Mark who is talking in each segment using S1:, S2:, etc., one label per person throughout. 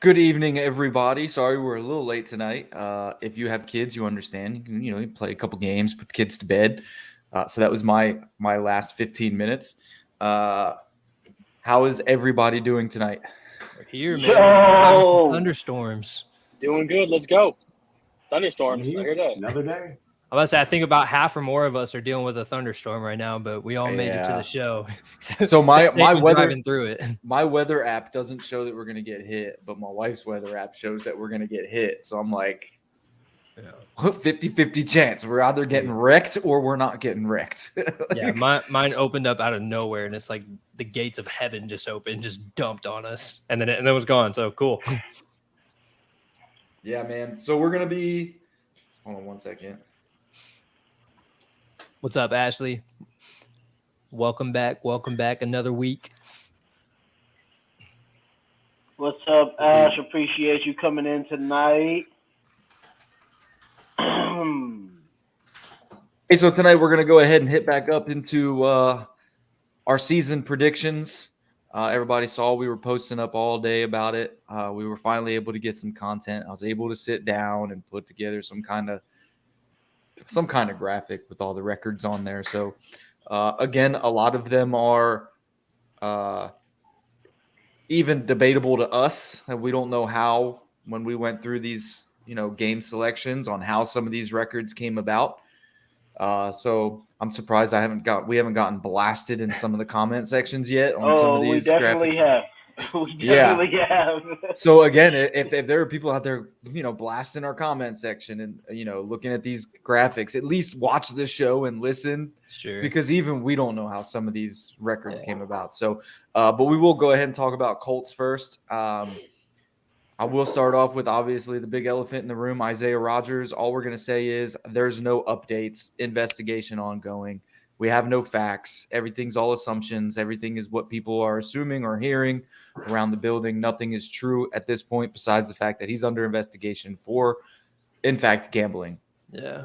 S1: Good evening, everybody. Sorry we're a little late tonight. If you have kids, you understand. You can, you play a couple games, put the kids to bed. So that was my last 15 minutes. Uh, how is everybody doing tonight?
S2: We're here, man. We're surviving some
S3: Yo,
S2: thunderstorms.
S3: doing good. Let's go.
S4: I'm
S3: Thunderstorms. I hear
S4: here.
S3: that.
S4: Another day.
S2: I was say I think about half or more of us are dealing with a thunderstorm right now, but we all made it to
S1: Yeah.
S2: the show.
S1: So my
S2: Except Damon
S1: weather
S2: driving through it.
S1: my weather app doesn't show that we're gonna get hit, but my wife's weather app shows that we're gonna get hit. So I'm like, 50-50 chance. We're either getting wrecked or we're not getting wrecked.
S2: Yeah, mine opened up out of nowhere, and it's like the gates of heaven just opened, just dumped on us, and then it was gone. So cool.
S1: Yeah, man. So we're gonna be. Hold on one second.
S2: What's up, Ashley? Welcome back. Welcome back. Another week.
S5: What's up, Ash? Appreciate you coming in tonight.
S1: Hey, so tonight we're gonna go ahead and hit back up into our season predictions. Everybody saw we were posting up all day about it. We were finally able to get some content. I was able to sit down and put together some kind of graphic with all the records on there. So again, a lot of them are even debatable to us. We don't know how, when we went through these game selections, on how some of these records came about. So I'm surprised we haven't gotten blasted in some of the comment sections yet on some of these
S5: we definitely
S1: graphics.
S5: have. We definitely have.
S1: So again, if there are people out there, blasting our comment section and looking at these graphics, at least watch the show and listen.
S2: Sure.
S1: Because even we don't know how some of these records came about. So, but we will go ahead and talk about Colts first. I will start off with, obviously, the big elephant in the room, Isaiah Rodgers. All we're going to say is there's no updates, investigation ongoing. We have no facts. Everything's all assumptions. Everything is what people are assuming or hearing around the building. Nothing is true at this point besides the fact that he's under investigation for, in fact, gambling.
S2: Yeah.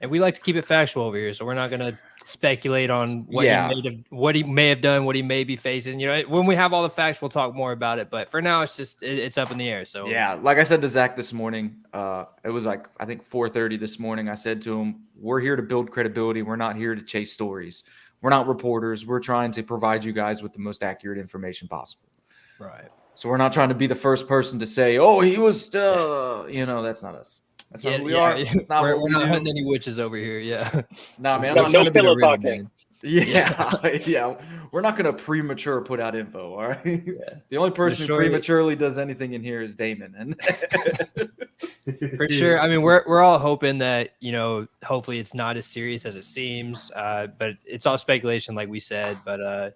S2: And we like to keep it factual over here, so we're not going to speculate on what he may have done, what he may be facing. When we have all the facts, we'll talk more about it. But for now, it's up in the air. So
S1: yeah, like I said to Zach this morning, it was like I think 4:30 this morning. I said to him, "We're here to build credibility. We're not here to chase stories. We're not reporters. We're trying to provide you guys with the most accurate information possible."
S2: Right.
S1: So we're not trying to be the first person to say, "Oh, he was," that's not us. That's not who we are. That's not
S2: we're
S1: what we
S2: not
S1: do.
S2: hunting any witches over here. Yeah.
S1: Nah, man.
S3: No, no pillow talking.
S1: Yeah. We're not going to premature put out info. All right.
S2: Yeah.
S1: The only person who prematurely does anything in here is Damon. And
S2: for sure. I mean, we're all hoping that, hopefully it's not as serious as it seems. But it's all speculation, like we said. But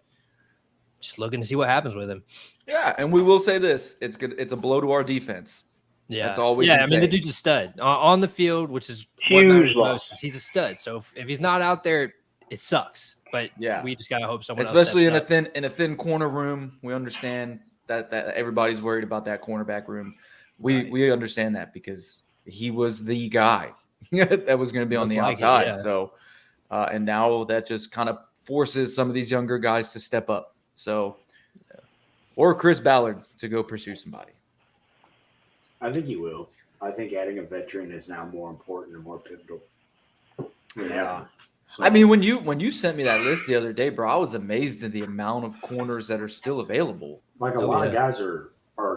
S2: just looking to see what happens with him.
S1: Yeah, and we will say this: it's good. It's a blow to our defense.
S2: Yeah,
S1: that's all we can say.
S2: I mean, the dude's a stud on the field, which is
S5: huge loss.
S2: He's a stud. So if he's not out there, it sucks. But yeah, we just gotta hope someone,
S1: especially in a thin corner room. We understand that everybody's worried about that cornerback room. We understand that because he was the guy that was going to be on the outside. Yeah. So, and now that just kind of forces some of these younger guys to step up. So, or Chris Ballard to go pursue somebody.
S4: I think he will. I think adding a veteran is now more important and more pivotal.
S1: Yeah. So, I mean, when you sent me that list the other day, bro, I was amazed at the amount of corners that are still available.
S4: Like a lot of guys are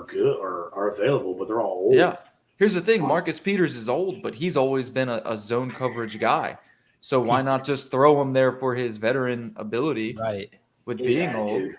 S4: good or are available, but they're all old.
S1: Yeah. Here's the thing. Marcus Peters is old, but he's always been a zone coverage guy. So why not just throw him there for his veteran ability with being old?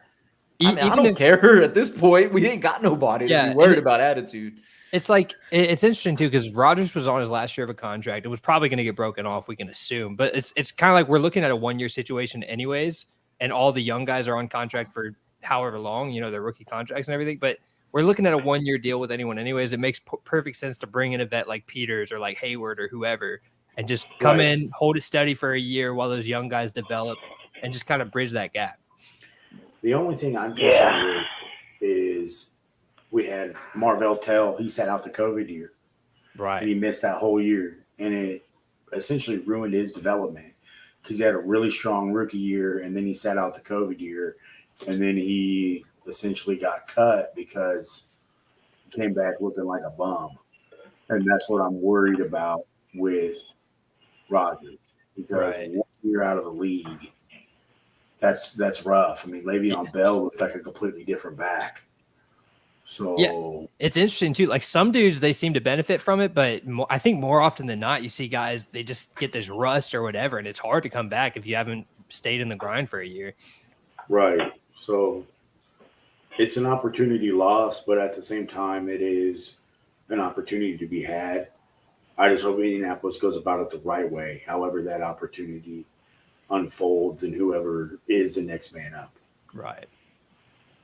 S1: I mean, I don't care at this point. We ain't got nobody to be worried about attitude.
S2: It's like it's interesting too because Rodgers was on his last year of a contract. It was probably going to get broken off, we can assume. But it's kind of like we're looking at a 1-year situation anyways, and all the young guys are on contract for however long, their rookie contracts and everything. But we're looking at a 1-year deal with anyone anyways. It makes perfect sense to bring in a vet like Peters or like Hayward or whoever and just come in, hold it steady for a year while those young guys develop and just kind of bridge that gap.
S4: The only thing I'm concerned with is we had Marvell Tell. He sat out the COVID year.
S2: Right.
S4: And he missed that whole year. And it essentially ruined his development because he had a really strong rookie year, and then he sat out the COVID year. And then he essentially got cut because came back looking like a bum. And that's what I'm worried about with Rodgers, because
S2: Right.
S4: 1 year out of the league, that's rough. I mean, Le'Veon Bell looked like a completely different back. So
S2: It's interesting too. Like some dudes, they seem to benefit from it, but I think more often than not, you see guys they just get this rust or whatever, and it's hard to come back if you haven't stayed in the grind for a year.
S4: right. So it's an opportunity lost, but at the same time, it is an opportunity to be had. I just hope Indianapolis goes about it the right way, however that opportunity unfolds and whoever is the next man up.
S2: Right.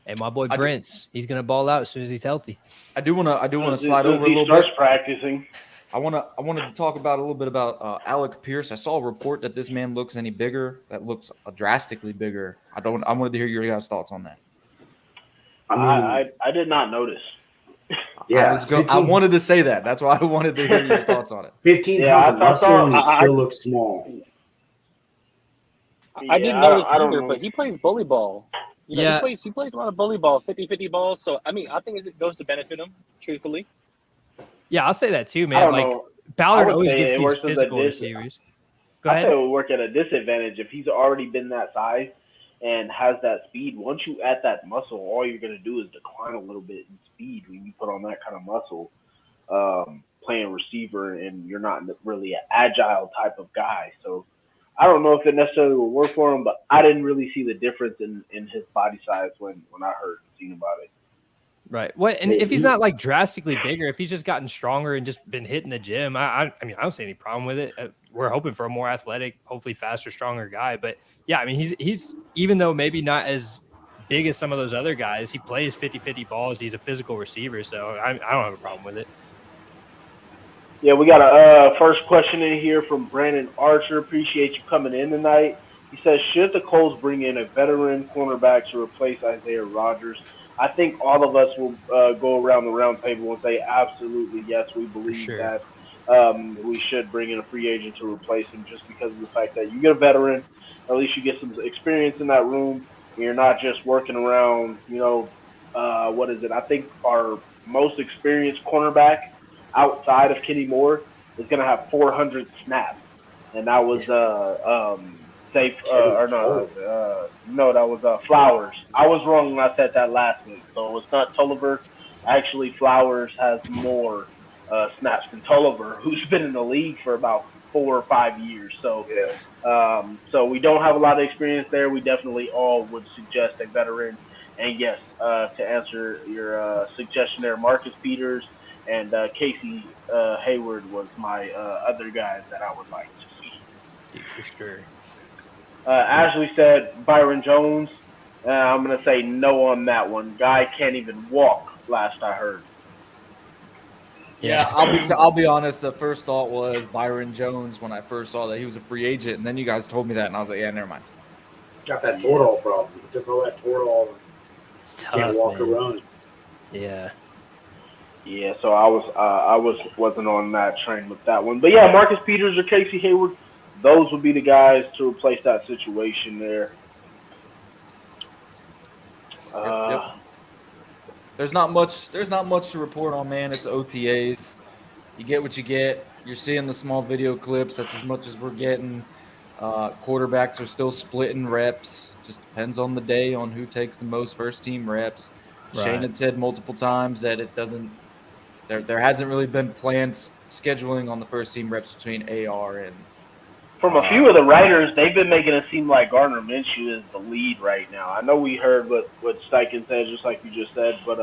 S2: And my boy
S1: I do-
S2: Brent's, he's gonna ball out as soon as he's healthy.
S1: I do want to slide
S5: As
S1: over a
S5: he
S1: little
S5: starts
S1: bit.
S5: practicing.
S1: I wanted to talk about a little bit about Alec Pierce. I saw a report that this man looks any bigger. That looks drastically bigger. I wanted to hear your guys' thoughts on that.
S4: I mean,
S5: I did not notice.
S4: yeah,
S1: I wanted to say that. That's why I wanted to hear your thoughts on it.
S4: 15
S5: Yeah,
S4: pounds of
S5: I
S4: muscle
S5: thought-
S4: and he
S3: I-
S4: still looks small.
S3: I didn't
S5: Yeah,
S3: notice
S5: I don't
S3: either,
S5: know.
S3: but he plays bully ball. You know,
S2: Yeah.
S3: he plays a lot of bully ball, 50-50 balls. So I mean, I think it goes to benefit him, truthfully.
S2: Yeah, I'll say that too,
S5: I
S2: man.
S5: don't
S2: Like
S5: know.
S2: Ballard
S5: I would
S2: always
S5: say
S2: gets
S5: it
S2: these
S5: works as a
S2: physical
S5: dis-
S2: receivers. Go
S5: I think
S2: ahead.
S5: it would work at a disadvantage if he's already been that size and has that speed. Once you add that muscle, all you're going to do is decline a little bit in speed when you put on that kind of muscle, playing receiver, and you're not really an agile type of guy. So I don't know if it necessarily will work for him, but I didn't really see the difference in his body size when I heard and seen about it.
S2: Right. What? And
S4: Yeah,
S2: if he's
S4: you-
S2: not like drastically bigger, if he's just gotten stronger and just been hitting the gym, I mean, I don't see any problem with it. We're hoping for a more athletic, hopefully faster, stronger guy. But yeah, I mean, he's even though maybe not as big as some of those other guys, he plays 50-50 balls. He's a physical receiver, so I don't have a problem with it.
S5: Yeah, we got a first question in here from Brandon Archer. Appreciate you coming in tonight. He says, should the Colts bring in a veteran cornerback to replace Isaiah Rodgers? I think all of us will go around the round table and say absolutely yes. We believe
S2: sure.
S5: that we should bring in a free agent to replace him just because of the fact that you get a veteran, at least you get some experience in that room. And you're not just working around, what is it? I think our most experienced cornerback outside of Kenny Moore is going to have 400 snaps, and that was that was Flowers. I was wrong when I said that last week. So it's not Tulliver. Actually, Flowers has more snaps than Tulliver, who's been in the league for about 4 or 5 years. So, so we don't have a lot of experience there. We definitely all would suggest a veteran. And yes, to answer your suggestion there, Marcus Peters and Casey Hayward was my other guys that I would like to see.
S2: Dude, for sure.
S5: Ashley said Byron Jones. I'm going to say no on that one. Guy can't even walk, last I heard.
S1: Yeah, I'll be honest. The first thought was Byron Jones when I first saw that he was a free agent, and then you guys told me that, and I was like, yeah, never mind.
S4: Got that Toradol problem. He took all that Toradol and
S2: It's tough,
S4: can't walk
S2: man.
S4: or run.
S2: Yeah.
S5: Yeah, so I wasn't on that train with that one. But yeah, Marcus Peters or Casey Hayward, those would be the guys to replace that situation there.
S1: Yep. There's not much to report on, man. It's OTAs. You get what you get. You're seeing the small video clips. That's as much as we're getting. Quarterbacks are still splitting reps. Just depends on the day on who takes the most first team reps.
S2: Right.
S1: Shane had said multiple times that it doesn't. There hasn't really been planned scheduling on the first team reps between AR and.
S5: From a few of the writers, they've been making it seem like Gardner Minshew is the lead right now. I know we heard what Steichen said, just like you just said, but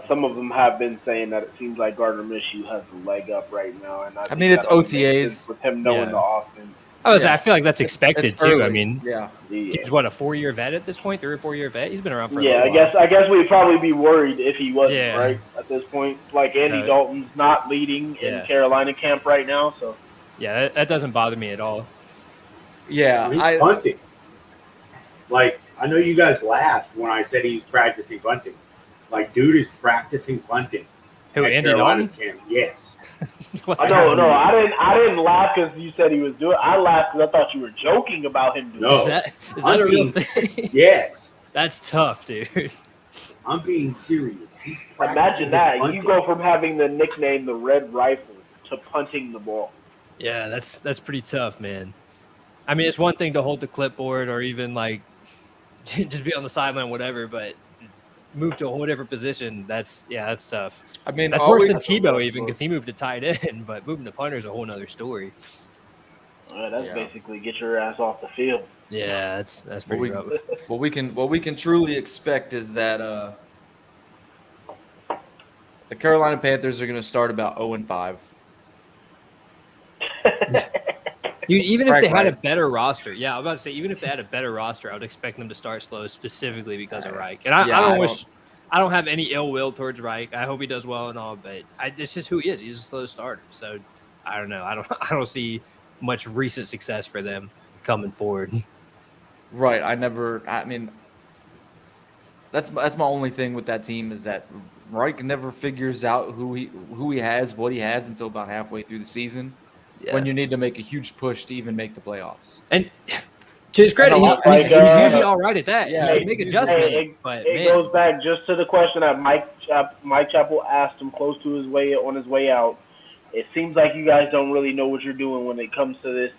S5: some of them have been saying that it seems like Gardner Minshew has the leg up right now. And I
S1: mean, it's
S5: that only makes
S1: OTAs.
S5: sense with him knowing
S2: Yeah.
S5: the offense.
S2: I feel like that's expected
S1: It's
S2: too.
S1: early.
S2: I mean,
S1: yeah.
S2: he's what, a 4-year vet at this point, 3 or 4 year vet. He's been around for a
S5: Yeah,
S2: little while.
S5: I guess we'd probably be worried if he wasn't,
S2: Yeah.
S5: right, at this point. Like Andy
S2: No.
S5: Dalton's not leading in
S2: Yeah.
S5: Carolina camp right now, so.
S2: Yeah, that doesn't bother me at all.
S1: Yeah,
S4: He's punting. Like, I know you guys laughed when I said he's practicing punting. Like, dude is practicing punting.
S2: Who,
S4: at
S2: Andy
S4: Carolina's
S2: Dalton?
S4: camp. Yes.
S2: What
S4: I
S2: the-
S4: know.
S5: No, I didn't laugh because you said he was doing it. I laughed because I thought you were joking about him doing
S4: No.
S2: Is that a real
S4: I mean,
S2: thing?
S4: Yes.
S2: That's tough, dude.
S4: I'm being serious. He's
S5: Imagine
S4: practicing
S5: that.
S4: his
S5: You
S4: punting.
S5: go from having the nickname the Red Rifle to punting the ball.
S2: Yeah, that's pretty tough, man. I mean, it's one thing to hold the clipboard or even like just be on the sideline, whatever, but move to a whole different position. That's tough.
S1: I mean,
S2: That's worse
S1: always,
S2: than
S4: That's a
S2: Tebow
S4: rough
S2: even
S4: look.
S2: because he moved to tight end, but moving to punter is a whole nother story.
S5: That's
S1: Yeah.
S5: basically get your ass off the field.
S2: Yeah, that's
S1: what
S2: pretty
S1: we
S2: rough.
S1: what we can truly expect is that the Carolina Panthers are going to start about 0-5.
S2: Even if
S1: Frank
S2: they had a
S1: Reich.
S2: better roster, yeah, I was about to say, even if they had a better roster, I would expect them to start slow, specifically because of Reich. And I don't have any ill will towards Reich. I hope he does well and all, but it's just who he is. He's a slow starter, so I don't know. I don't see much recent success for them coming forward.
S1: Right. I mean, that's my only thing with that team is that Reich never figures out who he has, what he has until about halfway through the season. When you need to make a huge push to even make the playoffs.
S2: And to his credit,
S1: And a lot-
S2: he's usually all right at that.
S1: Yeah,
S2: He can make
S1: he's
S2: adjustments, but
S5: it
S2: man,
S5: goes back just to the question that Mike Chappell asked him close to his way out. It seems like you guys don't really know what you're doing when it comes to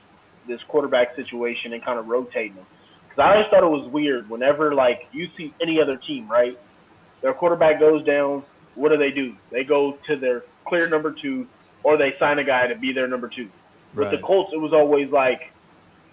S5: this quarterback situation and kind of rotating them. Because I always thought it was weird whenever like you see any other team, right? Their quarterback goes down. What do? They go to their clear number 2, or they sign a guy to be their number 2. With the
S2: Right.
S5: Colts, it was always like,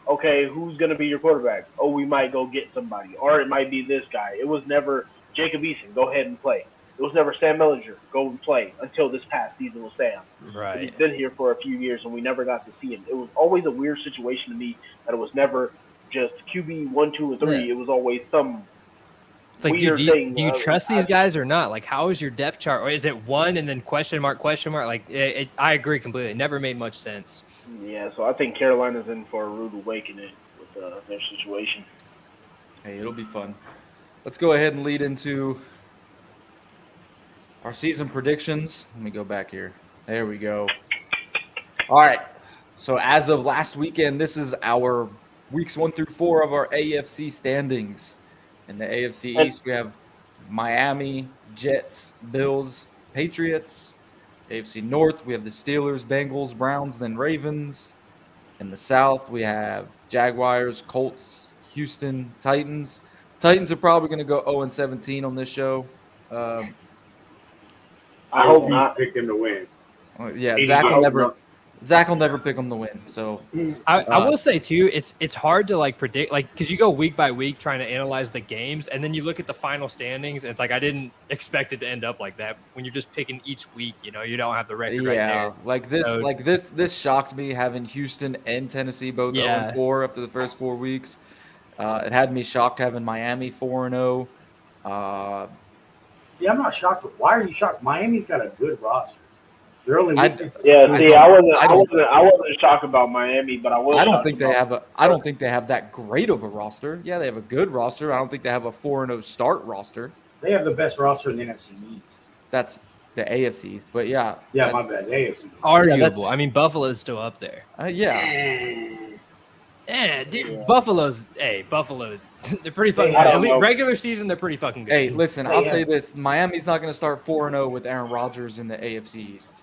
S5: okay, who's going to be your quarterback? Oh, we might go get somebody. Or it might be this guy. It was never Jacob Eason, go ahead and play. It was never Sam Mellinger, go and play, until this past season with Sam.
S2: right.
S5: He's been here for a few years, and we never got to see him. It was always a weird situation to me that it was never just QB 1, 2, and 3.
S2: Yeah.
S5: It was always some
S2: It's like,
S5: weird
S2: dude,
S5: thing.
S2: do you trust these guys or not? Like, how is your depth chart? Or is it one and then question mark? Like, I agree completely. It never made much sense.
S5: Yeah, so I think Carolina's in for a rude awakening with their situation.
S1: Hey, it'll be fun. Let's go ahead and lead into our season predictions. Let me go back here. There we go. All right. So as of last weekend, this is our weeks 1 through 4 of our AFC standings. In the AFC East, we have Miami, Jets, Bills, Patriots. AFC North, we have the Steelers, Bengals, Browns, then Ravens. In the South, we have Jaguars, Colts, Houston, Titans. Titans are probably going to go 0-17 on this show.
S5: I
S4: I
S5: hope
S4: refuse
S5: not.
S4: to pick them to win.
S1: Yeah,
S4: Any
S1: Zach will
S4: game.
S1: never. Zach will never pick them to win. So
S2: I will say too, it's hard to like predict, like, because you go week by week trying to analyze the games, and then you look at the final standings, and it's like I didn't expect it to end up like that. When you're just picking each week, you don't have the record right there.
S1: this shocked me having Houston and Tennessee both
S2: Yeah.
S1: 0-4 after the first 4 weeks. It had me shocked having Miami 4-0.
S4: See, I'm not shocked. Why are you shocked? Miami's got a good roster. Their only
S1: I-
S4: weakness is
S5: Yeah,
S1: I
S5: see,
S1: don't-
S5: I wasn't shocked about Miami, but I was.
S1: I don't
S5: shocked
S1: think they
S5: about-
S1: have I don't think they have that great of a roster. Yeah, they have a good roster. I don't think they have a 4-0 start roster.
S4: They have the best roster in the NFC East.
S1: That's the AFC East. But yeah,
S4: Yeah, my bad. The AFC.
S2: Arguable.
S1: that's-
S2: I mean, Buffalo's still up there.
S1: yeah.
S2: Yeah, dude,
S5: Yeah.
S2: Buffalo, they're pretty fucking
S4: I
S2: good.
S5: don't know.
S2: Regular season, they're pretty fucking good.
S1: Hey, listen,
S4: They
S1: I'll
S4: have-
S1: say this: Miami's not going to start 4-0 with Aaron Rodgers in the AFC East.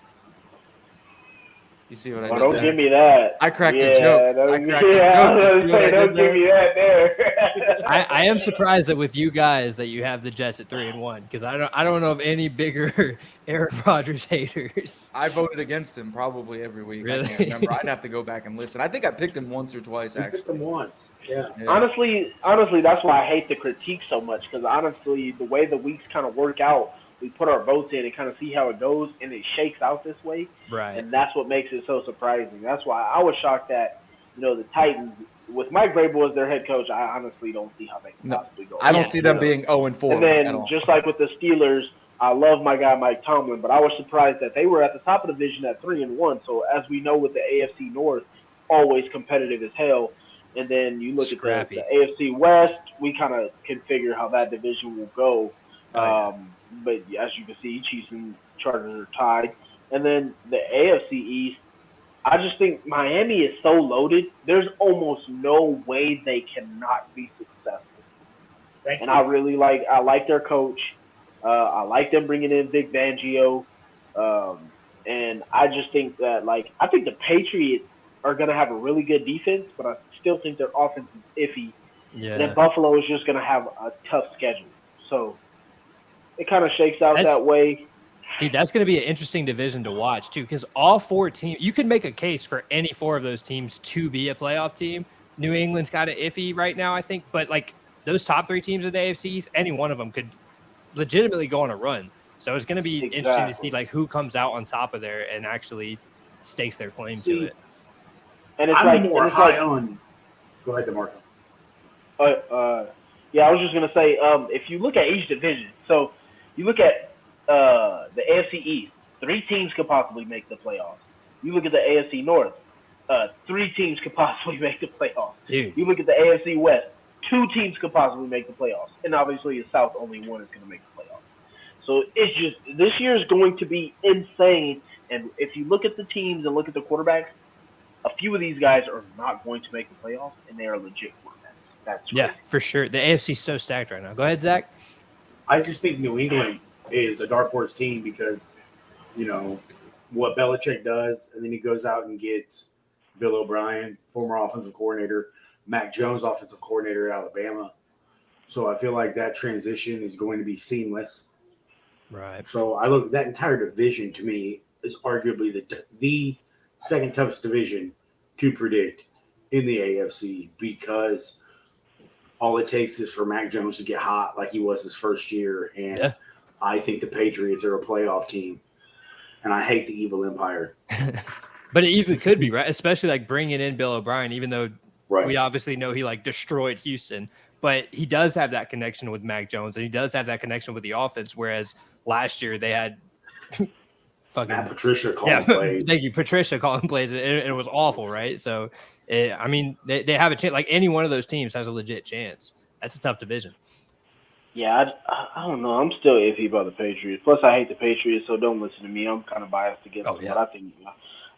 S1: You see what I
S5: Oh,
S1: did
S5: don't
S1: there?
S5: give me that.
S1: I cracked
S5: yeah,
S1: a joke.
S5: Don't,
S1: I cracked a
S5: yeah, I
S1: joke. You
S5: was
S1: see
S5: gonna
S1: what I
S5: say,
S1: did
S5: don't
S1: there?
S5: give me that there.
S2: I am surprised that with you guys that you have the Jets at 3-1 because I don't know of any bigger Aaron Rodgers haters.
S1: I voted against him probably every week. I
S2: Really?
S1: can't remember. I'd have to go back and listen. I think I picked him once or twice
S4: We picked
S1: actually.
S4: them once. Yeah.
S1: Yeah.
S5: Honestly, that's why I hate the critique so much. Because honestly, the way the weeks kind of work out, we put our votes in and kind of see how it goes, and it shakes out this way.
S2: Right.
S5: And that's what makes it so surprising. That's why I was shocked that the Titans, with Mike Vrabel as their head coach, I honestly don't see how they can
S1: No,
S5: possibly go.
S1: I don't
S2: Yeah.
S1: see them being 0-4
S5: And
S1: at
S5: then
S1: all.
S5: just like with the Steelers, I love my guy Mike Tomlin, but I was surprised that they were at the top of the division at 3-1. So as we know with the AFC North, always competitive as hell. And then you look
S2: Scrappy.
S5: at the AFC West, we kind of can figure how that division will go.
S2: Oh,
S5: But as you can see, Chiefs and Chargers are tied. And then the AFC East, I just think Miami is so loaded. There's almost no way they cannot be successful.
S4: Thank
S5: and
S4: you.
S5: I like their coach. I like them bringing in Vic Fangio, and I just think that I think the Patriots are going to have a really good defense, but I still think their offense is iffy. And then
S2: Yeah.
S5: Buffalo is just going to have a tough schedule, so it kind of shakes out
S2: That's-
S5: that way.
S2: Dude, that's going to be an interesting division to watch too, because all 4 teams, you can make a case for any 4 of those teams to be a playoff team. New England's kind of iffy right now, I think, but those top 3 teams of the AFC East, any one of them could legitimately go on a run. So it's going to be interesting to see who comes out on top of there and actually stakes their claim to it.
S5: And it's
S4: I'm more high on. Go ahead, DeMarco.
S5: Yeah, I was just gonna say, if you look at each division, so you look at the AFC East, 3 teams could possibly make the playoffs. You look at the AFC North, 3 teams could possibly make the playoffs.
S2: Dude,
S5: You look at the AFC West, 2 teams could possibly make the playoffs, and obviously the South, only 1 is going to make the playoffs. So it's just this year is going to be insane. And if you look at the teams and look at the quarterbacks, a few of these guys are not going to make the playoffs, and they are legit quarterbacks. That's
S2: yeah,
S5: crazy.
S2: for sure. The AFC's so stacked right now. Go ahead, Zach.
S4: I just think New England is a dark horse team because, what Belichick does, and then he goes out and gets Bill O'Brien, former offensive coordinator, Mac Jones, offensive coordinator at Alabama. So I feel like that transition is going to be seamless.
S2: Right.
S4: So I look that entire division to me is arguably the second toughest division to predict in the AFC because all it takes is for Mac Jones to get hot like he was his first year, and I think the Patriots are a playoff team, and I hate the evil empire.
S2: But it easily could be, right? Especially bringing in Bill O'Brien, even though we obviously know he destroyed Houston, but he does have that connection with Mac Jones, and he does have that connection with the offense. Whereas last year they had
S4: Matt Patricia calling plays.
S2: Thank you, Patricia calling plays, and it was awful, right? So, they have a chance. Any one of those teams has a legit chance. That's a tough division.
S5: Yeah, I don't know. I'm still iffy about the Patriots. Plus, I hate the Patriots, so don't listen to me. I'm kind of biased against them.
S2: Yeah.
S5: But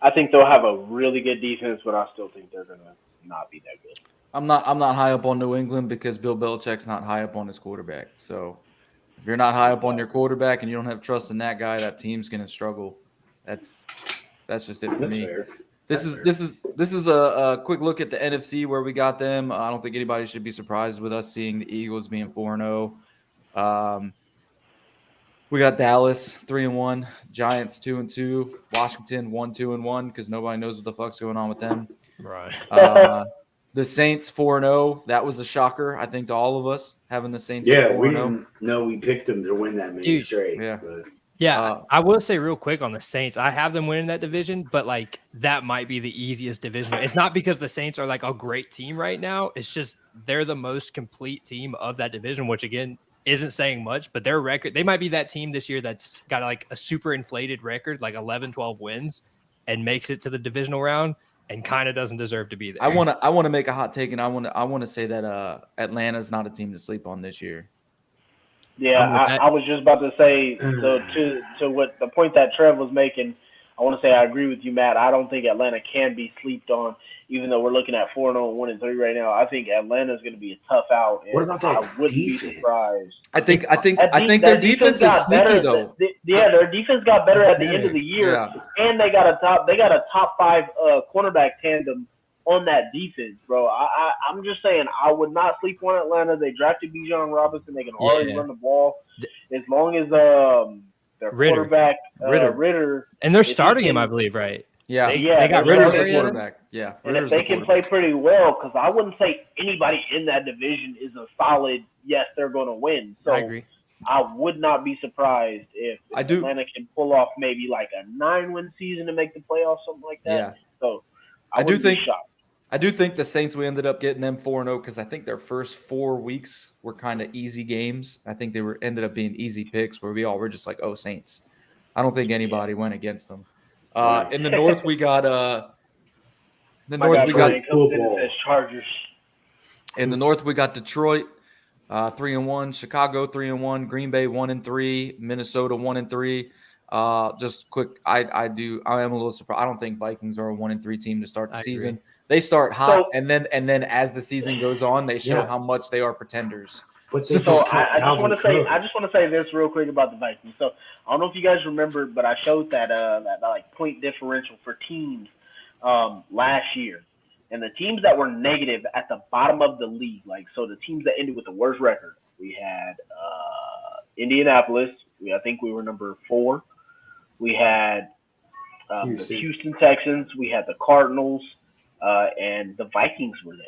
S5: I think they'll have a really good defense, but I still think they're gonna not be that good.
S1: I'm not high up on New England because Bill Belichick's not high up on his quarterback. So if you're not high up on your quarterback and you don't have trust in that guy, that team's gonna struggle. That's just it for
S4: That's
S1: me.
S4: fair.
S1: This is a quick look at the NFC where we got them. I don't think anybody should be surprised with us seeing the Eagles being 4-0. We got Dallas 3-1, Giants 2-2, Washington 1-2-1 because nobody knows what the fuck's going on with them.
S2: Right.
S1: The Saints 4-0. That was a shocker, I think, to all of us having the Saints.
S4: Yeah,
S1: 4-0.
S4: we didn't know we picked them to win that many straight.
S1: Yeah.
S4: But
S2: Yeah, I will say real quick on the Saints, I have them winning that division, but that might be the easiest division. It's not because the Saints are a great team right now. It's just they're the most complete team of that division, which again isn't saying much, but their record, they might be that team this year that's got a super inflated record, 11, 12 wins, and makes it to the divisional round and kind of doesn't deserve to be there.
S1: I want to make a hot take, and I want to say that Atlanta's not a team to sleep on this year.
S5: Yeah, I was just about to say, so to what the point that Trev was making, I want to say I agree with you, Matt. I don't think Atlanta can be slept on, even though we're looking at 4-0 and 1-3 right now. I think Atlanta's going to be a tough out. And
S4: what about that
S5: I wouldn't
S4: defense?
S5: be surprised.
S1: I think their defense is sneaky though.
S5: Their defense got better at the end of the year, and they got a top 5 cornerback tandem on that defense, bro. I'm just saying I would not sleep on Atlanta. They drafted Bijan Robinson. They can already run the ball as long as their quarterback Ritter,
S2: and they're starting him, I believe, right?
S1: Yeah,
S2: they got
S1: Ritter's
S2: the
S1: quarterback. Yeah,
S5: and if they can play pretty well, because I wouldn't say anybody in that division is a solid. Yes, they're going to win. So
S2: I agree.
S5: I would not be surprised if Atlanta can pull off maybe a 9-win season to make the playoffs, something like that.
S1: Yeah.
S5: So
S1: I do think
S5: shocked.
S1: I do think the Saints, we ended up getting them 4-0 because I think their first 4 weeks were kind of easy games. I think they ended up being easy picks where we all were just Saints. I don't think anybody went against them. In the North, we got
S5: Chargers.
S1: In the North, we got Detroit 3-1, Chicago 3-1, Green Bay 1-3, Minnesota 1-3. Just quick, I am a little surprised. I don't think Vikings are a 1-3 team to start the season. They start hot, and then as the season goes on, they show how much they are pretenders.
S4: But they
S1: So
S4: just
S5: So
S4: cut
S5: I just
S4: Dalvin
S5: want to say
S4: Cook.
S5: I just want to say this real quick about the Vikings. So I don't know if you guys remember, but I showed that like point differential for teams last year, and the teams that were negative at the bottom of the league, like so the teams that ended with the worst record, we had Indianapolis. I think we were number 4. We had the
S4: Houston.
S5: Houston Texans. We had the Cardinals, and the Vikings were there.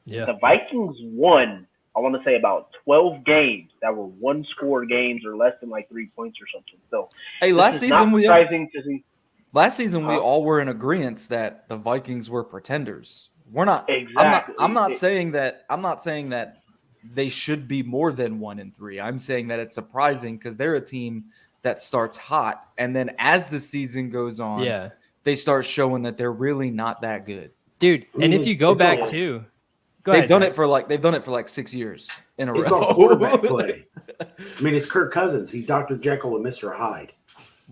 S2: Yeah.
S5: The Vikings won, I want to say, about 12 games that were one-score games or less than like 3 points or something. So
S1: Hey,
S5: this
S1: last
S5: is
S1: season
S5: not
S1: we
S5: surprising to see. Huh?
S1: all were in agreement that the Vikings were pretenders. We're not.
S5: Exactly.
S1: I'm not saying that. I'm not saying that they should be more than 1-3. I'm saying that it's surprising because they're a team that starts hot, and then as the season goes on,
S2: Yeah.
S1: they start showing that they're really not that good.
S2: Dude, and if you go
S4: It's
S2: back
S4: all-
S2: to go
S1: They've
S2: ahead,
S1: done
S2: Zach.
S1: it for like 6 years in a
S4: It's
S1: row.
S4: all quarterback play. I mean, it's Kirk Cousins. He's Dr. Jekyll and Mr. Hyde.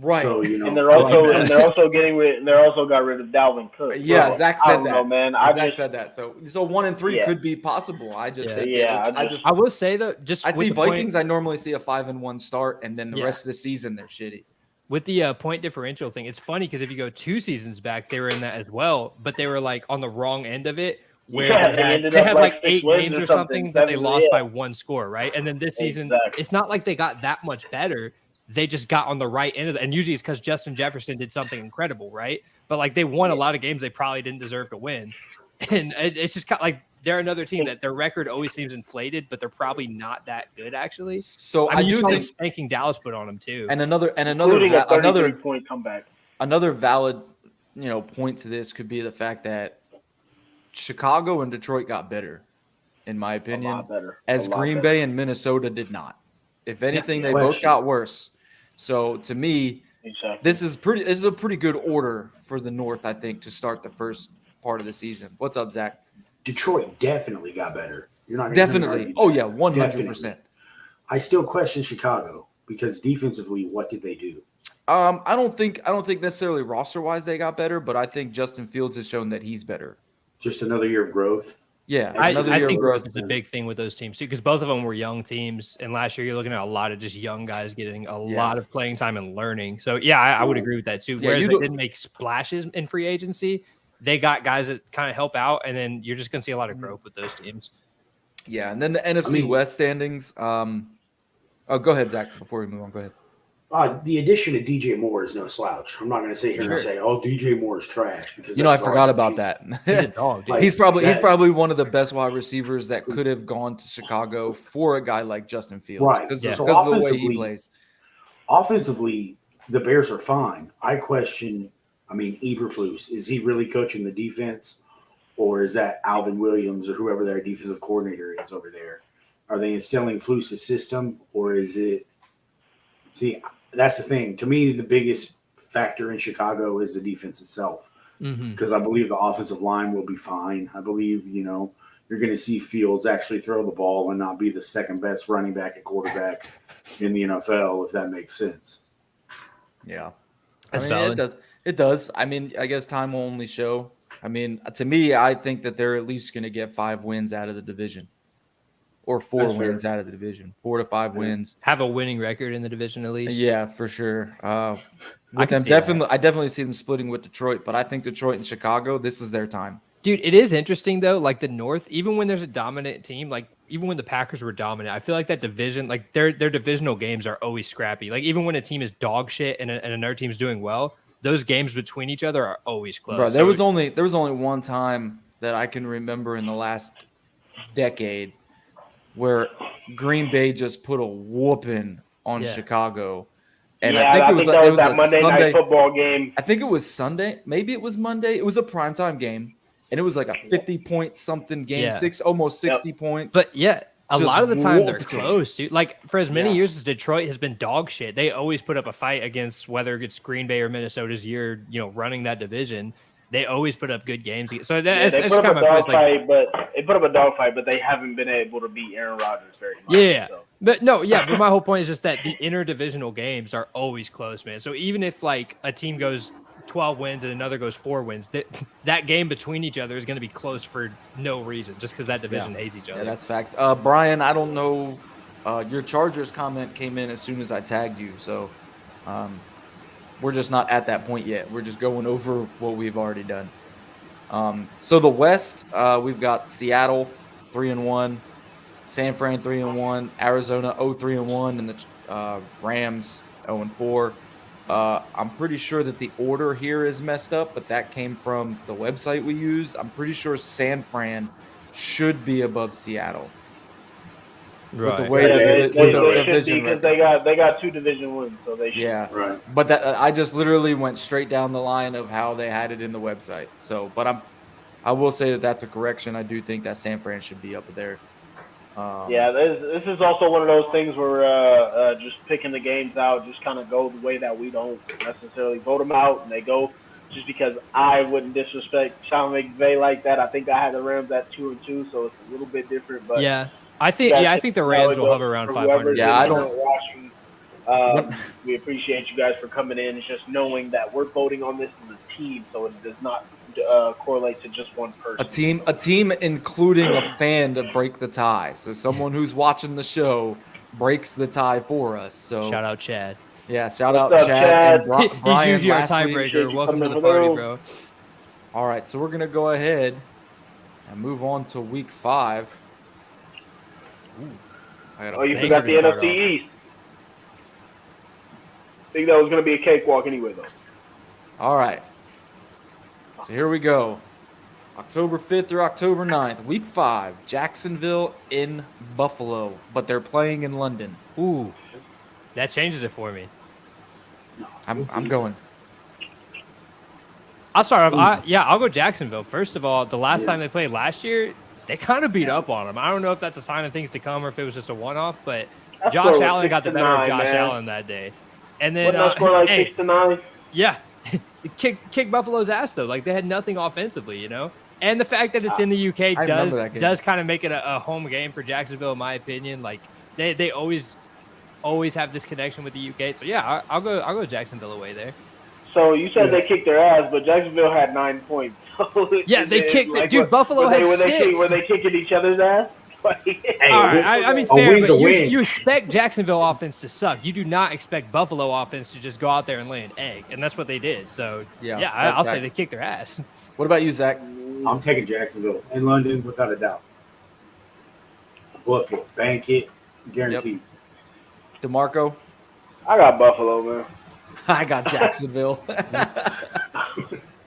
S1: Right.
S4: So you know,
S5: And they're also getting rid. And they're also got rid of Dalvin Cook.
S1: Yeah,
S5: So,
S1: Zach
S5: I
S1: said
S5: don't
S1: that.
S5: know, man.
S1: Zach said that. So 1-3
S5: Yeah.
S1: could be possible. I just
S2: Yeah.
S1: think
S5: Yeah,
S1: I
S2: I will say though, just
S1: I
S2: with
S1: see
S2: the point-
S1: Vikings. I normally see a 5-1 start, and then the
S2: Yeah.
S1: rest of the season they're shitty.
S2: with the point differential thing, it's funny because if you go 2 seasons back, they were in that as well, but they were like on the wrong end of it. Where
S5: Yeah,
S2: they
S5: ended
S2: had
S5: up
S2: like
S5: like
S2: 8
S5: 6 wins
S2: games
S5: or
S2: or something,
S5: something,
S2: but they
S5: 7,
S2: lost
S5: yeah.
S2: by 1 score, right? And then this season,
S5: Exactly.
S2: it's not like they got that much better. They just got on the right end of it. And usually it's because Justin Jefferson did something incredible, right? But like they won a lot of games they probably didn't deserve to win. And it's just kind of like they're another team that their record always seems inflated, but they're probably not that good actually.
S1: So
S2: I mean, you
S1: do
S2: saw the
S1: think,
S2: spanking Dallas put on them too.
S1: and another
S5: Including a
S1: another
S5: 33-point comeback.
S1: another valid point to this could be the fact that Chicago and Detroit got better, in my
S5: A
S1: opinion,
S5: lot better.
S1: as
S5: A lot
S1: Green
S5: better.
S1: Bay and Minnesota did not. If anything, they both
S4: Question.
S1: got worse. So to me,
S5: Exactly.
S1: this is a pretty good order for the North, I think, to start the first part of the season. What's up, Zach?
S4: Detroit definitely got better. You're not gonna
S1: Definitely.
S4: argue
S1: Oh
S4: that.
S1: yeah, 100%.
S4: Definitely. I still question Chicago because defensively, what did they do?
S1: I don't think necessarily roster wise they got better, but I think Justin Fields has shown that he's better.
S4: Just another year of growth.
S1: Yeah,
S2: I
S1: another year of
S2: think
S1: growth.
S2: growth is a big thing with those teams too, because both of them were young teams, and last year you're looking at a lot of just young guys getting a lot of playing time and learning. So yeah, I would agree with that too.
S1: Yeah,
S2: Whereas
S1: you
S2: they
S1: don't-
S2: didn't make splashes in free agency, they got guys that kind of help out, and then you're just going to see a lot of growth with those teams.
S1: Yeah, and then the NFC West standings. Go ahead, Zach. Before we move on, go ahead.
S4: The addition of DJ Moore is no slouch. I'm not going to sit here
S2: Sure.
S4: and say, "Oh, DJ Moore is trash," because
S1: I
S4: that's
S1: forgot
S4: garbage.
S1: about that.
S2: He's a dog, dude.
S4: Like-
S1: he's probably
S4: that-
S1: one of the best wide receivers that could have gone to Chicago for a guy like Justin Fields,
S4: Right.
S1: Because
S2: Yeah.
S1: of
S4: So
S1: the way he
S4: offensively-
S1: plays.
S4: Offensively, the Bears are fine. I question. I mean, Eberflus, is he really coaching the defense, or is that Alvin Williams or whoever their defensive coordinator is over there? Are they instilling Flus' system, or is it? See, that's the thing. To me, the biggest factor in Chicago is the defense itself,
S2: Mhm.
S4: because I believe the offensive line will be fine. I believe you're going to see Fields actually throw the ball and not be the second best running back and quarterback in the NFL, if that makes sense.
S1: Yeah,
S2: That's
S1: it
S2: valid.
S1: does. It does. I mean, I guess time will only show. I mean, to me, I think that they're at least going to get 5 wins out of the division, or 4
S4: That's fair.
S1: wins out of the division, 4 to 5 wins.
S2: Have a winning record in the division at least.
S1: Yeah, for sure.
S2: I
S1: With
S2: can
S1: them,
S2: see that.
S1: I definitely see them splitting with Detroit, but I think Detroit and Chicago, this is their time.
S2: Dude, it is interesting though. Like the North, even when there's a dominant team, like even when the Packers were dominant, I feel like that division, like their divisional games are always scrappy. Like even when a team is dog shit and another team's doing well, those games between each other are always close.
S1: Bro,
S2: So
S1: there was only one time that I can remember in the last decade where Green Bay just put a whooping on
S2: Yeah.
S1: Chicago, and
S5: yeah,
S1: I think it was
S5: that
S1: a
S5: Monday
S1: Sunday.
S5: night football game.
S1: I think it was Sunday. Maybe it was Monday. It was a primetime game, and it was like a 50-point something game,
S2: Yeah.
S1: almost 60 points.
S2: But yeah, a
S1: Just
S2: lot of the time they're
S1: whooped 'em.
S2: close, dude. Like for as many
S1: Yeah.
S2: years as Detroit has been dog shit, they always put up a fight against whether it's Green Bay or Minnesota's year, running that division. They always put up good games. So that's
S5: They
S2: that's
S5: put
S2: kind
S5: up
S2: of
S5: a
S2: my point. Like,
S5: dogfight, but they haven't been able to beat Aaron Rodgers very much.
S2: Yeah.
S5: So.
S2: but no, yeah. But my whole point is just that the interdivisional games are always close, man. So even if like a team goes 12 wins and another goes 4 wins, that game between each other is going to be close for no reason, just because that division hates each other.
S1: Yeah, that's facts. Brian, I don't know. Your Chargers comment came in as soon as I tagged you, so we're just not at that point yet. We're just going over what we've already done. So the West, we've got Seattle 3-1, San Fran 3-1, Arizona 0-3-1, and the Rams 0-4. I'm pretty sure that the order here is messed up, but that came from the website we use. I'm pretty sure San Fran should be above Seattle. With the way
S5: They
S1: the
S5: should
S1: division
S5: because
S1: record.
S5: they got 2 division wins, so they should.
S1: Yeah,
S4: Right.
S1: but that I just literally went straight down the line of how they had it in the website. So, but I will say that that's a correction. I do think that San Fran should be up there.
S5: Yeah, this is also one of those things where just picking the games out just kind of go the way that we don't necessarily vote them out, and they go just because I wouldn't disrespect Sean McVay like that. I think I had the Rams at 2-2, so it's a little bit different. But
S2: Yeah, I think the Rams will hover around 500.
S1: Yeah, I don't-
S5: Watching, we appreciate you guys for coming in. It's just knowing that we're voting on this as a team, so it does not correlate to just one person.
S1: A team including a fan to break the tie. So someone who's watching the show breaks the tie for us. So
S2: Shout out Chad.
S1: yeah, shout
S5: What's
S1: out
S5: up,
S1: Chad. And
S2: He's
S1: Brian
S2: usually our
S1: last week.
S5: Appreciate
S2: tiebreaker.
S5: you
S2: Welcome to
S5: coming
S2: the party,
S5: through.
S2: bro.
S1: All right, so we're gonna go ahead and move on to week 5. I got a
S5: Oh, you
S1: bang
S5: forgot
S1: to
S5: the
S1: start
S5: NFC
S1: off.
S5: East. I think that was going to be a cakewalk anyway, though.
S1: All right. So here we go. October 5th through October 9th, week 5, Jacksonville in Buffalo, but they're playing in London.
S2: Ooh, that changes it for me.
S1: I'm going.
S2: I'll start off. I'll go Jacksonville. First of all, the last
S4: Yeah.
S2: time they played last year, they kind of beat up on them. I don't know if that's a sign of things to come or if it was just a one-off, but
S5: That
S2: Josh
S5: score was
S2: Allen got the better of
S5: 6-9,
S2: Josh
S5: man.
S2: Allen that day. And then,
S5: Wasn't that score like
S2: hey,
S5: 6-9?
S2: yeah, kick Buffalo's ass though. Like they had nothing offensively, you know. And the fact that it's in the UK
S1: I remember that game.
S2: does kind of make it a home game for Jacksonville, in my opinion. Like they always have this connection with the UK. So yeah, I'll go Jacksonville away there.
S5: So you said they kicked their ass, but Jacksonville had 9 points.
S2: Yeah, they kicked.
S5: Like,
S2: Dude, Buffalo had
S5: were
S2: 6.
S5: Were they kicking each other's ass? Like,
S4: Hey,
S2: All right, I mean
S4: a
S2: fair,
S4: win's
S2: but
S4: a win.
S2: you expect Jacksonville offense to suck. You do not expect Buffalo offense to just go out there and lay an egg, and that's what they did. So
S1: Yeah,
S2: yeah,
S1: that's
S2: I'll say
S1: facts.
S2: they kicked their ass.
S1: What about you, Zach?
S4: I'm taking Jacksonville in London without a doubt. Book it, bank it, guaranteed.
S1: DeMarco?
S5: I got Buffalo, man.
S1: I got Jacksonville.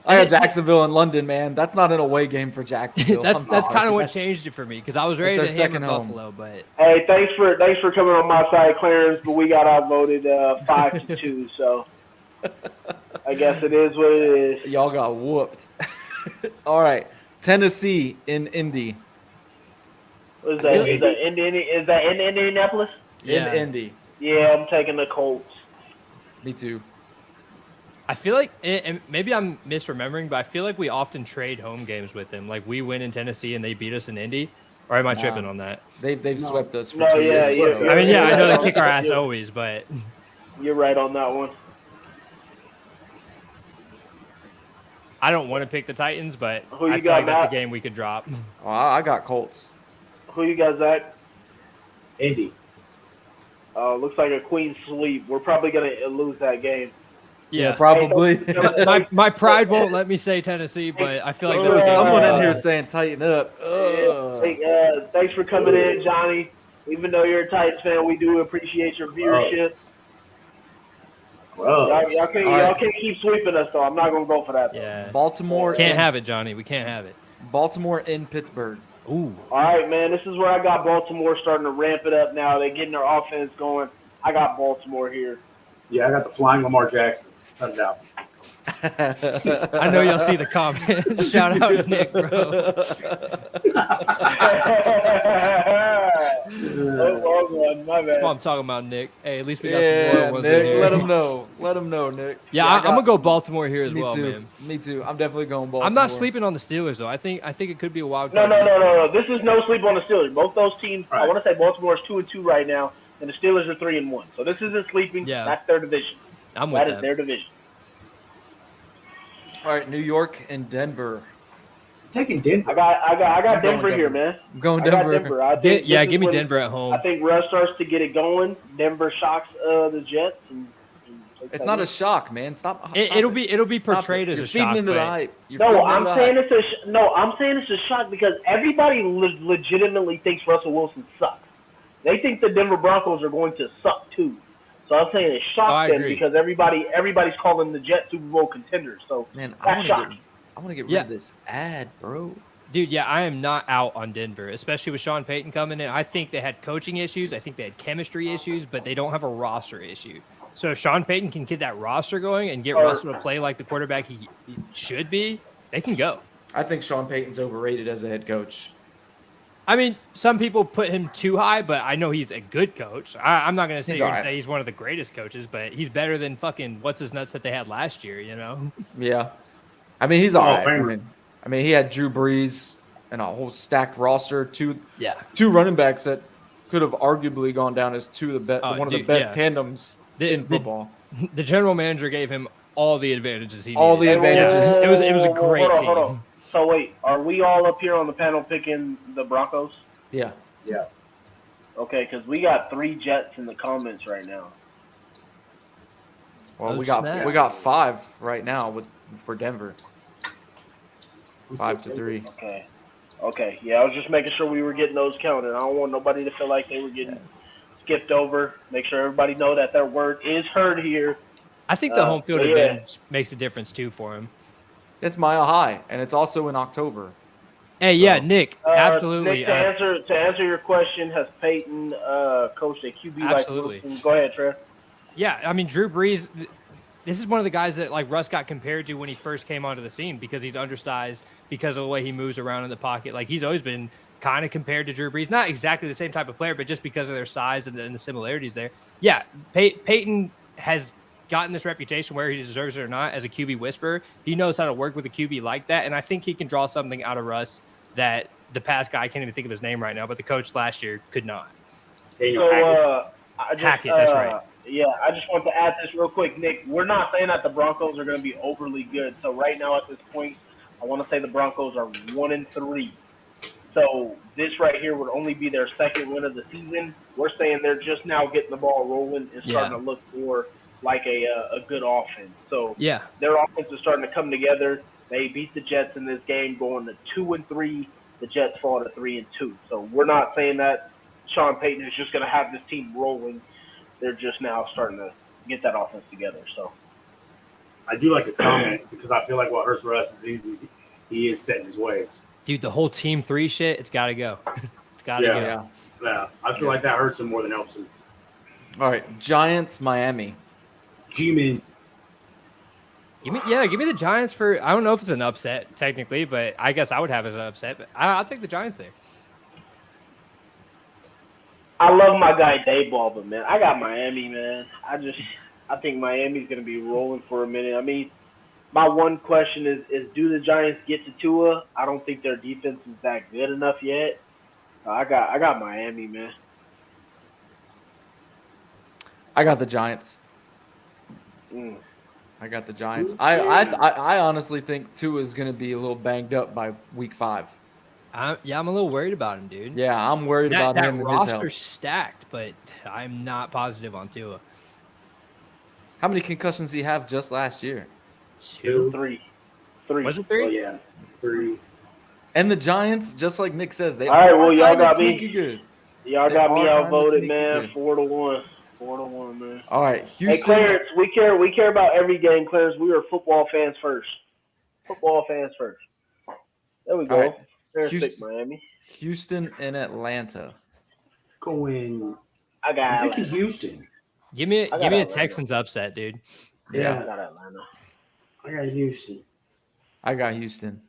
S1: I got Jacksonville in London, man. That's not an away game for Jacksonville.
S2: that's
S1: I'm
S2: kind
S1: sorry.
S2: of what
S1: That's-
S2: changed it for me because I was ready
S1: their
S2: to hammer
S1: second home.
S2: Buffalo, but
S5: Hey, thanks for coming on my side, Clarence. But we got outvoted 5-2, so I guess it is what it is.
S1: Y'all got whooped. All right. Tennessee in Indy.
S5: What is
S2: I
S5: that?
S2: feel-
S5: Is that in Indianapolis?
S2: yeah.
S1: In Indy.
S5: Yeah, I'm taking the Colts.
S1: Me too.
S2: I feel like, and maybe I'm misremembering, but I feel like we often trade home games with them. Like we win in Tennessee and they beat us in Indy. Or am I tripping on that?
S1: They've swept us for
S5: No,
S1: 2
S5: yeah,
S1: years.
S5: yeah,
S1: so-
S5: yeah.
S2: I mean, yeah, I know they
S5: Yeah.
S2: kick our ass
S5: Yeah.
S2: always, but
S5: You're right on that one.
S2: I don't want to pick the Titans, but
S5: Who you
S2: I feel
S5: got,
S2: like that's
S5: Matt?
S2: the game we could drop.
S1: Oh, I got Colts.
S5: Who you got, Zach?
S4: Indy.
S5: Looks like a queen sweep. We're probably gonna lose that game.
S2: Yeah,
S1: Probably.
S2: my pride won't let me say Tennessee, but I feel like
S1: There
S2: that's
S1: was
S2: the
S1: someone in
S5: Uh,
S1: here saying tighten up. Ugh.
S5: Hey, thanks for coming in, Johnny. Even though you're a Titans fan, we do appreciate your viewership.
S4: Well,
S5: Y'all can't keep sweeping us though. I'm not gonna go for that. Though.
S2: Yeah,
S1: Baltimore.
S2: can't
S1: in,
S2: have it, Johnny. We can't have it.
S1: Baltimore in Pittsburgh.
S2: Ooh,
S5: All right, man. This is where I got Baltimore starting to ramp it up now. They're getting their offense going. I got Baltimore here.
S4: yeah, I got the flying Lamar Jackson. Cut it out.
S2: I know y'all see the comment. Shout out to Nick, bro.
S5: My
S2: That's what
S5: bad.
S2: I'm talking about, Nick. Hey, at least we got some
S1: Yeah,
S2: loyal ones in
S1: Nick,
S2: here.
S1: let them know. Let them know, Nick.
S2: Yeah,
S1: I
S2: I'm gonna go Baltimore here as
S1: Me
S2: well,
S1: too.
S2: man.
S1: Me too. I'm definitely going Baltimore.
S2: I'm not sleeping on the Steelers though. I think it could be a wild
S5: No,
S2: card.
S5: This is no sleep on the Steelers. Both those teams. I
S4: Right.
S5: want to say Baltimore is 2-2 right now, and the Steelers are 3-1. So this isn't sleeping.
S2: Yeah.
S5: That's their division.
S2: I'm with
S5: That is
S2: that.
S5: their division.
S1: All right, New York and Denver.
S4: Taking Denver.
S5: I got
S1: I'm going
S5: Denver here,
S1: Denver.
S5: man.
S1: I'm going
S5: I got
S1: Denver.
S5: Denver. I think
S2: Yeah,
S5: this is
S2: give me
S5: when
S2: Denver at home.
S5: I think Russ starts to get it going. Denver shocks the Jets. And takes
S1: It's
S5: that
S1: not
S5: win.
S1: a shock, man. Stop.
S2: It'll be
S1: Stop
S2: portrayed
S1: it.
S2: as
S1: You're
S2: a
S1: feeding
S2: shock.
S1: into the
S2: but
S1: hype. You're
S5: No,
S1: feeding into
S5: I'm
S1: the
S5: saying
S1: hype.
S5: I'm saying it's a shock because everybody legitimately thinks Russell Wilson sucks. They think the Denver Broncos are going to suck too. So I'm saying it
S2: I
S5: shocked them
S2: agree.
S5: because everybody's calling the Jets Super Bowl contenders. So
S1: Man,
S5: that's shocking.
S1: I want to get rid
S2: Yeah.
S1: of this ad, bro.
S2: Dude, yeah, I am not out on Denver, especially with Sean Payton coming in. I think they had coaching issues. I think they had chemistry issues, but they don't have a roster issue. So if Sean Payton can get that roster going and get Russell to play like the quarterback he should be, they can go.
S1: I think Sean Payton's overrated as a head coach.
S2: I mean, some people put him too high, but I know he's a good coach. I'm not going to sit
S1: He's
S2: here and
S1: alright.
S2: say he's one of the greatest coaches, but he's better than fucking what's his nuts that they had last year, you know?
S1: Yeah. I mean, he's
S4: Hall
S1: all
S4: of
S1: right.
S4: Famer.
S1: I mean, he had Drew Brees and a whole stacked roster, two
S2: Yeah.
S1: running backs that could have arguably gone down as two of the best, one of the
S2: dude,
S1: best
S2: yeah.
S1: tandems in football.
S2: The general manager gave him all the advantages he
S1: All
S2: needed.
S1: the advantages.
S2: Yeah. It was a great
S5: hold on,
S2: team.
S5: Hold on. So wait, are we all up here on the panel picking the Broncos?
S1: Yeah.
S4: Yeah.
S5: Okay, because we got 3 Jets in the comments right now.
S1: Well,
S2: Oh,
S1: we got
S2: snap.
S1: 5 right now for Denver. 5-3.
S5: Okay. Yeah, I was just making sure we were getting those counted. I don't want nobody to feel like they were getting skipped over. Make sure everybody know that their word is heard here.
S2: I think the home field
S5: but yeah.
S2: advantage makes a difference too for him.
S1: It's Mile High, and it's also in October.
S2: Hey, yeah,
S1: So-
S2: Nick, absolutely.
S5: Nick, to answer your question, has Peyton coached a QB
S2: Absolutely.
S5: like Wilson? Go ahead, Trev.
S2: Yeah, I mean, Drew Brees, this is one of the guys that like Russ got compared to when he first came onto the scene because he's undersized, because of the way he moves around in the pocket. Like he's always been kind of compared to Drew Brees, not exactly the same type of player, but just because of their size and the similarities there. Yeah, Peyton has gotten this reputation, where he deserves it or not, as a QB whisperer. He knows how to work with a QB like that, and I think he can draw something out of Russ that the past guy, I can't even think of his name right now, but the coach last year could not.
S4: Daniel Hackett.
S2: Hackett, that's right.
S5: Yeah, I just want to add this real quick, Nick. We're not saying that the Broncos are going to be overly good. So right now at this point, I want to say the Broncos are 1-3. So this right here would only be their second win of the season. We're saying they're just now getting the ball rolling and starting to look for like a good offense. So
S2: Yeah.
S5: their offense is starting to come together. They beat the Jets in this game, going to 2-3. The Jets fall to 3-2. So we're not saying that Sean Payton is just going to have this team rolling. They're just now starting to get that offense together. So
S4: I do like his comment because I feel like what hurts Russ is he is set in his ways.
S2: Dude, the whole Team 3 shit, it's got to go. It's got to
S4: Yeah.
S2: go.
S1: Yeah.
S4: Yeah, I feel like that hurts him more than helps him.
S1: All right, Giants, Miami.
S4: G-Man.
S2: Give me the Giants for, I don't know if it's an upset technically, but I guess I would have it as an upset. But I'll take the Giants there.
S5: I love my guy Dayball, but man, I got Miami, man. I think Miami's going to be rolling for a minute. I mean, my one question is do the Giants get to Tua? I don't think their defense is that good enough yet. I got Miami, man.
S1: I got the Giants.
S5: Mm.
S1: I got the Giants. I honestly think Tua is going to be a little banged up by week 5.
S2: I'm a little worried about him, dude.
S1: Yeah, I'm worried about
S2: that
S1: him and his health.
S2: roster's stacked, but I'm not positive on Tua.
S1: How many concussions did he have just last year?
S4: 2.
S5: 3.
S2: Was it 3?
S4: Oh, yeah. 3.
S1: And the Giants, just like Nick says, they
S5: All right, well, y'all
S1: kind of
S5: got me.
S1: sneaky good.
S5: Y'all
S1: They
S5: got me
S1: are kinda
S5: outvoted,
S1: sneaky
S5: man.
S1: good.
S5: 4-1. 4-1, man.
S1: All right,
S5: Hey,
S1: Houston.
S5: Clarence, we care about every game, Clarence. We are football fans first. Football fans first. There we go.
S1: All right.
S5: Clarence
S1: Houston-
S5: picked Miami.
S1: Houston and Atlanta.
S4: Going.
S5: I got
S4: I'm picking
S5: Atlanta.
S4: Houston.
S2: Give me
S5: got
S2: a
S5: Atlanta.
S2: Texans upset, dude.
S5: I
S4: Yeah,
S5: got Atlanta.
S4: I got Houston.
S1: I got Houston.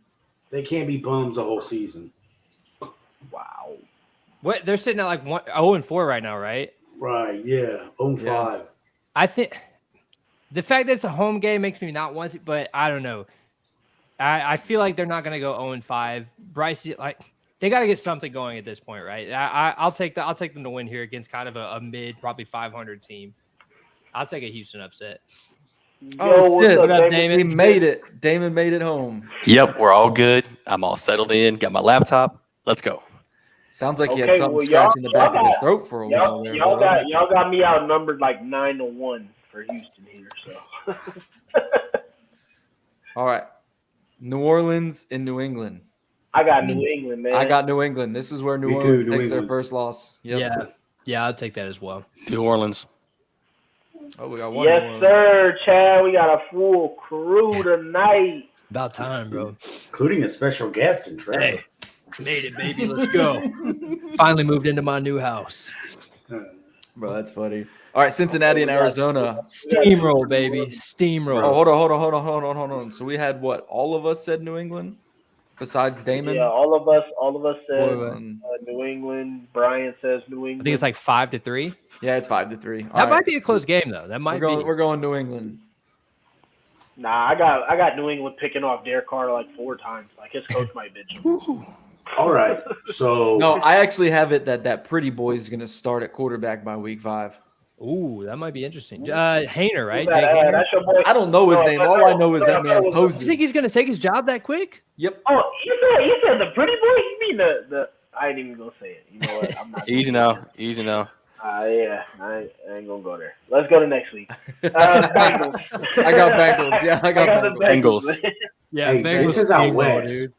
S4: They can't be bums the whole season.
S5: Wow.
S2: What they're sitting at like 0-4 right now, right?
S4: Right, yeah. 0-5.
S2: I think the fact that it's a home game makes me not want to, but I don't know. I feel like they're not going to go 0-5. Bryce, like they got to get something going at this point, right? I'll take them to win here against kind of a mid, probably 500 team. I'll take a Houston upset.
S5: Yo, what's
S1: shit.
S5: up,
S2: What up,
S5: Damon?
S2: Damon?
S1: He made it. Damon made it home.
S6: Yep, we're all good. I'm all settled in. Got my laptop. Let's go.
S1: Sounds like he had
S5: Okay,
S1: something
S5: well, y'all-
S1: scratching the back
S5: y'all
S1: of his
S5: got-
S1: throat for a while there.
S5: Y'all got me outnumbered like 9-1 for Houston here. So
S1: All right. New Orleans and New England.
S5: I got New England, man.
S1: I got New England. This is where New
S4: Me too,
S1: Orleans
S4: New
S1: takes their
S4: England.
S1: first loss. Yep.
S2: Yeah. Yeah, I'll take that as well.
S6: New Orleans.
S1: Oh, we got one. New
S5: Yes,
S1: Orleans.
S5: sir, Chad. We got a full crew tonight.
S2: About time, bro.
S4: Including a special guest and Trevor.
S2: Hey, made it, baby. Let's go. Finally moved into my new house.
S1: Bro, that's funny. All right, Cincinnati and Arizona.
S2: Steamroll, baby.
S1: Oh,
S2: Steamroll.
S1: hold on. So we had what? All of us said New England, besides Damon.
S5: Yeah, all of us said
S1: Um,
S5: New England. Brian says New England.
S2: I think it's like 5-3.
S1: yeah, it's 5-3.
S2: That might be a close game, though. That might be.
S1: We're going New England.
S5: Nah, I got New England picking off Derek Carr like 4 times. Like his coach might bitch him.
S4: All right. So
S1: No, I actually have it that Pretty Boy is going to start at quarterback by week 5.
S2: Ooh, that might be interesting. Hayner, right?
S5: Who's that?
S2: Jake Hayner?
S5: That's your boy.
S1: I don't know his name. All I know is that man
S2: You
S1: poses.
S2: think he's going to take his job that quick?
S1: Yep.
S5: Oh, you said the pretty boy? You mean the I ain't even gonna say it. You know what? I'm not.
S6: Easy now. Easy now.
S5: Yeah, I ain't gonna go there. Let's go to next week. Bengals.
S1: I got Bengals. Yeah, I got
S5: the
S1: Bengals.
S6: Bengals.
S2: Yeah,
S4: Hey,
S2: Bengals
S4: this is out
S2: steamroll,
S4: west.
S2: dude.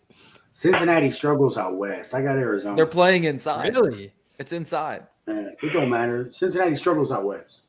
S4: Cincinnati struggles out west. I got Arizona.
S1: They're playing inside.
S2: Really?
S1: It's inside.
S4: It don't matter. Cincinnati struggles out west.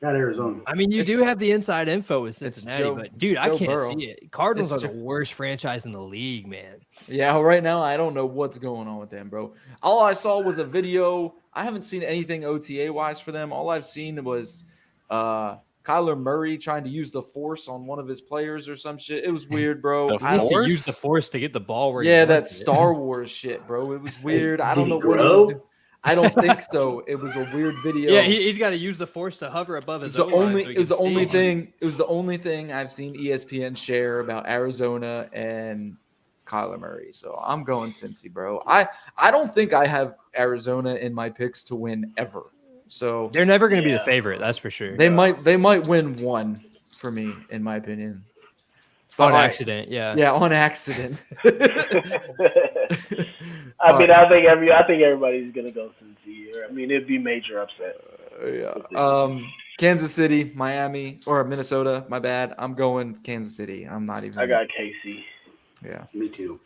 S4: Got Arizona.
S2: I mean, you do have the inside info with Cincinnati,
S1: Joe-
S2: but dude, I
S1: Joe
S2: can't
S1: Burrow.
S2: see it. Cardinals
S1: It's
S2: are the
S1: Joe-
S2: worst franchise in the league, man.
S1: Yeah, right now I don't know what's going on with them, bro. All I saw was a video. I haven't seen anything OTA wise for them. All I've seen was Kyler Murray trying to use the force on one of his players or some shit. It was weird, bro.
S6: The
S2: He needs to
S6: Force?
S2: use the force to get the ball where.
S1: Yeah,
S2: he
S1: that
S2: wants it.
S1: Star Wars shit, bro. It was weird. I
S4: Did
S1: don't
S4: he
S1: know what he
S4: grow?
S1: was doing. I don't think so. It was a weird video.
S2: Yeah, he's got to use the force to hover above
S1: It was
S2: his
S1: the
S2: O-line
S1: only.
S2: so he
S1: It was the
S2: can
S1: only
S2: see.
S1: thing. It was the only thing I've seen ESPN share about Arizona and Kyler Murray. So I'm going Cincy, bro. I don't think I have Arizona in my picks to win ever. So
S2: They're never going to be the
S5: Yeah.
S2: favorite, that's for sure.
S1: they might win one for me, in my opinion.
S2: On
S1: All right.
S2: accident, yeah.
S1: Yeah, on accident.
S5: I mean, I think everybody's gonna go Cincy here. I mean, it'd be major upset.
S1: Yeah. Kansas City, Miami, or Minnesota. My bad. I'm going Kansas City. I'm not even.
S5: I got KC.
S1: Yeah.
S4: Me too.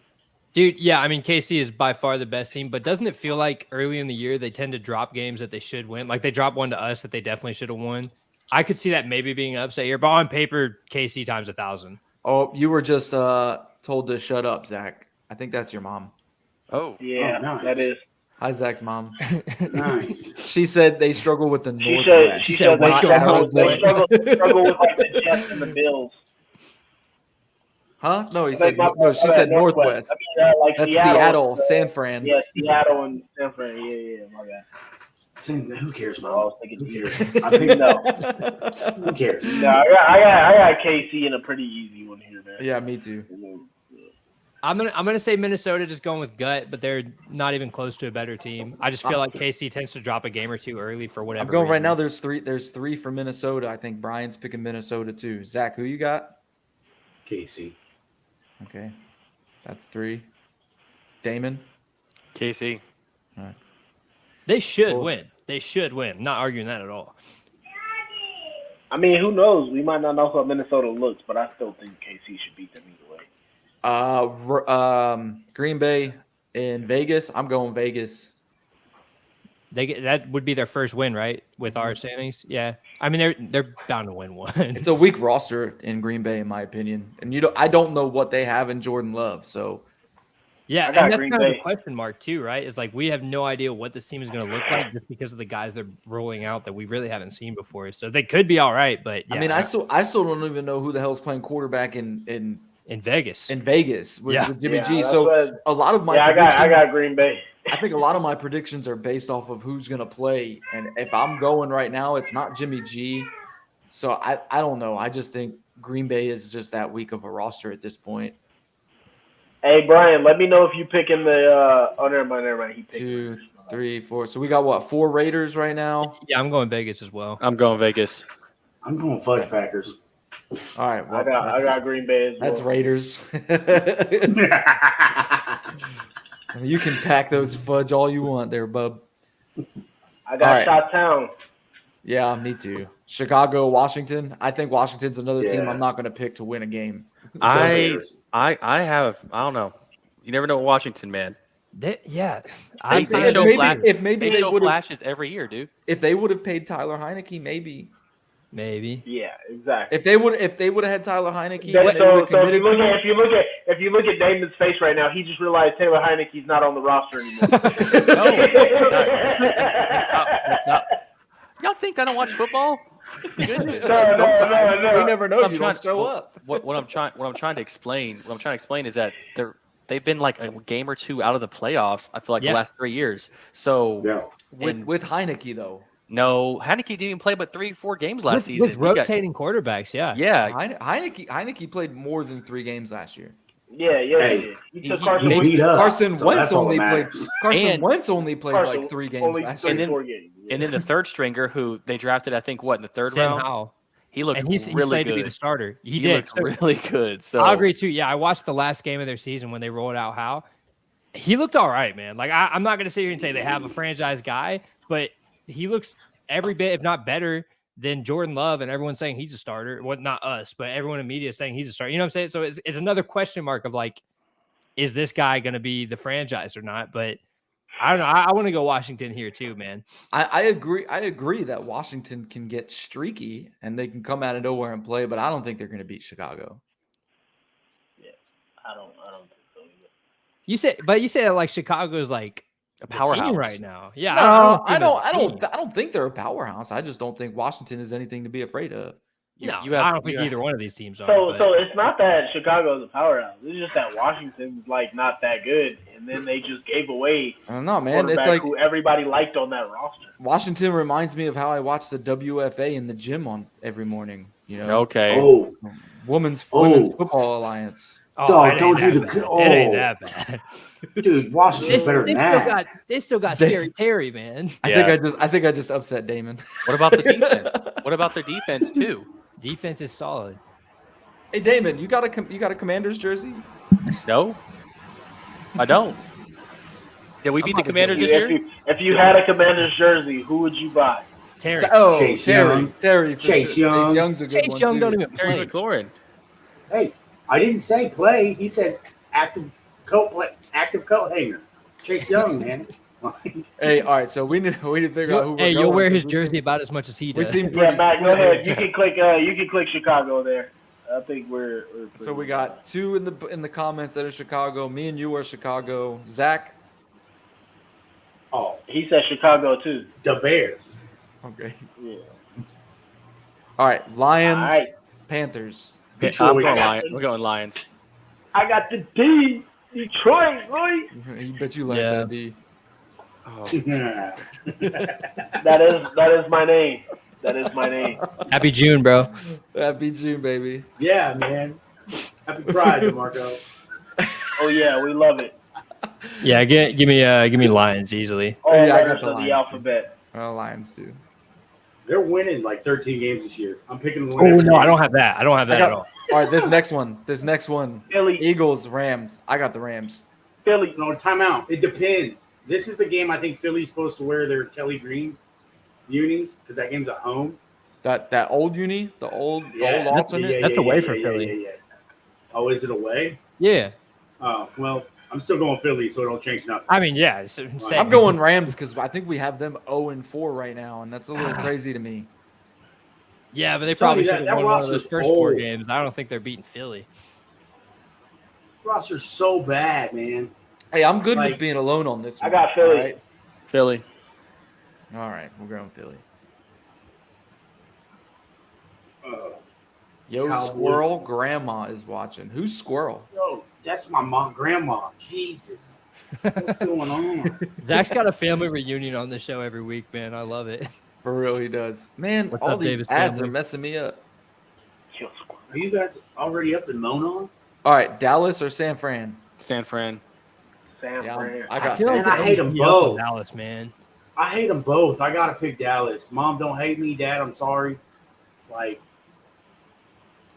S2: Dude, yeah, I mean, KC is by far the best team, but doesn't it feel like early in the year they tend to drop games that they should win? Like they dropped one to us that they definitely should have won. I could see that maybe being an upset here, but on paper, KC times 1,000.
S1: Oh, you were just told to shut up, Zach. I think that's your mom.
S6: Oh.
S5: Yeah,
S4: Oh, nice.
S5: that is.
S1: Hi, Zach's mom.
S4: Nice.
S1: She said they struggle with the
S5: She
S1: Northwest.
S5: said. She
S2: said,
S5: said they
S2: "Wake your
S5: struggle.
S2: mouth,
S5: They struggle with like the Jets and the Bills.
S1: Huh? No, he
S5: I
S1: said
S5: mean,
S1: no. She said Northwest.
S5: I mean, like
S1: That's
S5: Seattle,
S1: Seattle, San Fran.
S5: Yeah, Seattle and San Fran. Yeah, my bad.
S4: Who cares,
S5: I
S4: Mom?
S5: was thinking
S4: Who
S5: either.
S4: cares? I think
S5: No,
S4: Who cares?
S5: no, I got KC in a pretty easy one here, man.
S1: Yeah, me too.
S2: I'm gonna say Minnesota just going with gut, but they're not even close to a better team. I just feel like KC tends to drop a game or two early for whatever.
S1: I'm going right
S2: reason.
S1: now. There's three for Minnesota. I think Brian's picking Minnesota too. Zach, who you got?
S4: Casey.
S1: Okay, that's 3. Damon.
S6: KC.
S2: They should
S1: Cool.
S2: win. They should win. Not arguing that at all.
S5: I mean, who knows? We might not know how Minnesota looks, but I still think KC should beat them either way.
S1: Green Bay in Vegas. I'm going Vegas.
S2: That would be their first win, right? With our standings, yeah. I mean, they're bound to win one.
S1: It's a weak roster in Green Bay, in my opinion, and I don't know what they have in Jordan Love. So
S2: Yeah,
S5: I got
S2: and that's
S5: Green
S2: kind of
S5: Bay.
S2: the question mark too, right? Is like we have no idea what this team is going to look like just because of the guys they're rolling out that we really haven't seen before. So they could be all right, but yeah,
S1: I mean, I still don't even know who the hell's playing quarterback in
S2: Vegas.
S1: Vegas with,
S2: Yeah.
S1: with Jimmy
S5: Yeah,
S1: G.
S5: that's
S1: So
S5: what-
S1: a lot of my
S5: I
S1: predictions,
S5: got Green Bay.
S1: I think a lot of my predictions are based off of who's going to play, and if I'm going right now, it's not Jimmy G. So I don't know. I just think Green Bay is just that weak of a roster at this point.
S5: Hey Brian, let me know if you picking the. Never mind. He picked
S1: 2, 3, 4. So we got what? 4 Raiders right now.
S2: Yeah, I'm going Vegas as well.
S6: I'm going Vegas.
S4: I'm going Fudge Packers.
S1: All right. Well,
S5: I got Green Bay as well.
S1: that's Raiders. You can pack those fudge all you want there, bub.
S5: I got
S1: All right.
S5: Shot Town.
S1: Yeah, me too. Chicago, Washington. I think Washington's another team
S4: Yeah.
S1: I'm not going to pick to win a game.
S6: I don't know. You never know with Washington, man.
S2: Yeah,
S6: They
S1: If
S6: show
S1: maybe,
S6: flash-
S1: if maybe
S6: They
S1: they
S6: show
S1: would have,
S6: flashes every year, dude.
S1: if they would have paid Tyler Heineke, maybe.
S2: maybe.
S5: Yeah, exactly.
S1: If they would have had Tyler Heineke,
S5: So,
S1: and they would've
S5: so if you
S1: committed
S5: look at if you look at Damon's face right now, he just realized Taylor Heineke's not on the roster anymore.
S6: That's not. Y'all think I don't watch football? Goodness.
S5: No.
S1: we never know.
S6: I'm
S1: You
S6: trying-
S1: don't show up.
S6: What I'm trying to explain is that they've been like a game or two out of the playoffs. I feel like
S2: Yeah.
S6: the last 3 years. So
S4: Yeah.
S1: With Heineke though.
S6: no, Heineke didn't even play but 3-4 games last
S2: With
S6: season. He got-
S2: rotating quarterbacks, yeah.
S6: yeah,
S1: Heineke played more than 3 games last year.
S5: Yeah.
S4: Hey,
S5: he took
S6: he-
S5: Carson
S4: He
S5: Wentz.
S4: beat us.
S1: Carson
S4: so
S1: Wentz
S4: that's all
S1: only
S4: that
S1: played.
S4: matters.
S1: Carson
S6: And-
S1: Wentz only played
S5: Carson
S1: like 3 games
S5: only
S1: last
S5: three,
S1: year.
S5: 4 games. Yeah.
S6: and then the third stringer who they drafted, I think, in the third
S2: Sam
S6: round,
S2: Howell.
S6: he looked
S2: And he
S6: really
S2: slated
S6: good.
S2: to be the starter. He
S6: He
S2: did.
S6: looked
S2: So-
S6: really good. So
S2: I agree too. Yeah, I watched the last game of their season when they rolled out Howe. He looked all right, man. Like I'm not gonna sit here and say they have a franchise guy, but he looks every bit, if not better, than Jordan Love, and everyone's saying he's a starter. Well, not us, but everyone in media is saying he's a starter. You know what I'm saying? So it's another question mark of like, is this guy gonna be the franchise or not? But I don't know. I want to go Washington here too, man.
S1: I agree that Washington can get streaky and they can come out of nowhere and play, but I don't think they're going to beat Chicago.
S5: I don't think so either.
S2: You said like Chicago's like
S6: a
S2: the team
S6: powerhouse
S2: right now. Yeah,
S1: No,
S2: see
S1: I
S2: them as a team.
S1: don't think they're a powerhouse. I just don't think Washington is anything to be afraid of.
S2: No,
S6: You have-
S2: I don't think
S6: you have-
S2: either one of these teams are.
S5: So
S2: but-
S5: it's not that Chicago's a powerhouse. It's just that Washington's like not that good, and then they just gave away
S1: I don't know, man. It's
S5: quarterback
S1: like
S5: who everybody liked on that roster.
S1: Washington reminds me of how I watch the WFA in the gym on every morning. You know,
S6: Okay.
S4: Oh,
S1: Women's
S4: Oh.
S1: Football Alliance.
S2: Oh,
S4: Dog,
S2: it
S4: don't
S2: ain't
S4: do
S2: that
S4: the-
S2: bad. It ain't
S4: oh.
S2: that bad.
S4: dude, Washington's better than that.
S2: They still got
S1: They-
S2: Scary Terry, man.
S6: Yeah.
S1: I think I just upset Damon.
S6: What about the defense? What about their defense too?
S2: Defense is solid.
S1: Hey Damon, you got a Commanders jersey?
S6: No, I don't. Did we beat the Commanders this year?
S5: If you had a Commander's jersey, who would you buy?
S2: Terry.
S1: Oh,
S4: Chase
S1: Terry.
S4: Young.
S1: Terry. for
S4: Chase
S1: sure.
S4: Young.
S1: Chase Young's a good
S2: Chase
S1: one
S2: Young
S1: too.
S2: don't even
S6: Terry
S2: play.
S6: McLaurin.
S4: Hey, I didn't say play. He said active coat hanger. Chase Young, man.
S1: Hey, all right. So we need to figure out who.
S2: Hey,
S1: we're
S2: you'll
S1: going
S2: wear his
S1: with.
S2: jersey about as much as he
S1: We
S2: does.
S1: seem
S5: Yeah,
S1: pretty.
S5: Matt, go
S1: split
S5: ahead.
S1: here.
S5: You can click Chicago there. I think we're
S1: So we got 2 in the comments that are Chicago. Me and you are Chicago. Zach.
S4: Oh,
S5: He said Chicago too.
S4: the Bears.
S1: Okay.
S5: Yeah.
S1: All right. Lions.
S5: All right.
S1: Panthers.
S6: Yeah,
S4: Detroit.
S6: I'm going Lions. We're going Lions.
S5: I got the D. Detroit, boy.
S1: You bet you like
S2: Yeah.
S1: that D.
S6: Oh,
S5: That is my name. That is my name.
S2: Happy June, bro.
S1: That beat you, baby.
S4: yeah, man. Happy Pride, DeMarco.
S5: Oh yeah, we love it.
S2: Yeah, give me Lions easily.
S5: All
S1: Yeah, I got
S5: letters
S1: the
S5: of the
S1: Lions,
S5: alphabet.
S1: Lions too.
S4: They're winning like 13 games this year. I'm picking them to
S2: Oh
S4: win every
S2: no, I
S4: game.
S2: don't have that. I don't have that at all.
S1: All right. This next one.
S5: Philly,
S1: Eagles. Rams. I got the Rams.
S5: Philly.
S4: No, timeout. It depends. This is the game I think Philly's supposed to wear their Kelly Green unis because that game's at home.
S1: That old uni, the old
S4: Yeah.
S1: alternate.
S2: That's away from Philly.
S4: Yeah. Oh, is it away?
S2: Yeah,
S4: Oh, well, I'm still going Philly, so it don't change nothing.
S2: I mean, yeah. It's insane.
S1: I'm going Rams because I think we have them 0-4 right now, and that's a little crazy to me.
S2: Yeah, but they
S4: Tell
S2: probably
S4: you that-
S2: should
S4: that
S2: have won one of those
S4: roster's
S2: first 4
S4: old.
S2: games. I don't think they're beating Philly.
S4: Roster's so bad, man.
S1: Hey, I'm good
S4: Like-
S1: with being alone on this
S5: I
S1: one.
S5: got Philly.
S1: All right,
S6: Philly.
S1: all right, we're going Philly. Yo,
S4: Cowboys.
S1: Squirrel, Grandma is watching. Who's Squirrel?
S4: Yo, that's my mom, grandma. Jesus. What's going on?
S2: Zach's got a family reunion on the show every week, man. I love it.
S1: For real, he does. Man,
S2: What's
S1: all
S2: up,
S1: these
S2: Davis
S1: ads
S2: family?
S1: are messing me up.
S4: Are you guys already up in Mona?
S1: All right, Dallas or San Fran?
S6: San Fran.
S5: San
S1: Yeah,
S5: Fran.
S1: I got
S2: feel
S1: San
S4: Man, I
S1: Fran.
S4: hate them
S2: me up with
S4: both.
S2: Dallas, man.
S4: I hate them both. I gotta pick Dallas. Mom, don't hate me. Dad, I'm sorry. Like,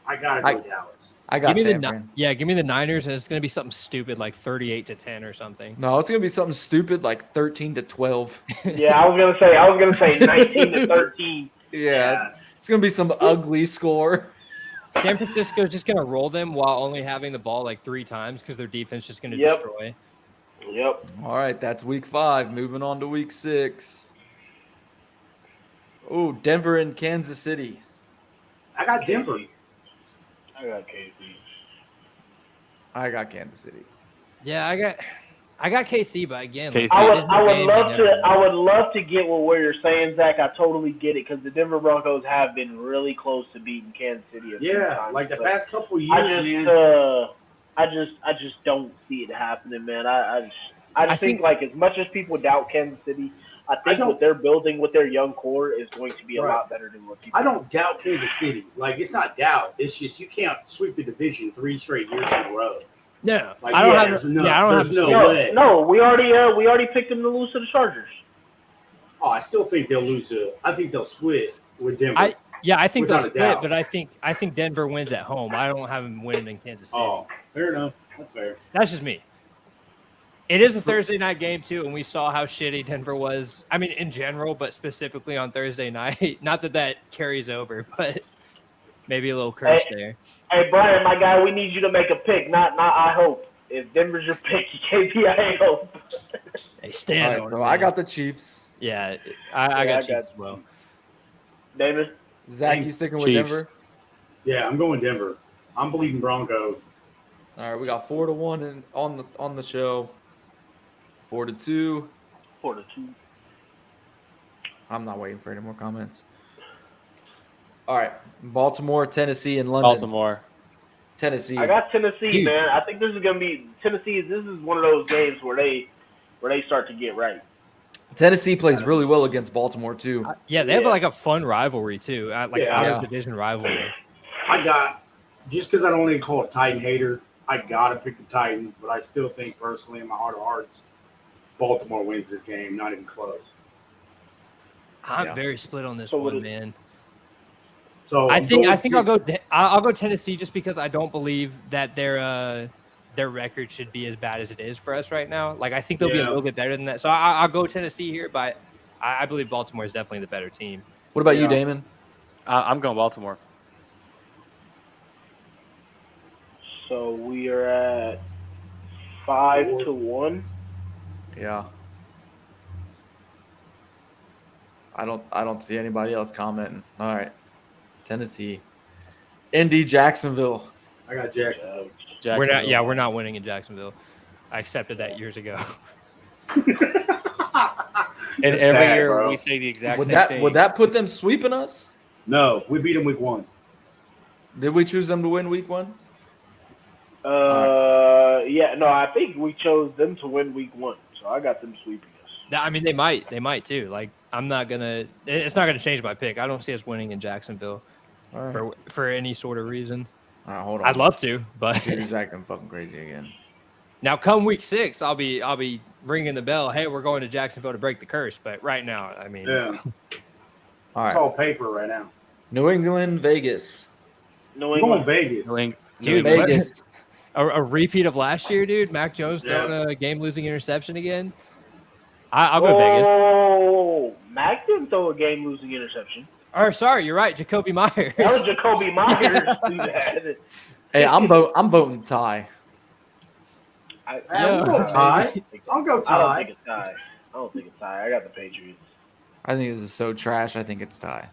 S4: I gotta go Dallas.
S1: I got
S2: Give me
S1: San
S2: the
S1: Fran.
S2: give me the Niners, and it's gonna be something stupid like 38-10 or something.
S1: No, it's gonna be something stupid like 13-12.
S5: Yeah, I was gonna say 19-13.
S1: Yeah, it's gonna be some ugly score.
S2: San Francisco's just gonna roll them while only having the ball like 3 times because their defense just gonna
S5: Yep.
S2: destroy.
S5: Yep.
S1: All right, that's week 5. Moving on to week 6. Oh, Denver and Kansas City.
S4: I got Denver.
S5: I got KC.
S1: I got Kansas City.
S2: Yeah, I got KC, but again, like,
S6: KC.
S5: I would
S2: games
S5: love
S2: you
S5: to.
S2: never know.
S5: I would love to get what you're saying, Zach. I totally get it because the Denver Broncos have been really close to beating Kansas City. A few
S4: Yeah,
S5: times,
S4: like the
S5: but
S4: past couple of years,
S5: I
S4: man.
S5: just don't see it happening, man. I
S2: I
S5: just think
S2: think-
S5: like as much as people doubt Kansas City, I think
S4: don't-
S5: what they're building with their young core is going to be a
S4: Right.
S5: lot better than what people.
S4: I don't doubt Kansas City. Like, it's not doubt. It's just you can't sweep the division 3 straight years in a row.
S2: No,
S4: Like,
S2: I don't
S4: yeah,
S2: have.
S4: there's no-
S2: yeah, I don't
S4: there's
S2: have.
S4: no-
S2: No,
S4: way.
S5: No, we already picked them to lose to the Chargers.
S4: Oh, I still think they'll lose I think they'll split with Denver.
S2: I think they'll
S4: Without a
S2: split,
S4: doubt.
S2: but I think Denver wins at home. I don't have them winning in Kansas City.
S4: Oh, fair enough. That's fair.
S2: That's just me. It is a Thursday night game too, and we saw how shitty Denver was. I mean, in general, but specifically on Thursday night. Not that carries over, but maybe a little curse there.
S5: Hey Brian, my guy, we need you to make a pick. Not I hope. If Denver's your pick, you can't be I hope.
S2: Hey,
S1: All
S2: stand
S1: right,
S2: on
S1: bro.
S2: it,
S1: I
S2: man.
S1: got the Chiefs.
S2: Yeah,
S5: Yeah,
S2: I got
S5: I
S2: Chiefs
S5: got-
S2: as well.
S5: David.
S1: Zach, you sticking with
S6: Chiefs.
S1: Denver?
S4: Yeah, I'm going Denver. I'm believing Broncos.
S1: All right, we got 4-1 on the show. 4-2.
S5: 4-2.
S1: I'm not waiting for any more comments. All right, Baltimore, Tennessee, and London.
S6: Baltimore.
S1: Tennessee.
S5: I got Tennessee,
S2: Huge.
S5: man. I think this is gonna be Tennessee. This is one of those games where they start to get right.
S1: Tennessee plays really well against Baltimore too.
S2: Yeah, they have
S5: Yeah.
S2: like a fun rivalry too, like
S4: Yeah.
S2: out
S1: Yeah.
S2: of division rivalry.
S4: I got, just because I don't want to call it Titan hater, I got to pick the Titans, but I still think personally in my heart of hearts, Baltimore wins this game, not even close.
S2: I'm
S1: Yeah.
S2: very split on this
S5: So what
S2: one,
S5: is-
S2: man.
S4: So
S2: I
S4: I'm
S2: think
S4: going
S2: I'll go Tennessee just because I don't believe that their record should be as bad as it is for us right now. Like I think they'll be a
S4: Yeah.
S2: little bit better than that. So I'll go Tennessee here, but I believe Baltimore is definitely the better team.
S1: What about you,
S4: Yeah.
S1: Damon?
S6: I'm going Baltimore.
S5: So we are at 5-1.
S1: Yeah. I don't see anybody else commenting. All right. Tennessee. Indy, Jacksonville.
S4: I got Jacksonville.
S6: Jacksonville.
S2: We're not winning in Jacksonville. I accepted that years ago.
S6: And
S4: That's
S6: every
S4: sad,
S6: year
S4: bro.
S6: we say the exact
S1: Would
S6: same
S1: that
S6: thing.
S1: would that put them sweeping us?
S4: No, we beat them week 1.
S1: Did we choose them to win week 1?
S5: Yeah, no, I think we chose them to win week 1, so I got them sweeping us.
S2: I mean, they might too. Like I'm not gonna. It's not gonna change my pick. I don't see us winning in Jacksonville
S1: All right.
S2: for any sort of reason.
S1: All right, hold on.
S2: I'd love to, but
S1: Dude, he's acting fucking crazy again.
S2: now come week 6, I'll be ringing the bell. Hey, we're going to Jacksonville to break the curse. But right now, I mean,
S4: Yeah.
S1: All right.
S4: Call paper right now.
S1: New England, Vegas.
S5: New
S4: I'm going
S5: England.
S4: Vegas.
S6: New Eng-
S2: Dude,
S6: New England.
S1: Vegas.
S2: a repeat of last year, dude. Mac Jones
S4: Yeah.
S2: throwing a game-losing interception again. I'll go Vegas.
S5: Oh, Mac didn't throw a game-losing interception.
S2: Or sorry, you're right, Jacoby Myers.
S5: That was Jacoby Myers who had it.
S1: Hey, I'm voting tie.
S4: I'll go tie. I'll go
S5: I don't
S4: tie.
S5: think it's tie. I don't think it's tie. I got the Patriots.
S1: I think this is so trash. I think it's tie.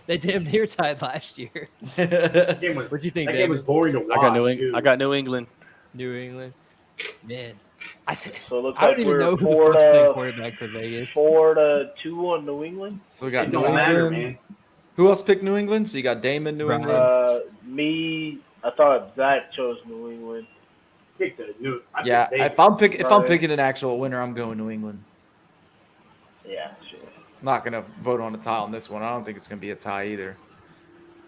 S2: They damn near tied last year.
S4: That game was,
S2: What'd you think,
S4: that game was
S2: David?
S4: boring to watch.
S6: I got New
S4: too.
S6: I got New England.
S2: New England. Man,
S5: So it looks
S2: I
S5: like
S2: don't even
S5: we're
S2: know who the fuck's playing
S5: 4-2
S2: quarterback for Vegas.
S5: on New England.
S1: So we got
S4: It
S1: New
S4: don't matter,
S1: England.
S4: man.
S1: Who else picked New England? So you got Damon, New
S2: Right.
S1: England.
S5: Me, I thought Zach chose New England.
S4: Pick the new. I picked
S1: Yeah,
S4: Vegas.
S1: if I'm
S5: Right.
S1: picking an actual winner, I'm going New England.
S5: Yeah, sure.
S1: I'm not gonna vote on a tie on this one. I don't think it's gonna be a tie either.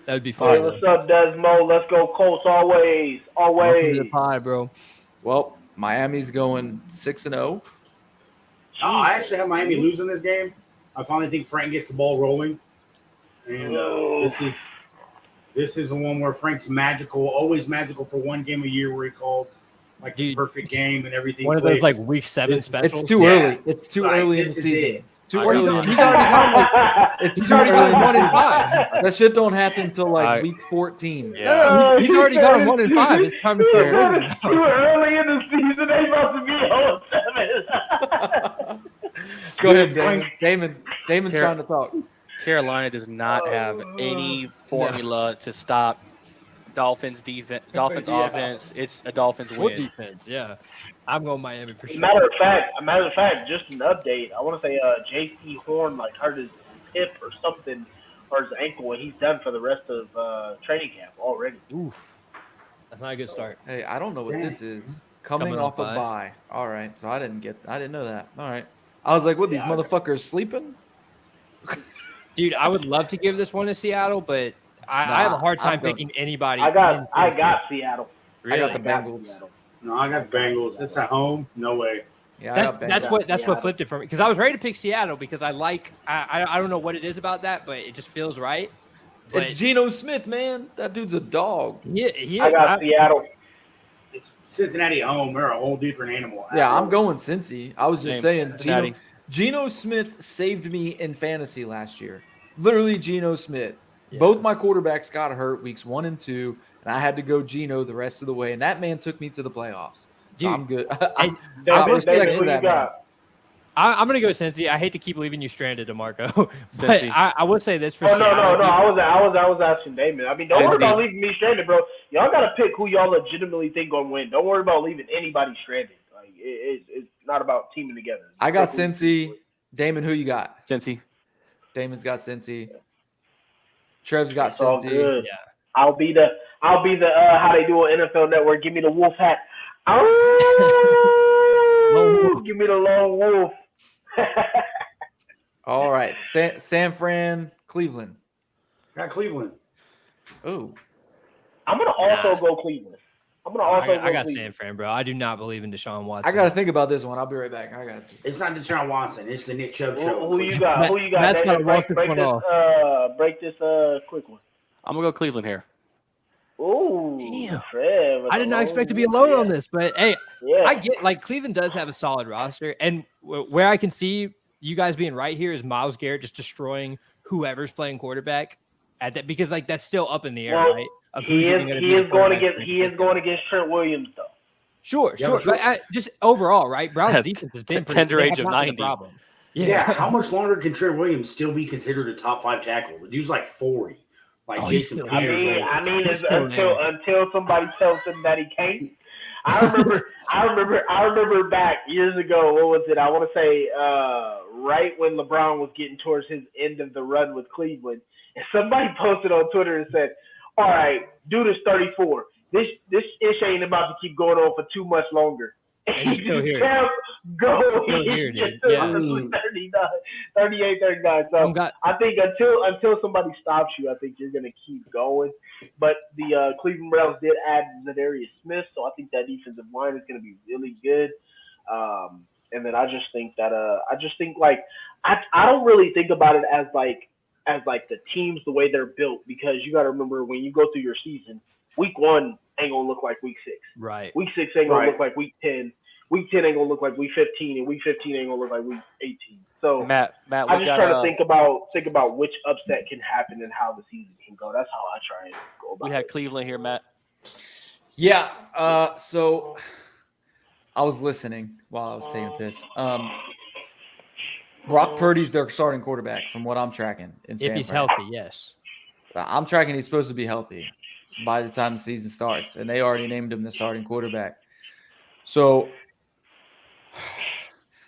S2: That would be
S5: Hey,
S2: fine.
S5: what's up, Desmo? Let's go Colts always.
S2: Welcome to the
S5: Always.
S2: pie, bro.
S1: Well, Miami's going 6-0.
S4: Oh, I actually have Miami losing this game. I finally think Frank gets the ball rolling. And
S5: Oh.
S4: this is This is the one where Frank's magical, always magical for one game a year where he calls like the
S2: Dude,
S4: perfect game and everything.
S2: One of those like
S4: clicks.
S2: week 7
S4: It's
S2: specials.
S1: It's too
S4: Yeah.
S1: early. It's too
S4: Like,
S1: early in
S4: this
S1: the
S4: is
S1: season.
S4: it.
S1: Too
S6: I
S1: early.
S6: agree.
S1: He's already got like
S2: He's
S1: too
S2: already
S1: early
S2: got
S1: in the
S2: 1 and
S1: season.
S2: 5.
S1: That shit don't happen until like
S6: I-
S1: week 14.
S6: Yeah.
S2: He's already got 1 and 5. It's time to start
S5: Yeah.
S2: winning.
S5: It's too early in the season. They about to be 0-7.
S1: Go ahead,
S4: Frank.
S1: Damon's
S6: Here.
S1: trying to talk.
S6: Carolina does not have any formula to stop Dolphins defense, Dolphins
S4: Yeah.
S6: offense. It's a Dolphins
S2: What
S6: win.
S2: defense? Yeah. I'm going Miami for sure.
S5: Matter of fact, just an update. I want to say J.C. Horn like hurt his hip or something, or his ankle, and he's done for the rest of training camp already.
S2: Oof. That's not a good start.
S1: Hey, I don't know what
S4: Dang.
S1: this is. Coming
S2: Coming
S1: off
S2: off
S1: a
S2: bye.
S1: bye. All right. So I didn't know that. All right. I was like, what, these
S5: Yeah,
S1: motherfuckers sleeping?
S2: Dude, I would love to give this one to Seattle, but I
S1: Nah,
S2: have a hard time
S1: I'm going-
S2: picking anybody.
S5: I
S2: in
S5: got
S2: Cincinnati.
S5: Seattle.
S1: I got the
S5: I got
S1: Bengals.
S5: Seattle.
S4: No, I got Bengals. It's at home. No way.
S1: Yeah, I
S2: That's
S1: got
S2: that's
S1: Bengals.
S2: what that's what
S5: Seattle.
S2: flipped it for me because I was ready to pick Seattle because I don't know what it is about that, but it just feels right. But
S1: It's Geno Smith, man. That dude's a dog.
S2: he
S5: I
S2: is.
S5: got Seattle.
S4: It's Cincinnati at home. They're a whole different animal. at
S1: Yeah, I'm
S4: home.
S1: going Cincy. I was just
S6: Same.
S1: saying,
S6: Cincinnati.
S1: Geno Smith saved me in fantasy last year. Literally, Geno Smith.
S2: Yeah.
S1: Both my quarterbacks got hurt weeks 1 and 2, and I had to go Geno the rest of the way. And that man took me to the playoffs. So
S2: Dude,
S1: I'm good.
S2: and
S1: I
S5: David,
S1: respect
S5: David,
S1: for
S5: who you
S1: that man.
S5: got?
S2: I'm gonna go Cincy. I hate to keep leaving you stranded, DeMarco, but
S6: Cincy.
S2: I would say this for
S5: Oh no,
S2: Seattle.
S5: no. I was asking Damon. I mean, don't worry
S6: Cincy.
S5: about leaving me stranded, bro. Y'all gotta pick who y'all legitimately think gonna win. Don't worry about leaving anybody stranded. Like it's not about teaming together.
S1: I got
S5: Pick who you
S1: Cincy.
S5: think
S1: Damon, who you got?
S6: Cincy.
S1: Damon's got Cincy. Trev's got
S5: It's all
S1: Cincy.
S5: good.
S2: Yeah.
S5: I'll be the how they do on NFL Network. Give me the wolf hat.
S2: Lone wolf.
S5: Give me the lone wolf.
S1: All right. San Fran, Cleveland.
S4: Got Cleveland.
S1: Oh,
S5: I'm gonna also go Cleveland. I'm gonna also
S2: I
S5: go
S2: got
S5: Cleveland.
S2: San Fran, bro. I do not believe in Deshaun Watson.
S1: I got to think about this one. I'll be right back. I got it.
S4: It's not Deshaun Watson. It's the Nick Chubb show.
S5: Who you got? Who you got?
S2: Matt's
S5: David?
S2: gotta walk this one off.
S5: Break this quick one.
S6: I'm gonna go Cleveland here.
S5: Ooh,
S2: Damn.
S5: Trev,
S2: I did not
S5: alone.
S2: expect to be alone on this, but hey,
S5: Yeah.
S2: I get like Cleveland does have a solid roster, and where I can see you guys being right here is Myles Garrett just destroying whoever's playing quarterback at that because like that's still up in the air,
S5: Well,
S2: right? Of
S5: He
S2: who's
S5: is
S2: even gonna be
S5: he
S2: the
S5: is going
S2: quarterback.
S5: against he is going against Trent Williams though.
S2: Sure,
S4: Yeah,
S2: sure.
S4: but sure.
S2: But just overall, right? Browns
S6: At
S2: defense has been
S6: tender
S2: they
S6: age
S2: have
S6: of
S2: not been a
S6: 90.
S2: problem.
S4: Yeah. How much longer can Trent Williams still be considered a top 5 tackle? The dude's like 40. Like
S2: Oh, he's
S4: Jason
S2: still
S5: I
S2: here.
S4: Peters.
S5: mean,
S2: He's
S5: it's
S2: still
S5: until somebody tells him that he can't. I remember back years ago. What was it? I want to say right when LeBron was getting towards his end of the run with Cleveland, and somebody posted on Twitter and said, "All right, dude is 34. This ish ain't about to keep going on for too much longer."
S2: And he's still here.
S5: kept going.
S2: Still here, dude.
S5: Until
S2: Yeah.
S5: 38, 39. So
S2: I'm got,
S5: I think until somebody stops you, I think you're going to keep going. But the Cleveland Browns did add Zadarius Smith, so I think that defensive line is going to be really good. And then I just think like I don't really think about it as like the teams the way they're built because you got to remember when you go through your season, week 1 ain't gonna look like week 6.
S2: right.
S5: Week 6 ain't gonna
S4: Right.
S5: look like week 10. Week 10 ain't gonna look like week 15, and week 15 ain't gonna look like week 18. So
S6: Matt,
S5: I
S6: we
S5: just
S6: got
S5: try to think about which upset can happen and how the season can go. That's how I try and go about
S6: we
S5: it.
S6: had Cleveland here, Matt.
S1: Yeah. So I was listening while I was taking a piss. Brock Purdy's their starting quarterback, from what I'm tracking. In
S2: If
S1: San
S2: he's
S1: Fran.
S2: healthy, yes.
S1: I'm tracking he's supposed to be healthy by the time the season starts, and they already named him the starting quarterback. So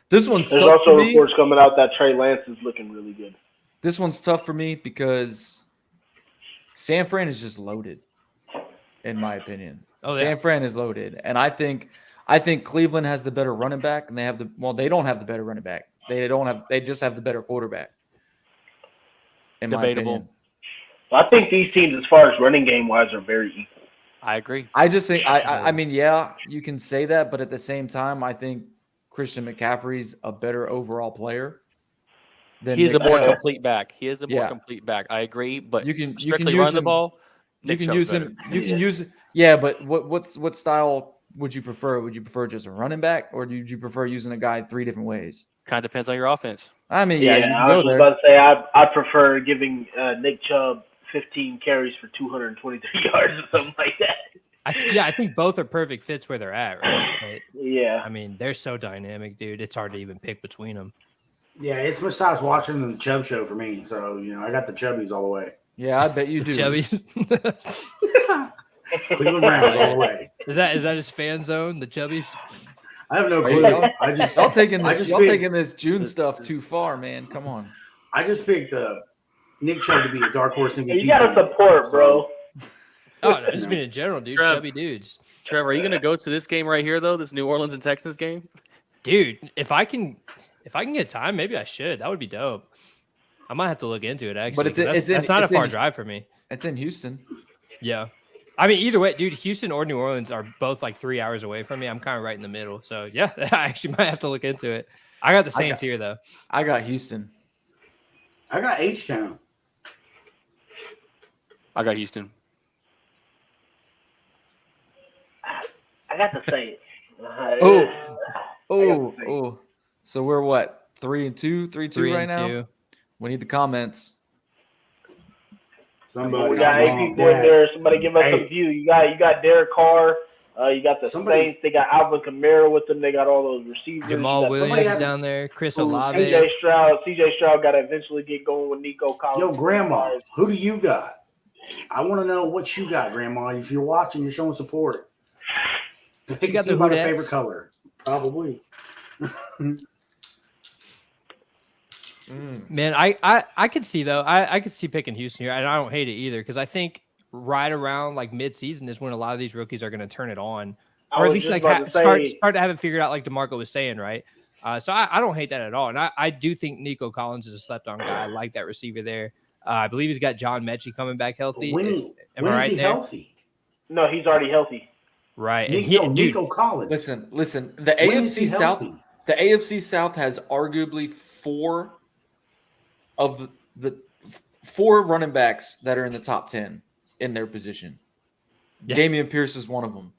S1: this one's
S5: There's
S1: tough
S5: also
S1: for me.
S5: reports coming out that Trey Lance is looking really good.
S1: This one's tough for me because San Fran is just loaded, in my opinion.
S2: Oh, yeah.
S1: San Fran is loaded, and I think Cleveland has the better running back, and they don't have the better running back. They just have the better quarterback. In my
S6: Debatable.
S1: opinion.
S5: I think these teams, as far as running game wise, are very equal.
S6: I agree.
S1: I just think I mean, yeah, you can say that, but at the same time, I think Christian McCaffrey's a better overall player. Than
S6: He's a
S1: Nick
S6: more
S1: Chubb.
S6: complete back. He is a more
S1: Yeah.
S6: complete back. I agree, but
S1: You can
S6: strictly
S1: use
S6: run the
S1: him-
S6: ball.
S1: You
S6: Nick
S1: can
S6: Chubb's
S1: use
S6: better.
S1: him. You can use. Yeah, but what style would you prefer? Would you prefer just a running back, or do you prefer using a guy 3 different ways?
S6: Kind of depends on your offense.
S1: I mean,
S5: Yeah,
S1: yeah, you can
S5: I
S1: go
S5: was just
S1: there.
S5: about to say I prefer giving Nick Chubb 15 carries for 223 yards or something like that.
S2: I think both are perfect fits where they're at, right? But,
S5: Yeah.
S2: I mean, they're so dynamic, dude. It's hard to even pick between them.
S4: Yeah, it's besides watching the Chubb show for me. So, I got the Chubbies all the way.
S1: Yeah, I bet you do.
S2: Chubbies.
S4: Cleveland Browns all the way.
S2: is that his fan zone? The Chubbies.
S4: I have no
S1: Hey,
S4: clue.
S1: y'all-
S4: I just
S1: Y'all taking
S4: I
S1: this?
S4: just
S1: Y'all
S4: picked-
S1: taking this June stuff too far, man. Come on.
S4: I just picked Nick Chubb to be a dark horse MVP.
S5: You gotta support, bro.
S2: Oh, no, just being in general, dude.
S6: Trev.
S2: Chubby dudes.
S6: Trevor, are you going to go to this game right here, though? This New Orleans and Texans game?
S2: Dude, if I can get time, maybe I should. That would be dope. I might have to look into it actually.
S1: But it's
S2: 'cause
S1: in-
S2: that's not a
S1: it's in-
S2: far drive for me.
S1: It's in Houston.
S2: Yeah. I mean, either way, dude, Houston or New Orleans are both like 3 hours away from me. I'm kind of right in the middle. So yeah, I actually might have to look into it. I got the Saints here though.
S1: I got Houston.
S4: I got H-Town.
S6: I got Houston.
S5: I got to say it.
S1: Oh. So we're what? 3-2, 3-2
S2: 3
S1: right
S2: and
S1: now.
S2: 2.
S1: We need the comments.
S4: Somebody
S5: We got 8
S4: got
S5: people in there. Somebody give us
S4: Hey.
S5: a view. You got Derek Carr. You got the
S4: Somebody-
S5: Saints. They got Alvin Kamara with them. They got all those receivers.
S2: Jamal
S5: You got
S2: Williams
S4: has-
S2: down there, Chris
S5: Ooh,
S2: Olave.
S5: CJ Stroud got to eventually get going with Nico Collins.
S4: Yo, Grandma, who do you got? I want to know what you got, Grandma. If you're watching, you're showing support. Pick
S2: got
S4: a team
S2: the
S4: by their
S2: Houdettes?
S4: favorite color. Probably.
S2: Man, I could see though. I could see picking Houston here, and I don't hate it either because I think right around like mid-season is when a lot of these rookies are going to turn it on,
S5: I
S2: or at
S5: was
S2: least
S5: just
S2: like
S5: about to
S2: start
S5: say-
S2: to have it figured out, like DeMarco was saying, right? So I don't hate that at all, and I do think Nico Collins is a slept-on guy. I like that receiver there. I believe he's got John Mechie coming back healthy.
S4: When,
S2: Am
S4: when
S2: I
S4: is
S2: right
S4: he
S2: there?
S4: healthy?
S5: No, he's already healthy.
S2: Right, and he, dude,
S4: Nico Collins.
S1: Listen. The
S4: When is he
S1: AFC South.
S4: healthy?
S1: The AFC South has arguably 4 of the 4 running backs that are in the top 10 in their position.
S2: Yeah.
S1: Damian Pierce is one of them.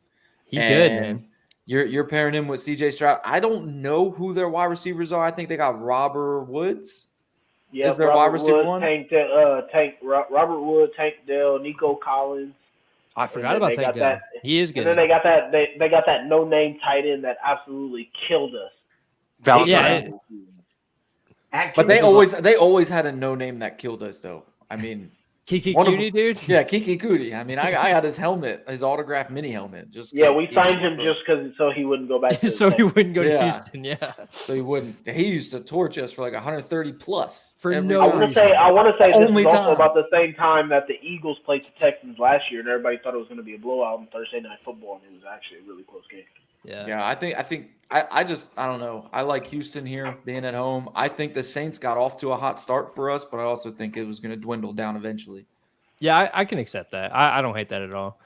S2: he's good,
S1: And
S2: man.
S1: You're pairing him with CJ Stroud. I don't know who their wide receivers are. I think they got Robert Woods.
S5: Yeah,
S1: Is there a wide receiver
S5: Wood,
S1: one?
S5: Robert Wood, Tank Dell, Nico Collins.
S2: I forgot
S5: then
S2: about
S5: they got
S2: Tank Dell.
S5: that-
S2: He is
S5: And
S2: good.
S5: then they got that they got that no name tight end that absolutely killed us.
S6: Valentine.
S2: Yeah,
S1: But they
S4: Atkins
S1: always had a no name that killed us though. I mean,
S2: Kiki
S1: one of
S2: Cutie, dude.
S1: yeah, Kiki Kuti. I mean, I got his helmet, his autographed mini helmet. Just
S5: Yeah,
S1: 'cause
S5: we
S1: he-
S5: signed him just because so he wouldn't go back to
S2: so
S5: the
S2: he wouldn't go to
S1: Yeah.
S2: Houston. Yeah,
S1: so he wouldn't. He used to torch us for like 130 plus
S2: For
S1: every
S2: no
S5: I
S1: time.
S5: want to say this
S1: Only
S5: is also
S1: time.
S5: about the same time that the Eagles played the Texans last year, and everybody thought it was going to be a blowout on Thursday Night Football, and it was actually a really close game.
S2: yeah.
S1: Yeah, I don't know. I like Houston here being at home. I think the Saints got off to a hot start for us, but I also think it was going to dwindle down eventually.
S2: Yeah, I can accept that. I don't hate that at all.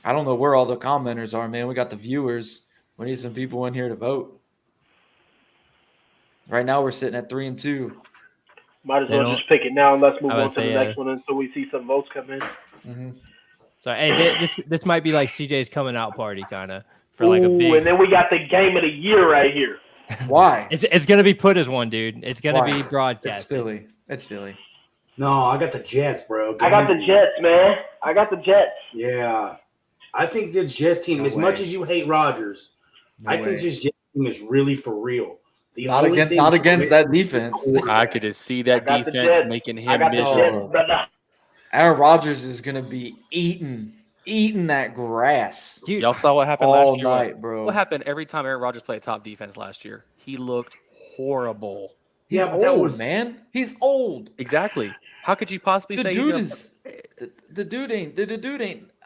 S1: I don't know where all the commenters are, man. We got the viewers. We need some people in here to vote. Right now, we're sitting at 3-2.
S5: Might as
S2: They
S5: well
S2: don't-
S5: just pick it now and let's move
S2: I would
S5: on to the
S2: say,
S5: next one until we see some votes come in.
S1: Mm-hmm.
S2: So hey, this might be like CJ's coming out party kind of for like a
S5: Ooh,
S2: big.
S5: and then we got the game of the year right here.
S1: Why?
S2: It's gonna be put as one, dude. It's gonna
S1: Why?
S2: be
S1: It's
S2: broadcast.
S1: Philly. It's Philly.
S4: No, I got the Jets, bro.
S5: I got the Jets, man. I got the Jets.
S4: Yeah. I think this Jets team,
S1: No
S4: as
S1: way.
S4: much as you hate Rodgers,
S1: No
S4: I think
S1: way.
S4: this Jets team is really for real. The
S1: Not
S4: only
S1: against,
S4: thing
S1: not against that defense.
S6: I could just see that
S5: I got the
S6: defense
S5: Jets.
S6: making
S5: I
S6: him
S5: got the
S6: miserable.
S5: Jets, brother.
S1: Aaron Rodgers is going to be eating that grass
S2: Dude,
S6: Y'all saw what happened
S1: all
S6: last year.
S1: night, bro.
S6: What happened every time Aaron Rodgers played top defense last year? He looked horrible.
S1: He's
S4: Yeah, but that
S1: old,
S4: was-
S1: man. He's old.
S6: Exactly. How could you possibly
S1: The
S6: say
S1: dude
S6: he's gonna,
S1: is. The dude ain't.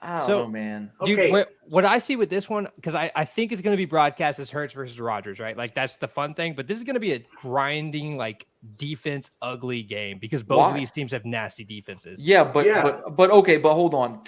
S1: I don't
S2: So-
S1: know, man.
S2: dude,
S4: Okay.
S2: what I see with this one, because I think it's going to be broadcast as Hurts versus Rodgers, right? Like that's the fun thing. But this is going to be a grinding, like defense ugly game because both
S1: Why?
S2: of these teams have nasty defenses.
S1: Yeah, but
S4: Yeah.
S1: but okay, but hold on.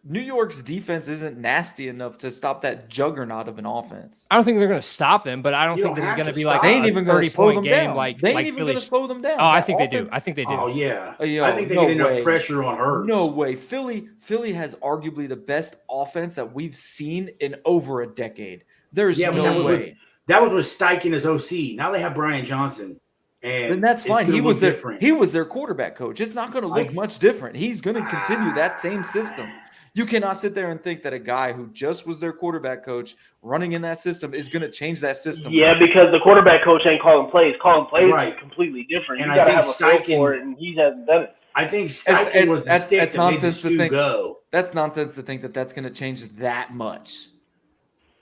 S1: New York's defense isn't nasty enough to stop that juggernaut of an offense.
S2: I don't think they're going to stop them, but I don't
S4: You
S2: think
S4: don't
S2: this is
S4: have
S2: going to
S4: to
S2: be like
S4: stop.
S1: They ain't
S2: a
S1: even going to slow
S2: 30-point
S1: them
S2: game
S1: down.
S2: like
S1: They ain't
S2: like
S1: even going to
S2: Philly's.
S1: slow them down.
S2: Oh, I
S1: That
S2: think they do.
S1: offense-
S2: I think they do.
S4: Oh yeah,
S1: Yo,
S4: I think they
S1: no
S4: get enough
S1: way.
S4: pressure on Hurts.
S1: No way. Philly has arguably the best offense that we've seen in over a decade. There's
S4: Yeah, but
S1: no
S4: that was
S1: way.
S4: with that was with Steichen as OC. Now they have Brian Johnson, and
S1: Then that's
S4: it's
S1: fine.
S4: gonna
S1: He
S4: look
S1: was their
S4: different.
S1: he was their quarterback coach. It's not going to look
S4: Like-
S1: much different. He's going to continue that same system. You cannot sit there and think that a guy who just was their quarterback coach running in that system is going to change that system.
S5: Yeah, because the quarterback coach ain't calling plays. Calling plays
S4: Right.
S5: is completely different.
S4: And
S5: You
S4: I
S5: got to
S4: think
S5: have a feel
S4: Steichen-
S5: for it, and he hasn't done it.
S4: I think Steichen was the
S1: that's
S4: stick that made the
S1: nonsense to
S4: stew
S1: think.
S4: go.
S1: That's nonsense to think that that's going to change that much.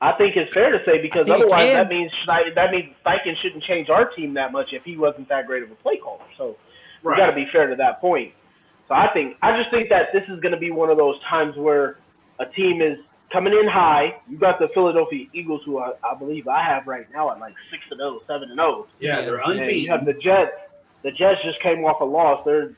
S5: I think it's fair to say because
S2: I think it
S5: otherwise
S2: can.
S5: that means Steichen shouldn't change our team that much if he wasn't that great of a play caller. So we
S4: Right.
S5: got to be fair to that point. So I just think that this is going to be one of those times where a team is coming in high. You got the Philadelphia Eagles, who I believe I have right now at like 6-0, 7-0.
S4: Yeah, they're
S5: And you
S4: unbeaten.
S5: have the Jets. The Jets just came off a loss. They're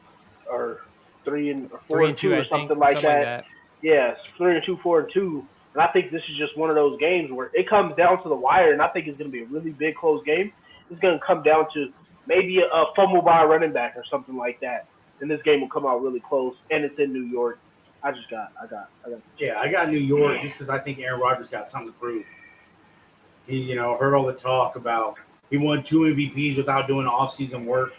S5: 3-2
S2: 3-2,
S5: or
S2: I think,
S5: something like that. Yeah, it's 3-2, 4-2. And I think this is just one of those games where it comes down to the wire, and I think it's going to be a really big, close game. It's going to come down to maybe a fumble by a running back or something like that. And this game will come out really close, and it's in New York. I got New York just because I think Aaron Rodgers got something to prove. He, heard all the talk about he won 2 MVPs without doing offseason work,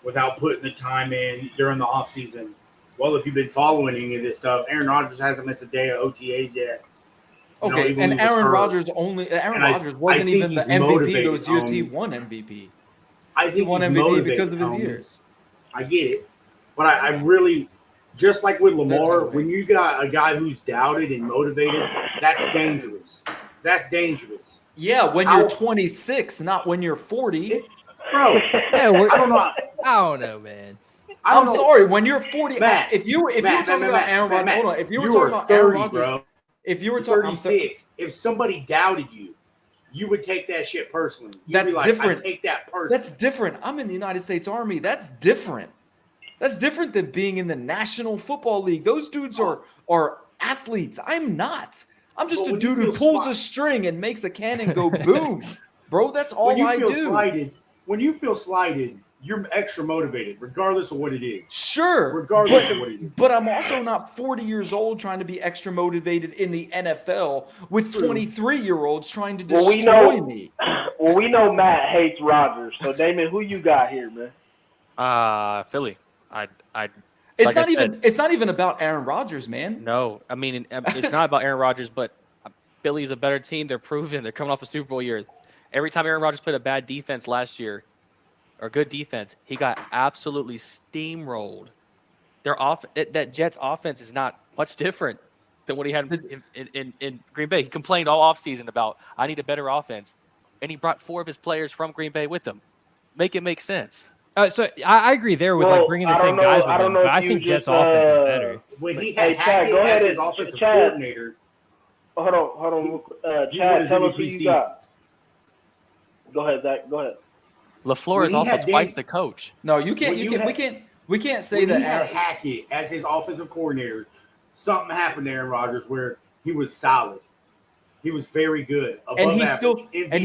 S5: without putting the time in during the offseason. Well, if you've been following any of this stuff, Aaron Rodgers hasn't missed a day of OTAs yet.
S1: Okay,
S4: even
S1: and
S4: when he was
S1: Aaron
S4: hurt.
S1: Rodgers
S4: And I
S1: wasn't
S4: think
S1: even the
S4: he's
S1: MVP
S4: motivated
S1: those years. He
S4: on-
S1: won MVP.
S4: I
S1: He
S4: think
S1: won
S4: he's
S1: MVP
S4: motivated
S1: because of his
S4: on-
S1: years.
S4: I get it. But I really, just like with Lamar,
S1: That's
S4: when you got a guy who's doubted and motivated, that's dangerous. That's dangerous.
S1: Yeah, when
S4: How-
S1: you're 26, not when you're 40.
S4: Bro,
S2: Yeah,
S4: I don't know.
S2: I don't know, man.
S4: I don't
S1: I'm
S4: know.
S1: sorry, when you're 40,
S4: Matt,
S1: if you were talking about Aaron Rodgers, hold on, if you were talking about
S4: 30,
S1: Aaron Rodgers,
S4: bro.
S1: if you were
S4: You're
S1: talking, I'm
S4: 36. If somebody doubted you, you would take that shit personally. You'd
S1: That's
S4: be like,
S1: different.
S4: I take that personally.
S1: That's different. I'm in the United States Army. That's different. That's different than being in the National Football League. Those dudes are athletes. I'm not. I'm just
S4: But
S1: a
S4: when you
S1: dude who
S4: feel
S1: pulls
S4: slight-
S1: a string and makes a cannon go boom. Bro, that's all
S4: when you
S1: I
S4: feel
S1: do.
S4: slighted, when you feel slighted, you're extra motivated, regardless of what it is.
S1: Sure.
S4: Regardless of what it is.
S1: But I'm also not 40 years old trying to be extra motivated in the NFL with
S4: True.
S1: 23-year-olds trying to
S5: Well,
S1: destroy
S5: we know-
S1: me.
S5: Well, we know Matt hates Rodgers. So, Damon, who you got here, man?
S6: Philly. I
S1: It's
S6: like I
S1: not even
S6: said-
S1: it's not even about Aaron Rodgers, man.
S6: no. I mean, it's not about Aaron Rodgers, but Philly's a better team. They're proven. They're coming off a Super Bowl year. Every time Aaron Rodgers played a bad defense last year, or good defense, he got absolutely steamrolled. That Jets offense is not much different than what he had in Green Bay. He complained all offseason about, I need a better offense. And he brought 4 of his players from Green Bay with him. Make it make sense.
S2: So I agree there with
S5: Well,
S2: like bringing the
S5: I
S2: same
S5: don't know-
S2: guys
S5: I
S2: with
S5: don't
S2: him,
S5: know
S2: but
S5: if
S2: I
S5: you
S2: think Jets
S5: just,
S2: offense is better.
S4: When he
S5: Hey,
S4: had
S5: Chad,
S4: Hackett
S5: go
S4: as
S5: ahead
S4: his
S5: and-
S4: offensive
S5: Chad.
S4: coordinator,
S5: Hold on.
S4: he won
S5: Chad,
S4: his
S5: tell us who
S4: MVP
S5: you got. Go ahead, Zach. Go ahead.
S6: LaFleur
S4: When
S6: is
S4: he
S6: also
S4: had
S6: twice
S4: Dave-
S6: the coach.
S1: No, you can't.
S4: When
S1: You
S4: you
S1: can't.
S4: had-
S1: We can't say
S4: when
S1: that.
S4: he had
S1: Aaron,
S4: Hackett as his offensive coordinator, something happened to Aaron Rodgers where he was solid. He was very good.
S1: and
S4: above
S1: he
S4: average,
S1: still
S4: MVP.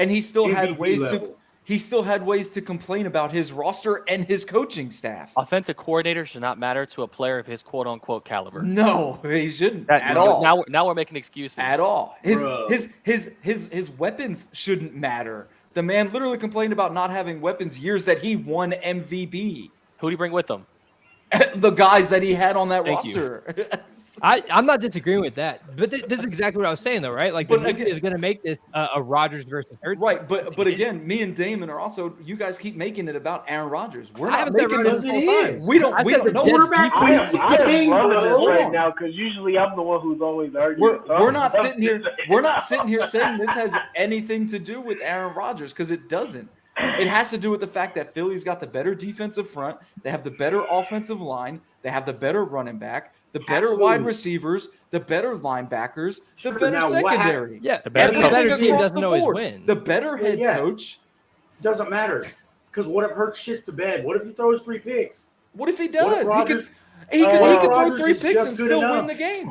S1: he still had
S4: MVP
S1: ways
S4: level.
S1: to he still had ways to complain about his roster and his coaching staff.
S6: Offensive coordinator should not matter to a player of his quote unquote caliber.
S1: No, he shouldn't at all.
S6: Now we're making excuses.
S1: At all. His
S4: Bruh.
S1: his weapons shouldn't matter. The man literally complained about not having weapons years that he won MVP.
S6: Who do you bring with them?
S1: The guys that he had on that
S6: Thank you.
S1: roster.
S2: I'm not disagreeing with that, but this is exactly what I was saying, though, right? Like, the
S1: But
S2: media
S1: again-
S2: is going to make this a Rodgers versus Hurts.
S1: Right, but again, me and Damon are also. You guys keep making it about Aaron Rodgers. We're
S2: I
S1: not
S2: haven't said
S1: making this
S4: Rodgers
S1: whole
S4: it
S1: time.
S4: is.
S1: We don't.
S2: I
S1: We
S2: said
S1: don't
S2: the
S1: know.
S2: Jets
S4: Quarterback
S2: defense-
S4: plays
S5: I am
S4: game,
S5: loving
S4: bro.
S5: this
S1: Hold
S5: right
S1: on.
S5: now because usually I'm the one who's always arguing.
S1: We're not sitting here. We're not sitting here saying this has anything to do with Aaron Rodgers because it doesn't. It has to do with the fact that Philly's got the better defensive front. They have the better offensive line. They have the better running back, the better
S4: Absolutely.
S1: wide receivers, the better linebackers,
S4: Sure,
S1: the better
S4: now what
S1: secondary.
S2: Yeah,
S6: The better
S1: Everything
S2: better team
S1: across
S2: doesn't
S1: the
S2: always
S1: board.
S2: win.
S1: The better head
S4: Yeah.
S1: coach.
S4: Doesn't matter. Because what if Hurts shits the bed? What if he throws 3 picks?
S1: What if he
S4: What if
S1: does?
S4: Rodgers-
S1: He could throw
S4: Rodgers
S1: 3
S4: is
S1: picks
S4: just
S1: and
S4: good
S1: still
S4: enough.
S1: win the game.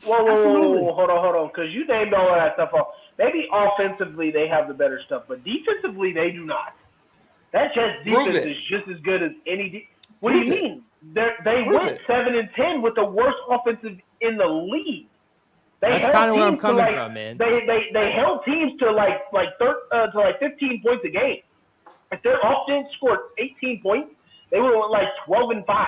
S5: Whoa, hold on, because you named all of that stuff off. Maybe offensively they have the better stuff, but defensively they do not. That Jets
S1: Prove
S5: defense
S1: it.
S5: is just as good as any. What
S1: Prove
S5: do you
S1: it.
S5: mean? They
S1: Prove
S5: went
S1: it.
S5: 7-10 with the worst offensive in the league.
S2: That's
S5: held
S2: kind of where I'm
S5: teams to,
S2: coming
S5: like,
S2: from, man.
S5: They held teams to like 15 points a game. If their offense scored 18 points, they would have went like 12-5.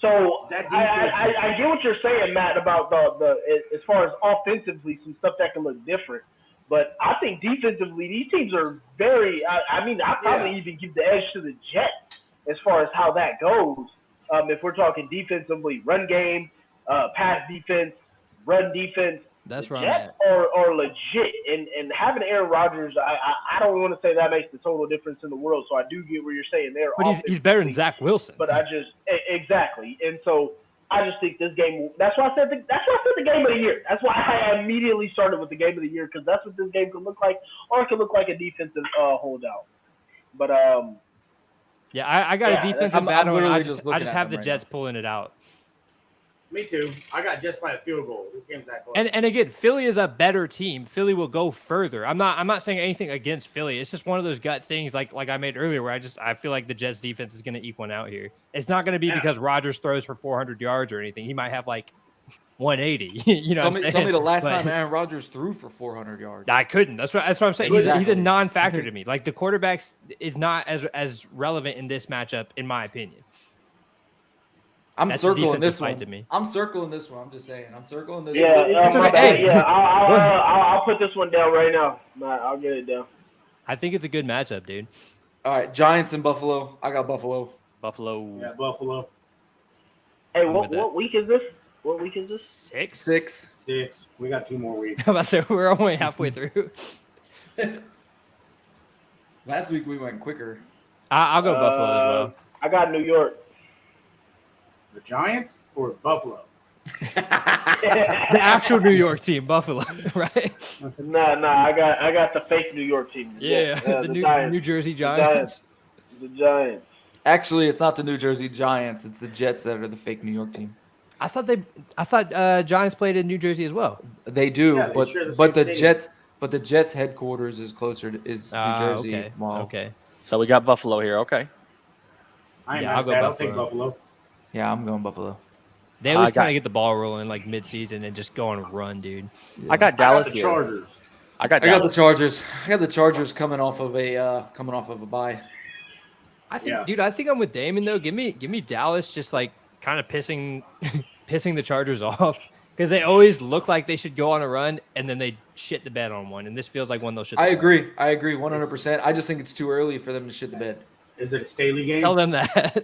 S5: So
S4: That defense
S5: I get what you're saying, Matt, about the as far as offensively some stuff that can look different. But I think defensively these teams are very. I probably even give the edge to the Jets as far as how that goes. If we're talking defensively, run game, pass defense, run defense.
S2: That's
S5: the
S2: where I'm
S5: Jets
S2: at.
S5: are legit, and having Aaron Rodgers, I don't want to say that makes the total difference in the world. So I do get what you're saying there.
S2: But he's better than
S5: offensively.
S2: Zach Wilson.
S5: But exactly, and so I just think this game. That's why I said the game of the year. That's why I immediately started with the game of the year because that's what this game could look like, or it could look like a defensive holdout. But
S2: Yeah, I got
S5: Yeah,
S2: a defensive
S1: I'm
S2: battle. And
S1: literally
S2: I
S1: just
S2: just
S1: looking at
S2: have
S1: them
S2: the
S1: right
S2: Jets
S1: now.
S2: pulling it out.
S4: Me too. I got Jets by a field goal. This game's that close.
S2: And again, Philly is a better team. Philly will go further. I'm not saying anything against Philly. It's just one of those gut things like I made earlier where I feel like the Jets defense is going to eke one out here. It's not going to be because Rodgers throws for 400 yards or anything. He might have like 180. You know
S1: Tell
S2: what I'm
S1: me,
S2: saying?
S1: tell me the last
S2: But
S1: time Aaron Rodgers threw for 400 yards.
S2: I couldn't. That's what I'm saying. He's a
S1: Exactly.
S2: non-factor to me. Like the quarterbacks is not as relevant in this matchup, in my opinion.
S1: I'm
S2: That's a
S1: circling
S2: defensive
S1: this
S2: fight
S1: one.
S2: to me.
S1: I'm circling this one. I'm just saying. I'm circling this
S5: yeah,
S1: one.
S2: It's
S5: my
S2: okay.
S5: bad.
S2: Hey.
S5: Yeah, I'll put this one down right now. Matt, I'll get it down.
S2: I think it's a good matchup, dude.
S1: All right, Giants and Buffalo. I got Buffalo.
S2: Buffalo
S4: Yeah, Buffalo.
S5: Hey,
S2: I'm
S5: what
S2: with that.
S5: week is this? What week is this?
S2: 6.
S1: 6.
S4: 6. We got 2 more weeks.
S2: I'm about to say we're only halfway through.
S1: Last week we went quicker.
S2: I'll go Buffalo as well.
S5: I got New York.
S4: The Giants or Buffalo?
S2: The actual New York team, Buffalo, right?
S5: Nah. I got the fake New York team.
S2: Yeah, the
S5: Giants.
S2: New Jersey
S5: Giants.
S2: Giants.
S5: The Giants.
S1: Actually, it's not the New Jersey Giants. It's the Jets that are the fake New York team.
S2: I thought Giants played in New Jersey as well.
S1: They do,
S4: Yeah, they
S1: but
S4: share the
S1: but
S4: same
S1: the
S4: stadium.
S1: Jets headquarters is closer to New Jersey.
S2: Okay.
S1: Well,
S2: Okay.
S6: So we got Buffalo here. Okay.
S4: I ain't
S2: Yeah,
S4: mad
S2: I'll
S4: at
S2: go
S4: that. I'll
S2: Buffalo.
S4: take Buffalo.
S1: yeah, I'm going Buffalo.
S2: They always
S6: I got-
S2: kind of get the ball rolling like mid-season and just go on a run, dude.
S6: I got
S4: I
S6: Dallas
S4: got the
S6: here.
S4: Chargers.
S6: I got
S1: I got the
S6: Dallas.
S1: Chargers. I got the Chargers coming off of a bye.
S2: I think,
S4: Yeah.
S2: dude, I think I'm with Damon though. Give me Dallas, just like kind of pissing the Chargers off because they always look like they should go on a run and then they shit the bed on one. And this feels like one they'll shit. The
S1: I
S2: bed.
S1: agree 100%. I just think it's too early for them to shit the bed.
S4: Is it a Staley game?
S2: Tell them that.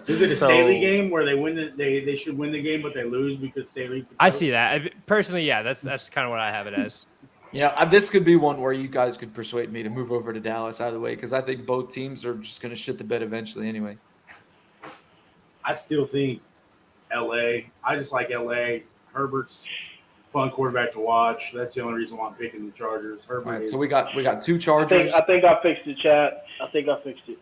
S4: Is it a
S6: So-
S4: Staley game where they should win the game but they lose because Staley's the
S2: I
S4: coach?
S2: see that. Personally, yeah, that's kind of what I have it as.
S1: Yeah, this could be one where you guys could persuade me to move over to Dallas either way because I think both teams are just going to shit the bed eventually anyway.
S4: I still think LA. I just like LA. Herbert's fun quarterback to watch. That's the only reason why I'm picking the Chargers. Herbert
S1: All right,
S4: is,
S1: so we got 2
S5: I
S1: Chargers.
S5: think I fixed it, chat. I think I fixed it.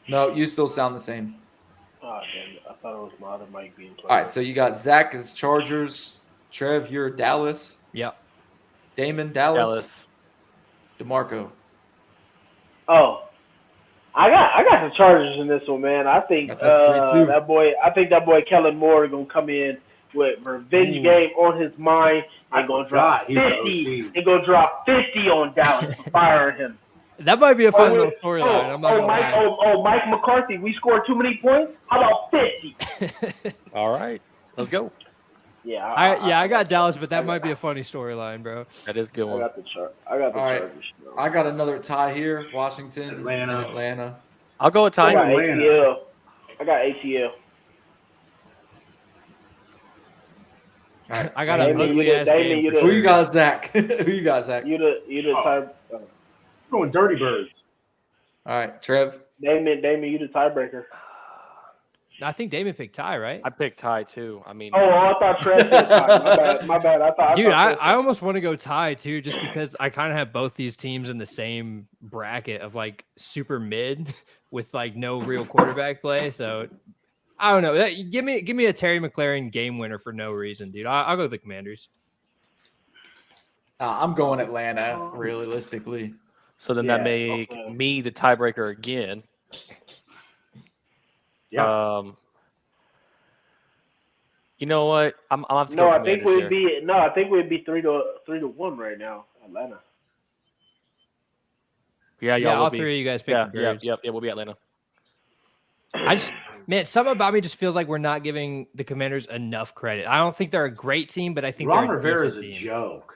S1: No, you still sound the same.
S5: Oh, damn it. I thought it was my other mic being played.
S1: All right, so you got Zach as Chargers, Trev, you're Dallas,
S2: Yep.
S1: Damon, Dallas,
S6: Dallas.
S1: DeMarco.
S5: Oh, I got the Chargers in this one, man. I think
S1: That's 3-2.
S5: that boy Kellen Moore is gonna come in with revenge game on his mind
S4: I
S5: and gonna drop
S4: forgot he was
S5: 50
S4: OC.
S5: and go drop 50 on Dallas for firing him.
S2: That might be a fun
S5: Oh,
S2: little storyline. I'm not gonna lie.
S5: Mike McCarthy, we scored too many points. How about 50?
S6: All right. Let's go.
S5: Yeah,
S2: I got Dallas, but that might be a funny storyline, bro.
S6: That is a good
S5: I
S6: one.
S5: got the
S1: All right.
S5: Chargers.
S1: I got another tie here, Washington,
S4: Atlanta.
S1: and Atlanta.
S6: I'll go with
S5: I
S6: Ty.
S5: got
S4: Atlanta.
S5: ATL. I got ATL.
S2: I got an
S5: Damon,
S2: ugly
S5: you
S2: ass
S5: the- Damon,
S2: game.
S5: you
S2: for
S5: the-
S1: Who
S2: sure.
S1: you got, Zach? Who you got, Zach?
S5: You the
S4: Oh.
S5: tie.
S4: I'm going Dirty Birds.
S1: All right, Trev.
S5: Damon, you the tiebreaker.
S2: I think Damon picked Ty, right?
S6: I picked Ty too. I mean,
S5: Oh, I thought Trent said Ty. My bad.
S2: Dude,
S5: thought
S2: I almost want to go Ty too, just because I kind of have both these teams in the same bracket of like super mid with like no real quarterback play. So I don't know. Give me a Terry McLaurin game winner for no reason, dude. I'll go with the Commanders.
S1: I'm going Atlanta, realistically.
S6: so then
S4: Yeah,
S6: that make
S5: okay.
S6: me the tiebreaker again.
S4: Yeah.
S6: You know what? I'm have to
S5: No,
S6: go
S5: I think
S6: Commanders
S5: we'd
S6: here.
S5: be 3-1 right now. Atlanta.
S6: Yeah,
S2: Yeah,
S6: y'all will
S2: all
S6: be.
S2: three of you guys picked
S6: Yeah,
S2: the
S6: yeah,
S2: Birds.
S6: yeah. We'll be Atlanta.
S2: Man, something about me just feels like we're not giving the Commanders enough credit. I don't think they're a great team, but I think
S4: Ron
S2: they're a
S4: Rivera is a
S2: decent team.
S4: joke.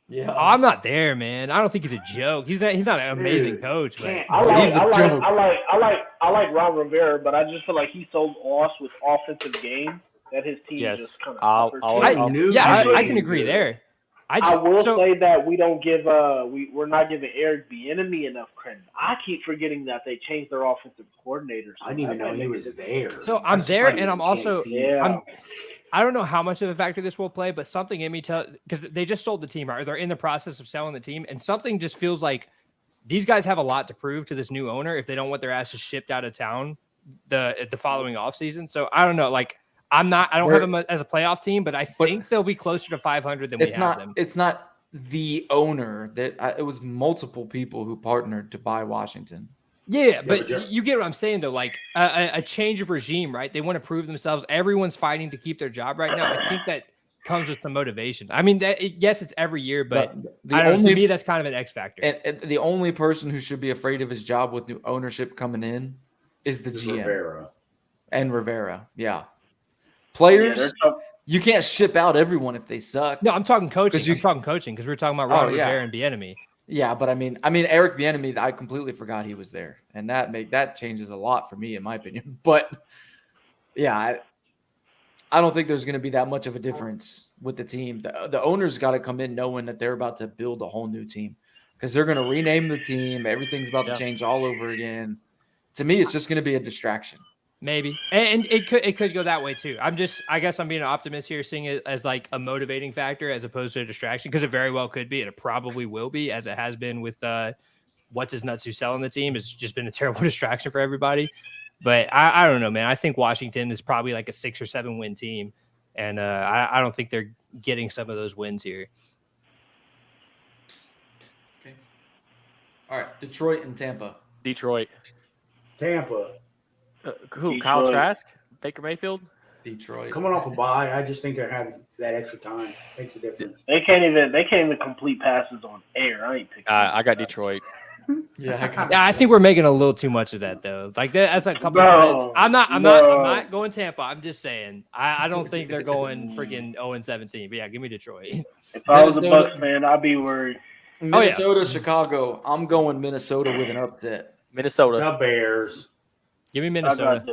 S1: Yeah.
S2: Oh, I'm not there, man. I don't think he's a joke. He's not an amazing
S4: Dude,
S2: coach, but
S4: can't-
S1: He's a joke.
S5: I like Ron Rivera, but I just feel like he's so lost with offensive game that his team
S6: Yes,
S5: just kind
S6: I'll-
S5: of.
S6: I'll-
S2: I can agree there.
S5: I will
S2: so-
S5: say that we don't give we're not giving Eric Bieniemy enough credit. I keep forgetting that they changed their offensive coordinators.
S4: I didn't even know he was there.
S2: So I'm
S4: That's
S2: there,
S4: funny,
S2: and I'm
S4: you can't
S2: also-
S4: see it.
S5: Yeah.
S2: I don't know how much of a factor this will play, but something in me because they just sold the team, right? They're in the process of selling the team, and something just feels like these guys have a lot to prove to this new owner if they don't want their asses shipped out of town the following offseason. So I don't know. Like I don't have them as a playoff team, but I think they'll be closer to 500 than we have them.
S1: It's not the owner that it was multiple people who partnered to buy Washington.
S2: Yeah,
S4: but
S2: but
S4: Jeff-
S2: you get what I'm saying, though. Like a change of regime, right? They want to prove themselves. Everyone's fighting to keep their job right now. I think that comes with some motivation. I mean, yes, it's every year, but
S1: the
S2: I don't know,
S1: only
S2: to me, that's kind of an X factor.
S1: and the only person who should be afraid of his job with new ownership coming in is the
S4: This
S1: GM
S4: Rivera.
S1: and Rivera. Yeah,
S5: Yeah,
S1: players,
S5: they're tough.
S1: you can't ship out everyone if they suck.
S2: No, I'm talking coaching.
S1: 'Cause you-
S2: I'm talking coaching because we're talking about Ron
S1: Oh, yeah.
S2: Rivera and Bieniemy.
S1: Yeah, but I mean Eric Bieniemy, I completely forgot he was there, and that changes a lot for me in my opinion. But yeah, I don't think there's going to be that much of a difference with the team. The owners got to come in knowing that they're about to build a whole new team because they're going to rename the team. Everything's about
S6: Yeah.
S1: to change all over again. To me, it's just going to be a distraction.
S2: Maybe, and it could go that way too. I guess I'm being an optimist here, seeing it as like a motivating factor as opposed to a distraction because it very well could be, and it probably will be, as it has been with what's his nuts who's selling the team. It's just been a terrible distraction for everybody. But I don't know, man. I think Washington is probably like a 6 or 7 win team, and I don't think they're getting some of those wins here.
S1: Okay. All right, Detroit and Tampa.
S6: Detroit.
S4: Tampa.
S6: Who? Kyle
S5: Detroit.
S6: Trask? Baker Mayfield?
S1: Detroit.
S4: Coming off a bye, I just think they had that extra time. Makes a difference.
S5: They can't even complete passes on air. I ain't picking.
S6: I got Detroit.
S1: Yeah,
S2: Yeah, I think we're making a little too much of that though. Like that's a couple
S5: No,
S2: of minutes. I'm
S5: no.
S2: not going Tampa. I'm just saying. I don't think they're going freaking 0-17. But yeah, give me Detroit.
S5: If I was a
S1: Minnesota-
S5: Bucks fan, I'd be worried.
S1: Minnesota, Chicago. I'm going Minnesota with an upset.
S6: Minnesota.
S4: The Bears.
S2: Give me
S5: I
S2: Minnesota.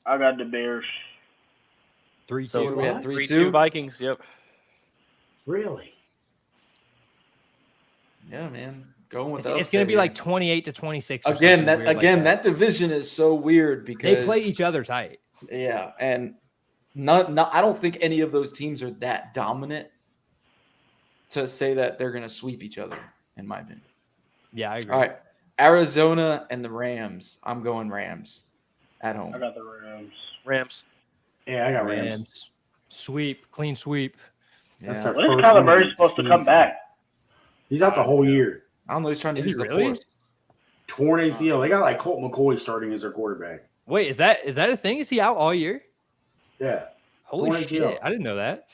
S5: got the Bears.
S2: 3-2.
S6: So
S1: What do we have?
S4: What?
S6: 3-2 Vikings. Yep.
S4: Really?
S1: Yeah, man. Going with
S2: It's
S1: the
S2: going to be
S1: upset
S2: like
S1: here.
S2: 28-26. or
S1: Again,
S2: something
S1: that
S2: weird like
S1: again that division is so weird because
S2: they play each other tight.
S1: yeah, and not I don't think any of those teams are that dominant to say that they're going to sweep each other, in my opinion.
S2: Yeah, I agree.
S1: All right, Arizona and the Rams. I'm going Rams at home.
S5: I got the Rams.
S6: Rams.
S4: Yeah, I got Rams.
S2: Rams. Sweep, clean sweep.
S4: That's
S1: Yeah.
S4: their
S5: When is
S4: first
S5: Kyler
S4: win
S5: Murray
S4: of the
S5: supposed to come
S4: season.
S5: back?
S4: He's out the whole year.
S1: I don't know. He's trying to
S2: Is he
S1: use the
S2: really?
S1: force.
S4: Torn ACL. They got like Colt McCoy starting as their quarterback.
S2: Wait, is that a thing? Is he out all year?
S4: Yeah.
S2: Holy
S4: Torn
S2: shit!
S4: ACL.
S2: I didn't know that.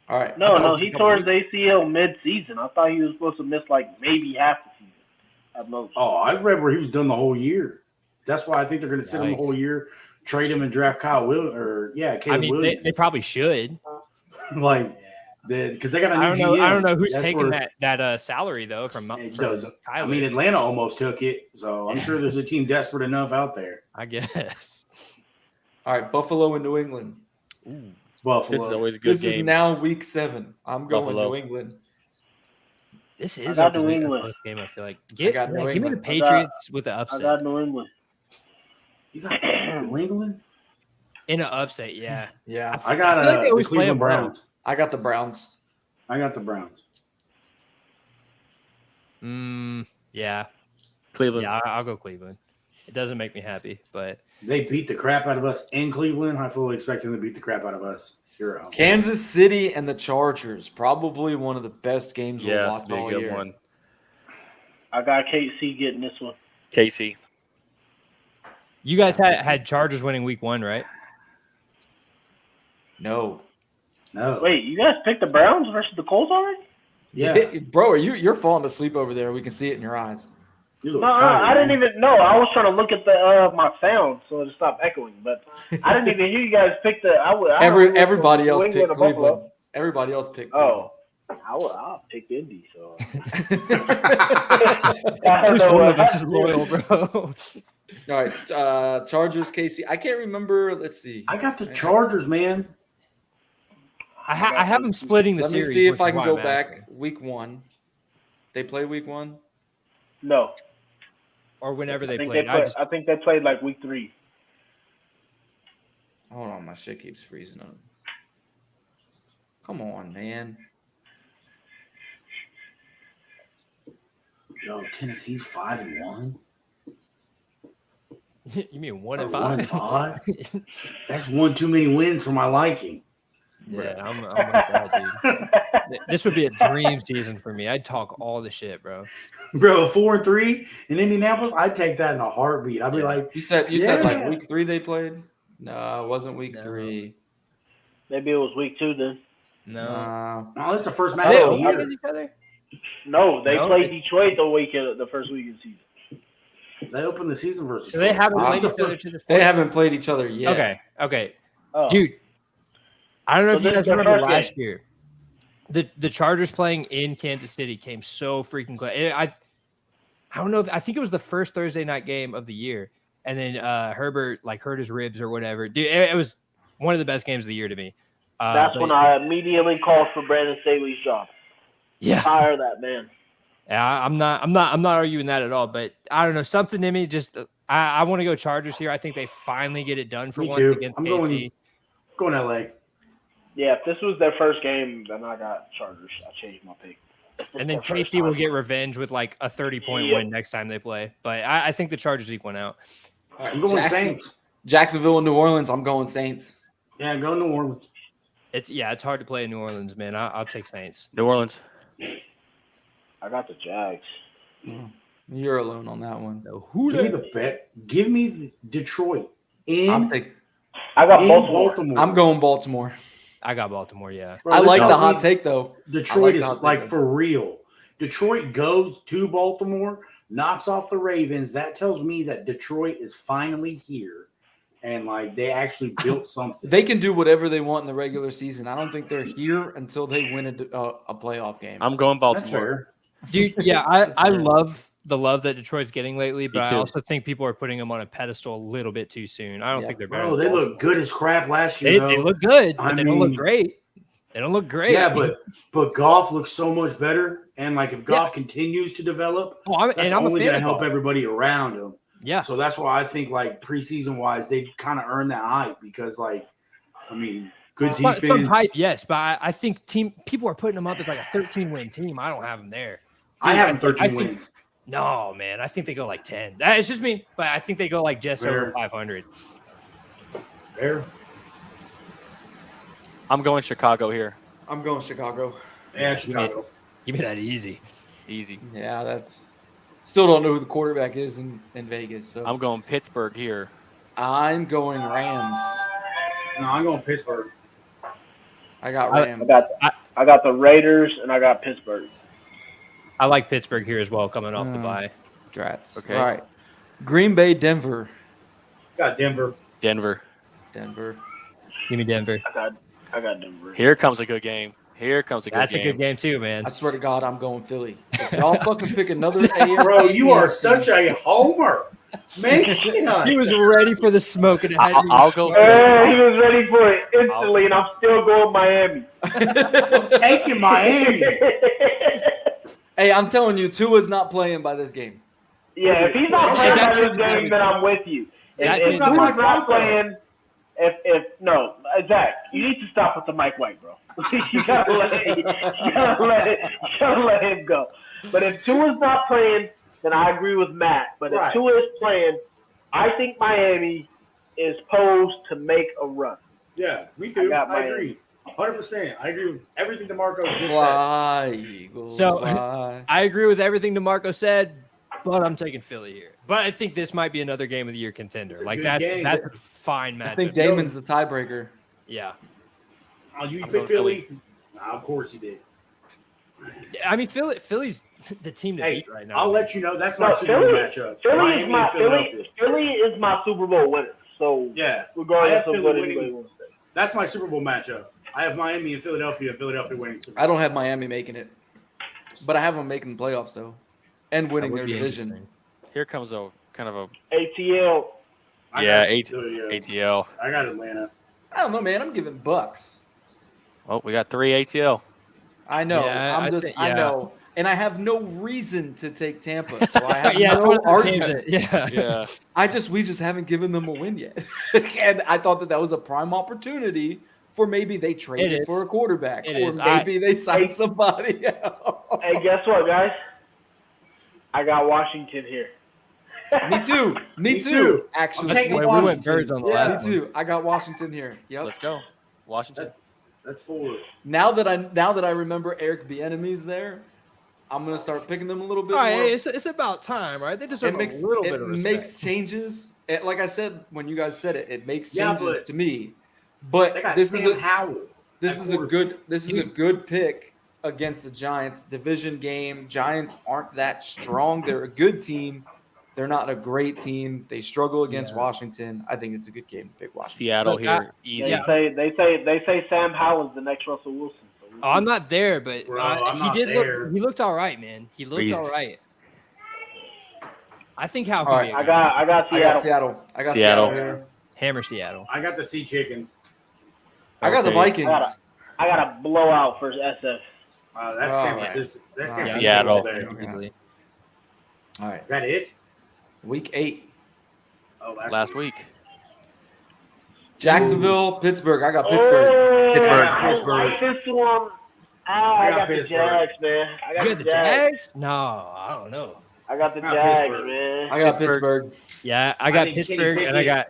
S1: All right.
S5: No, he tore his ACL mid-season. I thought he was supposed to miss like maybe half the season. At most.
S4: Oh, I read where he was done the whole year. That's why I think they're going to sit him the
S2: Yikes.
S4: whole year, trade him, and draft Caleb
S2: I mean,
S4: Williams.
S2: they probably should.
S4: Like, because they got a new
S2: I don't know.
S4: GM.
S2: I don't know who's
S4: That's
S2: taking
S4: where
S2: that salary though from
S4: it
S2: from
S4: does.
S2: Kyler.
S4: I mean, Atlanta almost took it, so I'm sure there's a team desperate enough out there.
S2: I guess.
S1: All right, Buffalo and New England.
S4: Buffalo.
S6: This is always a good
S1: This
S6: game.
S1: is now week 7. I'm going
S6: Buffalo.
S1: New England.
S2: This is
S5: got
S2: a
S5: New
S2: close
S5: England.
S2: game. I feel like
S1: got New
S2: give me the
S1: England.
S2: Patriots with the
S5: I
S2: upset.
S5: got New England.
S4: You got New England?
S2: In an upset, yeah.
S1: Yeah,
S4: I got
S2: I feel like they
S4: the
S2: always play
S4: Cleveland
S2: them well.
S4: Browns.
S1: I got the Browns.
S4: I got the Browns.
S2: Yeah.
S6: Cleveland.
S2: Yeah, I'll go Cleveland. It doesn't make me happy, but
S4: They beat the crap out of us in Cleveland. I fully expect them to beat the crap out of us here at home.
S1: Kansas City and the Chargers, probably one of the best games we'll
S6: Yeah,
S1: watch
S6: it's be a
S1: all
S6: good
S1: year.
S6: one.
S5: I got KC getting this one.
S6: Casey.
S2: you guys had Chargers winning week 1, right?
S1: No,
S4: No.
S5: Wait, you guys picked the Browns versus the Colts already?
S4: Yeah.
S1: bro, you're falling asleep over there. We can see it in your eyes.
S4: You look
S5: No,
S4: tired,
S5: I didn't
S4: man.
S5: even know. I was trying to look at the my sound so it stopped echoing, but I didn't even hear you guys pick the.
S1: Everybody else
S5: New England
S1: picked
S5: or Buffalo.
S1: Cleveland. Everybody else picked.
S5: Oh, I'll pick Indy. So
S1: Cleveland.
S5: I don't
S2: Which
S5: know
S2: one
S5: what
S2: of us is
S5: happened.
S2: loyal, bro?
S1: All right, Chargers, Casey. I can't remember. Let's see.
S4: I got the Chargers, man.
S2: I have them splitting the
S1: Let me
S2: series.
S1: see if
S2: which
S1: I
S2: is
S1: can
S2: why
S1: go
S2: I'm
S1: back.
S2: asking.
S1: Week 1. They play week 1.
S5: No,
S2: Or whenever they
S5: I think
S2: played.
S5: I think they played like week 3.
S1: Hold on, my shit keeps freezing up. Come on, man.
S4: Yo, Tennessee's 5-1.
S2: You mean 1 and
S4: 1
S2: 5?
S4: 5. That's one too many wins for my liking.
S2: Yeah, I'm with that, dude. This would be a dream season for me. I'd talk all the shit, bro.
S4: Bro, 4-3 in Indianapolis, I'd take that in a heartbeat. I'd be like,
S1: You said like
S4: Yeah.
S1: week 3 they played? No, it wasn't week
S2: No.
S1: 3.
S5: Maybe it was week 2 then.
S2: No.
S4: no, that's the first
S2: Are
S4: match
S2: they
S4: of the
S2: open
S4: year.
S2: against each other?
S5: No, they
S2: No,
S5: played
S2: they-
S5: Detroit the first week of the season.
S4: They opened the season versus.
S2: So they haven't
S4: This is
S2: played
S4: the
S2: each other
S4: first-
S2: to this
S1: They
S2: point?
S1: haven't played each other yet.
S2: Okay.
S5: Oh,
S2: Dude, I don't know
S5: So
S2: if you
S5: this
S2: guys
S5: is their
S2: remember
S5: first
S2: last year. The Chargers playing in Kansas City came so freaking close. I don't know. I think it was the first Thursday night game of the year. And then Herbert like hurt his ribs or whatever. Dude, it was one of the best games of the year to me.
S5: that's
S2: but-
S5: when I immediately called for Brandon Staley's job.
S2: Yeah.
S5: Fire that man.
S2: Yeah, I'm not arguing that at all, but I don't know, something in me just I want to go Chargers here. I think they finally get it done for
S4: Me
S2: once
S4: too.
S2: against
S4: I'm
S2: KC.
S4: going LA.
S5: Yeah, if this was their first game, then I got Chargers. I changed my pick.
S2: And then KC will get revenge with like a 30-point
S5: Yep.
S2: win next time they play. But I think the Chargers eke one out.
S1: All right,
S4: I'm going Saints.
S1: Jacksonville and New Orleans. I'm going Saints.
S4: Yeah, go New Orleans.
S2: It's hard to play in New Orleans, man. I'll take Saints.
S6: New Orleans.
S5: I got the Jags.
S1: You're alone on that one.
S4: Give me the bet. Give me Detroit
S1: I'm taking.
S5: I got
S4: in
S5: Baltimore.
S4: Baltimore.
S1: I'm going Baltimore.
S2: I got Baltimore, yeah.
S4: Bro,
S1: I
S4: this
S1: like the
S4: tells
S1: hot
S4: me
S1: take though.
S4: Detroit
S1: the
S4: is
S1: hot
S4: like
S1: take.
S4: for real. Detroit goes to Baltimore, knocks off the Ravens. That tells me that Detroit is finally here, and like they actually built something.
S1: They can do whatever they want in the regular season. I don't think they're here until they win a playoff game.
S6: I'm going
S4: That's
S6: Baltimore.
S4: fair.
S2: Dude, yeah, I
S1: fair.
S2: love the love that Detroit's getting lately, but I
S6: too.
S2: also think people are putting them on a pedestal a little bit too soon. I don't
S1: Yeah.
S2: think they're better.
S4: Bro,
S2: than
S4: they
S2: Baltimore.
S4: look good as crap last year.
S2: They
S4: though.
S2: look good, but
S4: I
S2: they don't look
S4: mean-
S2: great. They don't look great.
S4: Yeah, but Goff looks so much better, and like if Goff continues to develop,
S2: Oh, I'm
S4: that's
S2: a
S4: only
S2: fan
S4: going to
S2: of
S4: help
S2: Goff.
S4: everybody around him.
S2: Yeah,
S4: So that's why I think like preseason wise, they kind of earned that hype because like, I mean, good defense.
S2: some hype, yes, but I think people are putting them up as like a 13-win team. I don't have them there.
S4: I
S2: Dude,
S4: have them
S2: I
S4: 13
S2: think-
S4: wins.
S2: No, man, I think they go like 10. It's just me, but I think they go like just over
S4: Fair.
S2: 500.
S4: Fair.
S6: I'm going Chicago here.
S1: I'm going Chicago.
S4: Yeah, Chicago.
S2: Give me that easy.
S6: Easy.
S1: Yeah, that's. Still don't know who the quarterback is in Vegas. So
S6: I'm going Pittsburgh here.
S1: I'm going Rams.
S4: No, I'm going Pittsburgh.
S1: I got
S2: I-
S1: Rams.
S5: I got the Raiders and I got Pittsburgh.
S2: I like Pittsburgh here as well, coming off the
S1: Mm.
S2: bye.
S1: Drats.
S6: Okay.
S1: All right. Green Bay, Denver.
S4: Got Denver.
S6: Denver.
S1: Denver.
S2: Give me Denver.
S5: I got Denver.
S6: Here comes a good game. Here comes a good
S2: That's
S6: game.
S2: a good game too, man.
S1: I swear to God, I'm going Philly. If y'all fucking pick another AFC.
S4: Bro, you are
S1: East
S4: such a homer. Man,
S2: He was ready for the smoke and
S6: I'll go.
S5: He was ready for it instantly, and I'm still going Miami.
S4: taking Miami.
S1: Hey, I'm telling you, Tua's not playing by this game.
S5: Yeah, if he's not
S4: Okay,
S5: playing by
S2: that's
S5: this
S2: what-
S5: game, then I'm with you.
S2: That's
S5: If
S2: what-
S5: Tua's not playing, if no, Zach, you need to stop with the Mike White, bro. you gotta let him go. But if Tua's not playing, then I agree with Matt. But if
S4: Right.
S5: Tua is playing, I think Miami is posed to make a run.
S4: Yeah, me too.
S5: got
S4: I
S5: my-
S4: agree. 100%. I agree with everything DeMarco just said.
S1: Fly, Eagles,
S2: So-
S1: fly.
S2: I agree with everything DeMarco said, but I'm taking Philly here. But I think this might be another game of the year contender.
S4: It's a
S2: Like
S4: good
S2: that's
S4: game.
S2: that's a fine matchup.
S1: I think Damon's the tiebreaker.
S2: Yeah.
S4: Oh, you
S6: I'm
S4: picked
S6: going
S4: Philly? Nah, of course you did.
S2: I mean Philly's the team to
S4: Hey,
S2: beat right now.
S4: I'll
S2: man.
S4: let you know. That's my
S5: No,
S4: Super Bowl
S5: Philly-
S4: matchup.
S5: Philly
S4: Miami
S5: is
S4: and
S5: my
S4: Philadelphia.
S5: Philly is my Super Bowl winner. So
S4: Yeah, I
S5: regardless
S4: have
S5: of
S4: Philly
S5: what
S4: winning.
S5: anybody wants to say.
S4: that's my Super Bowl matchup. I have Miami and Philadelphia winning Super Bowl.
S1: I don't have Miami making it, but I have them making the playoffs though, and
S2: That
S1: winning
S2: would
S1: their
S2: be
S1: division.
S2: interesting.
S6: Here comes a kind of a
S5: ATL.
S4: I
S6: Yeah,
S4: got
S6: ATL. ATL.
S4: I got Atlanta.
S1: I don't know, man. I'm giving Bucks.
S6: Well, we got 3 ATL.
S1: I know.
S2: Yeah,
S1: I'm
S2: I
S1: just.
S2: think-
S1: I
S2: yeah.
S1: know, and I have no reason to take Tampa, so I have
S2: yeah, it's one
S1: no
S2: of those games
S1: argument.
S2: that- yeah.
S6: Yeah.
S1: We just haven't given them a win yet, and I thought that was a prime opportunity for maybe they traded
S2: is.
S1: for a quarterback,
S2: It
S1: or
S2: is.
S1: maybe they signed somebody else.
S5: Hey, guess what, guys? I got Washington here.
S1: Me too. Me
S4: Me
S1: too.
S4: too.
S1: Actually,
S4: I'm taking
S2: Boy,
S1: me
S2: we
S1: too.
S2: went birds on the
S1: Yeah,
S2: last
S1: me
S2: one.
S1: too. I got Washington here. Yep.
S6: Let's go. Washington.
S4: That's 4.
S1: Now that I remember Eric Bieniemy's there, I'm gonna start picking them a little bit
S2: All right,
S1: more.
S2: it's about time, right? They deserve
S1: It makes
S2: a little bit of respect.
S1: makes changes. Like I said when you guys said it, it makes
S4: Yeah,
S1: changes
S4: but
S1: to me.
S4: They
S1: But
S4: got
S1: this
S4: Sam
S1: is a
S4: Howell.
S1: this
S4: at
S1: is a
S4: quarterback.
S1: good pick against the Giants. Division game. Giants aren't that strong. They're a good team. They're not a great team. They struggle against
S2: Yeah.
S1: Washington. I think it's a good game to pick Washington.
S6: Seattle
S2: Look,
S6: here. Easy.
S2: Yeah.
S5: They say Sam Howell's the next Russell Wilson. So
S2: Oh, I'm not there, but
S4: Bro, I'm
S2: he
S4: not
S2: did
S4: there.
S2: look. He looked all right, man. He looked
S6: He's-
S2: all right. I think how
S1: All
S2: can
S1: right,
S2: be a
S5: I
S2: good
S5: got
S1: I got
S5: Seattle.
S1: Seattle. I got
S6: Seattle.
S1: Seattle here.
S2: hammer Seattle.
S4: I got the Sea Chicken.
S1: I got the
S6: Okay.
S1: Vikings.
S5: I got a blowout for SF.
S4: That's
S1: Oh,
S4: San
S1: yeah.
S4: Francisco. That's
S1: Yeah.
S4: San Francisco
S6: Seattle.
S4: all day.
S2: Easily.
S1: All right.
S4: Is that it?
S1: Week 8.
S4: Oh,
S6: Last week.
S1: Jacksonville, Pittsburgh. I got Pittsburgh.
S5: Oh,
S6: Pittsburgh.
S5: I like this one. I got the
S4: Pittsburgh.
S5: Jags, man. I
S2: You
S5: got
S2: got the Jags? No, I don't know.
S5: I got the
S4: I got
S5: Jags,
S4: Pittsburgh.
S5: man.
S1: I got
S6: Pittsburgh.
S1: Pittsburgh.
S2: Yeah, I got
S4: think Kenny
S2: Pittsburgh, and I
S4: Pickett-
S2: got.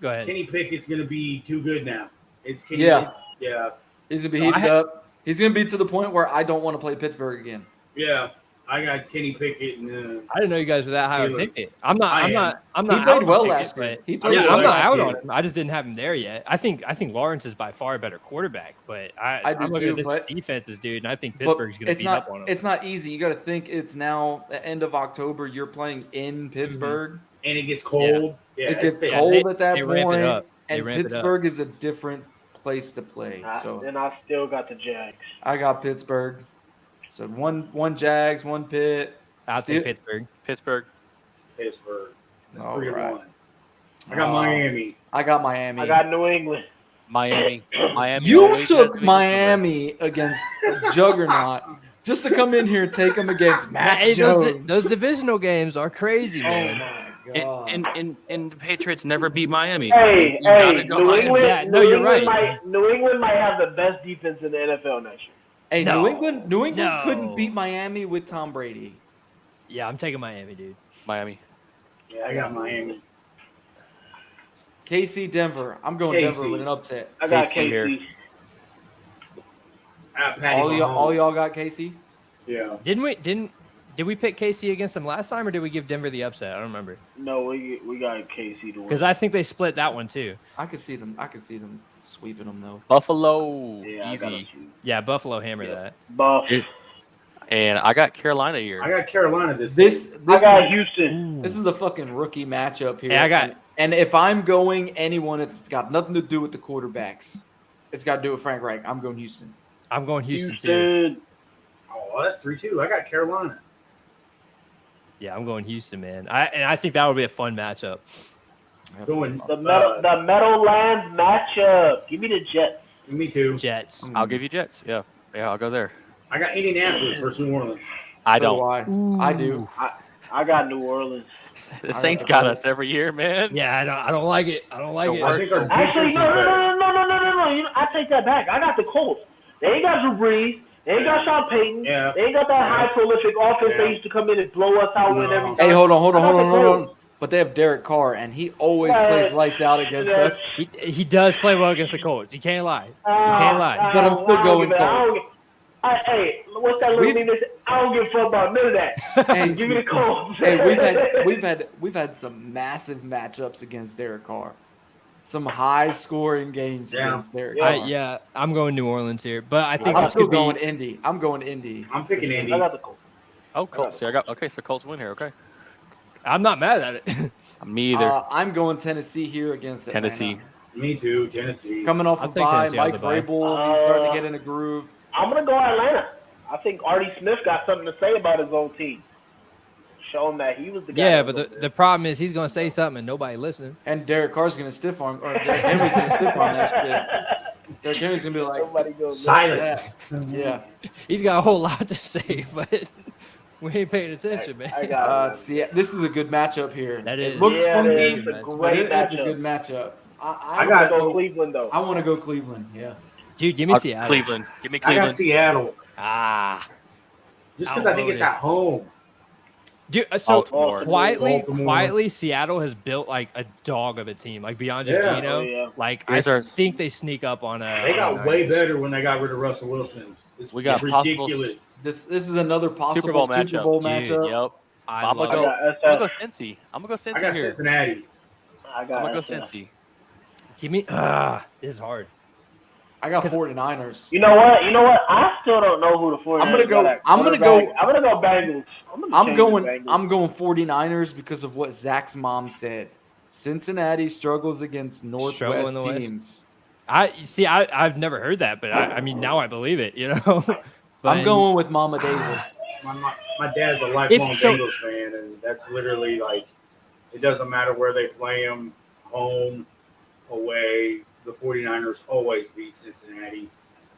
S2: Go ahead.
S4: Kenny Pickett's going to be too good now. It's Kenny.
S1: Yeah.
S4: Yeah.
S1: He's gonna be
S2: No, I
S1: heated
S2: had-
S1: up. He's gonna be to the point where I don't want to play Pittsburgh again.
S4: Yeah. I got Kenny Pickett and
S2: I didn't know you guys were that high on
S4: Steelers.
S2: Pickett. I'm not.
S4: I
S2: I'm
S4: am.
S2: not. I'm
S1: He
S2: not.
S1: played
S2: out on
S1: well
S2: Pickett,
S1: last year.
S2: but-
S1: He played
S2: Yeah,
S4: really
S2: I'm
S4: well
S2: not
S4: last
S2: out
S4: year.
S2: on him. I just didn't have him there yet. I think Lawrence is by far a better quarterback, but
S1: I do
S2: I'm looking
S1: too,
S2: at this
S1: but-
S2: defenses, dude, and I think
S1: But
S2: Pittsburgh's going to
S1: it's
S2: beat
S1: not.
S2: up on him.
S1: It's not easy. You got to think. It's now the end of October. You're playing in Pittsburgh.
S4: it gets cold. Yeah.
S1: It
S4: it's
S1: gets
S4: big.
S2: Yeah,
S1: cold
S2: they-
S1: at that
S2: they ramp it
S1: point,
S2: up. They
S1: and
S2: ramp it up.
S1: Pittsburgh is a different place to play. So
S5: Then I still got the Jags.
S1: I got Pittsburgh. So one Jags, one Pitt.
S2: I'll take
S1: Steel-
S2: Pittsburgh.
S6: Pittsburgh.
S4: Pittsburgh. That's
S1: All
S4: 3-1.
S1: right.
S4: I got Miami.
S1: I got Miami.
S5: I got New England.
S6: Miami. Miami.
S1: You
S6: always has
S1: took
S6: New England
S1: Miami against a juggernaut just to come in here and take them against Matt
S2: Hey,
S1: Jones.
S2: those divisional games are crazy, man.
S6: covered. And the Patriots never beat Miami.
S5: Hey,
S6: You gotta
S5: hey,
S6: go
S5: New
S6: Miami.
S5: England.
S2: Yeah, no,
S5: New
S2: you're
S5: England
S2: right.
S5: New England might have the best defense in the NFL next year.
S1: Hey,
S2: No.
S1: New England
S2: No.
S1: couldn't beat Miami with Tom Brady.
S2: Yeah, I'm taking Miami, dude.
S6: Miami.
S4: Yeah, I got Miami.
S1: KC, Denver. I'm going
S4: KC.
S1: Denver with an upset.
S5: I got
S6: KC here.
S5: KC.
S4: Patty
S1: All
S4: Mahomes.
S1: y'all got KC.
S4: Yeah.
S2: Did we pick KC against them last time, or did we give Denver the upset? I don't remember
S5: No, we got KC to win.
S2: because I think they split that one too.
S1: I could see them. Sweeping them though.
S6: Buffalo.
S5: Yeah, I got
S6: Easy.
S2: Yeah, Buffalo hammer
S5: Yeah.
S2: that.
S5: Buff.
S6: And I got Carolina here.
S4: I got Carolina this
S1: This
S5: I got
S1: is,
S5: Houston.
S1: this is a fucking rookie matchup here.
S2: Hey, I got-
S1: and if I'm going anyone, it's got nothing to do with the quarterbacks. It's got to do with Frank Reich. I'm going Houston.
S2: I'm going Houston too.
S5: Houston.
S4: Oh, that's 3-2. I got Carolina.
S2: Yeah, I'm going Houston, man. I think that would be a fun matchup.
S4: Going
S5: The Meadowlands matchup. Give me the Jets.
S4: me too.
S2: Jets.
S6: I'll give you Jets. Yeah. Yeah, I'll go there.
S4: I got Indianapolis versus New Orleans.
S6: I
S1: So do
S6: don't.
S1: I do.
S5: I got New Orleans.
S6: The Saints got us every year, man.
S2: Yeah, I don't like it. I don't like
S6: Don't
S2: it.
S4: I think our
S5: Actually,
S4: defense is
S5: no.
S4: better.
S5: You know, I take that back. I got the Colts. They ain't got Drew Brees. They ain't got Sean Payton.
S4: Yeah.
S5: They ain't got that high prolific offense
S4: Yeah.
S5: they used to come in and blow us out with every time.
S1: Hey, hold on.
S5: I got the Colts.
S1: But they have Derek Carr, and he always
S5: Right.
S1: plays lights out against
S5: Yeah.
S1: us.
S2: He does play well against the Colts. You can't lie. You can't lie.
S1: But I'm still going Colts.
S5: Hey, what's that little meme that said, I don't give a fuck about none of that.
S1: Hey,
S5: Give me the Colts.
S1: hey, we've had some massive matchups against Derek Carr. Some high scoring games
S4: Yeah.
S1: against Derek
S5: Yeah.
S1: Carr.
S2: Yeah, I'm going New Orleans here, but I think
S1: I'm
S2: this
S1: still
S2: could be.
S1: going Indy. I'm going Indy.
S4: I'm picking Indy.
S5: I got the Colts.
S6: Oh, Colts. So Colts win here. Okay.
S2: I'm not mad at it.
S6: Me either.
S1: I'm going Tennessee here against Atlanta.
S6: Tennessee.
S4: Me too, Tennessee.
S1: Coming off
S2: I'll
S1: of
S2: take
S1: bye,
S2: Tennessee out
S1: Mike
S2: of the bye.
S1: Vrabel, he's starting to get in a groove.
S5: I'm going to go Atlanta. I think Artie Smith got something to say about his old team. Show him that he was the guy.
S2: Yeah,
S5: that
S2: but
S5: was
S2: the problem is he's going to say something and nobody listening.
S1: And Derek Carr's going to stiff arm, or Derek Henry's going to stiff arm that shit. Derek Henry's going to be like,
S5: Nobody goes.
S4: Silence.
S1: yeah.
S2: He's got a whole lot to say, but we ain't paying attention, man.
S5: I got it.
S1: See, this is a good matchup here.
S2: That
S1: It
S2: is.
S1: looks
S5: Yeah,
S1: funny,
S5: it is a
S2: but
S1: but
S5: great
S1: it's a
S5: matchup.
S1: good matchup.
S5: I
S4: got-
S5: got to go Cleveland, though.
S1: I want to go Cleveland, yeah.
S2: Dude, give me
S6: I'll-
S2: Seattle.
S6: Cleveland. Give me
S4: I got
S6: Cleveland.
S4: Seattle.
S2: Ah.
S4: Just because I think it's at home.
S2: Dude, so
S6: Baltimore.
S2: quietly, Seattle has built like a dog of a team, like beyond just
S4: Yeah.
S2: Geno.
S5: Oh, yeah.
S2: Like
S6: Here's
S2: I
S6: our-
S2: think they sneak up on a.
S4: They
S2: on
S4: got
S2: the
S4: way
S2: Niners.
S4: better when they got rid of Russell Wilson. It's
S6: We got possible-
S4: ridiculous.
S1: This is another possible
S6: Super Bowl matchup.
S1: Super Bowl
S2: Dude,
S1: matchup.
S6: Yep.
S2: I
S6: I'm
S2: love
S6: gonna
S2: it.
S6: go.
S5: I got
S6: I'm gonna
S5: SF.
S6: go Cincy. I'm gonna go
S4: I
S6: Cincy
S4: got
S6: here.
S4: Cincinnati.
S5: I
S6: I'm gonna go
S5: SF.
S6: Cincy.
S2: Give me. This is hard.
S1: I got 49ers.
S5: You know what? I still don't know who the 49ers
S1: I'm gonna go-
S5: got at
S1: I'm gonna
S5: quarterback.
S1: go-
S5: I'm gonna go Bengals.
S1: I'm going 49ers because of what Zach's mom said. Cincinnati struggles against
S2: Struggle in
S1: Northwest
S2: the West?
S1: teams.
S2: I've never heard that, but I mean now I believe it. You know.
S1: I'm
S2: But-
S1: going with Mama Davis.
S4: My dad's a lifelong
S2: so-
S4: Bengals fan, and that's literally like, it doesn't matter where they play them, home, away. The 49ers always beat Cincinnati.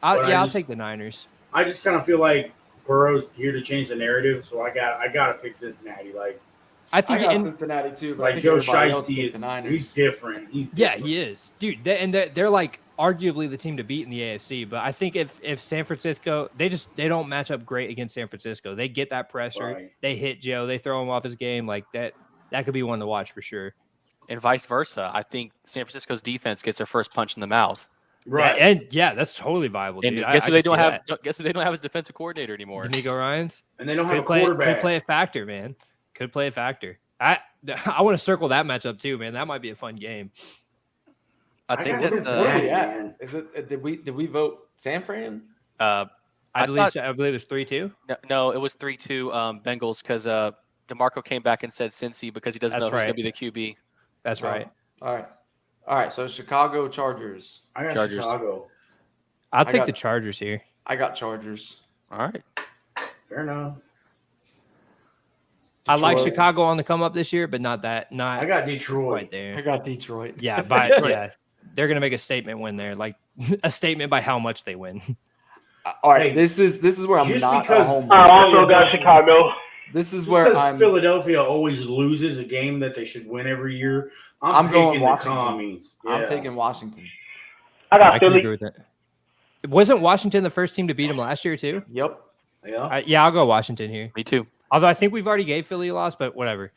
S4: But I
S2: I'll
S4: just-
S2: take the Niners.
S4: I just kind of feel like Burrow's here to change the narrative, so I got to pick Cincinnati. Like
S2: I
S1: I
S2: think
S1: got
S2: in,
S1: Cincinnati too, but I
S4: like
S1: think
S4: Joe
S1: everybody else
S4: Shiesty
S1: picked the
S4: is
S1: Niners.
S4: he's different. He's
S2: yeah,
S4: different.
S2: he is, dude. They're like arguably the team to beat in the AFC. But I think if San Francisco, they don't match up great against San Francisco. They get that pressure.
S4: Right.
S2: They hit Joe. They throw him off his game like that. That could be one to watch for sure.
S6: And vice versa. I think San Francisco's defense gets their first punch in the mouth.
S4: Right.
S2: And yeah, that's totally viable.
S6: And
S2: Dude.
S6: guess
S2: I
S6: who they
S2: can
S6: don't
S2: see
S6: have?
S2: that.
S6: Guess who they don't have as defensive coordinator anymore?
S2: D'Amico Ryans
S4: And they don't have a
S2: could play
S4: quarterback.
S2: a factor, man. Could play a factor. I want to circle that matchup too, man. That might be a fun game.
S6: I think
S4: got
S6: that's
S4: Cincinnati.
S1: yeah. Is it? Did we vote San Fran?
S6: I
S2: believe
S6: thought-
S2: I believe it's 3-2.
S6: no, it was 3-2 Bengals because DeMarco came back and said Cincy because he doesn't
S2: That's
S6: know who's
S2: right.
S6: going to be the QB.
S2: That's right.
S1: All right. So Chicago Chargers.
S4: I got
S6: Chargers.
S4: Chicago.
S2: I'll take
S1: got-
S2: the Chargers here.
S1: I got Chargers.
S6: All right.
S4: Fair enough.
S2: I like
S1: Detroit.
S2: Chicago on the come up this year, but not
S4: I got
S2: right
S4: Detroit.
S1: I
S2: there.
S1: got Detroit.
S2: Yeah, yeah, they're gonna make a statement win there, like a statement by how much they win.
S1: All right.
S4: Hey,
S1: this is where I'm
S4: just
S1: not a
S4: because-
S1: homer.
S5: I also got Chicago.
S1: This is
S4: Just
S1: where
S4: because
S1: I'm.
S4: Philadelphia always loses a game that they should win every year,
S1: I'm going
S4: picking the
S1: Washington.
S4: commies.
S1: I'm
S4: Yeah.
S1: taking Washington.
S5: I got
S2: I can
S5: Philly.
S2: agree with that. Wasn't Washington the first team to beat them last year too?
S1: Yep.
S4: Yeah.
S2: Yeah, I'll go Washington here.
S6: Me too.
S2: Although I think we've already gave Philly a loss, but whatever.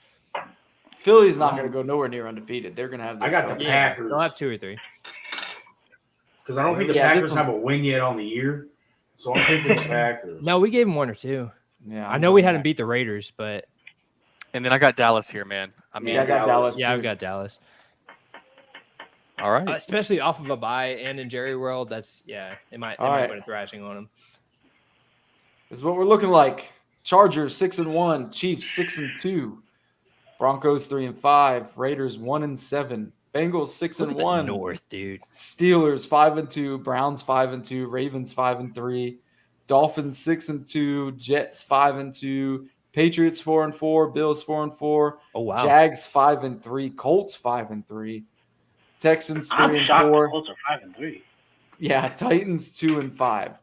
S1: Philly's not going to go nowhere near undefeated. They're going to have.
S4: I got the
S1: trouble.
S4: Packers.
S2: They'll have 2 or 3.
S4: Because I don't think the
S1: Yeah, this
S4: Packers
S1: was-
S4: have a win yet on the year. So I'm picking the Packers.
S2: No, we gave them 1 or 2.
S1: Yeah.
S2: I know we hadn't beat the Raiders, but
S6: And then I got Dallas here, man. I mean,
S1: Yeah, I got Dallas.
S2: yeah,
S1: too.
S2: I've got Dallas.
S6: all right.
S2: Especially off of a bye and in Jerry World, that's they might
S1: All right.
S2: put a thrashing on them.
S1: This is what we're looking like. Chargers 6-1, Chiefs 6-2, Broncos 3-5, Raiders 1-7, Bengals 6-1,
S2: North, dude.
S1: Steelers 5-2, Browns 5-2, Ravens 5-3, Dolphins 6-2, Jets 5-2, Patriots 4-4, Bills 4-4,
S2: Oh wow.
S1: Jags 5-3, Colts 5-3, Texans
S5: I'm
S1: 3-4.
S5: shocked the Colts are 5-3.
S1: Yeah, Titans 2-5.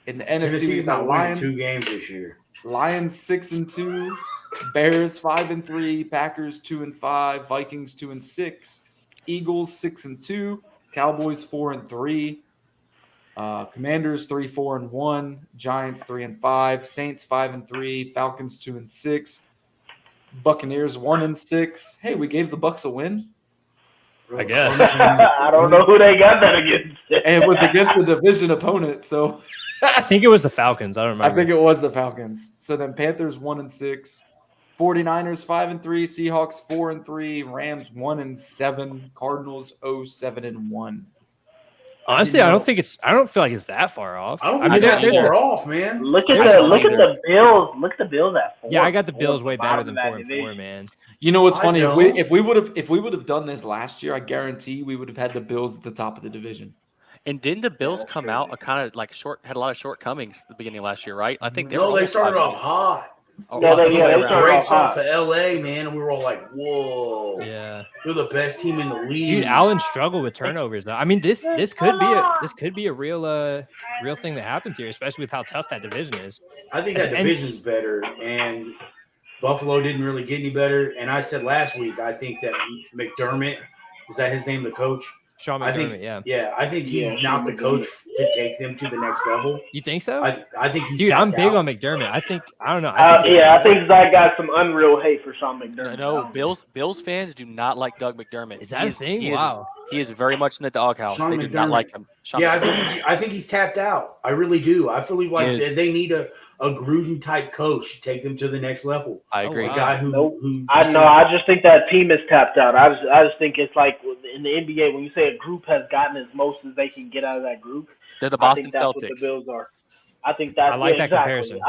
S1: In the NFC, we
S4: Tennessee's
S1: got
S4: not winning
S1: Lions.
S4: 2 games this year.
S1: Lions 6-2, Bears 5-3, Packers 2-5, Vikings 2-6, Eagles 6-2, Cowboys 4-3, Commanders 3-4-1, Giants 3-5, Saints 5-3, Falcons 2-6, Buccaneers 1-6. Hey, we gave the Bucks a win,
S2: I guess.
S5: I don't know who they got that against.
S1: and it was against a division opponent. So
S2: I think it was the Falcons. I don't
S1: I
S2: remember.
S1: think it was the Falcons. So then Panthers 1-6, 49ers 5-3, Seahawks 4-3, Rams 1-7, Cardinals 0-7-1.
S2: Honestly, I don't feel like it's that far off.
S4: I don't
S2: mean,
S4: think
S2: there-
S4: it's
S2: there's
S4: that
S2: a-
S4: far off, man.
S5: Look at
S2: There's
S5: the Bills. Look at the Bills at 4.
S2: yeah, I got the Bills
S5: Fourth
S2: way better than
S5: bottom of
S2: 4-4,
S5: that
S2: man.
S1: You know what's
S4: I
S1: funny?
S4: don't.
S1: If we would have done this last year, I guarantee we would have had the Bills at the top of the division.
S6: And didn't the Bills
S5: that's
S6: come
S5: true.
S6: out kind of like had a lot of shortcomings at the beginning of last year, right? I think they
S4: No,
S6: were
S4: they
S6: almost
S4: started
S6: 500.
S4: off hot.
S6: Oh,
S5: Yeah, they-
S6: fuck,
S5: yeah, they
S6: were
S5: started
S6: out.
S4: Breaks
S5: off
S4: off of LA, man, and we were all like, whoa.
S2: Yeah,
S4: They're the best team in the league.
S2: dude, Allen struggled with turnovers though. I mean, this could be a real thing that happens here, especially with how tough that division is.
S4: I think that
S2: And-
S4: division's better, and Buffalo didn't really get any better. And I said last week, I think that McDermott, is that his name, the coach?
S2: Sean
S4: I
S2: McDermott,
S4: think,
S2: yeah.
S4: I think he's
S5: Yeah,
S4: not the coach to take them to the next level.
S2: You think so?
S4: I think he's
S2: Dude, I'm
S4: tapped
S2: big
S4: out.
S2: on McDermott. I don't know.
S5: I think Zach got some unreal hate for Sean McDermott.
S6: No, Bills fans do not like Doug McDermott.
S2: Is that a thing?
S6: He
S2: Wow.
S6: He is very much in the doghouse.
S4: Sean
S6: They do not
S4: McDermott.
S6: like him. Sean
S4: Yeah,
S6: McDermott.
S4: I think he's tapped out. I really do. I feel like
S6: He is.
S4: they need a Gruden type coach to take them to the next level.
S6: I
S2: Oh,
S6: agree.
S4: A
S2: wow.
S4: guy who
S5: Nope.
S4: who
S5: I know. I just think that team is tapped out. I just think it's like in the NBA when you say a group has gotten as most as they can get out of that group.
S6: They're the
S5: I
S6: Boston
S5: think that's what the
S6: Celtics.
S5: Bills are. I think that's
S2: I like that
S5: exactly.
S2: comparison.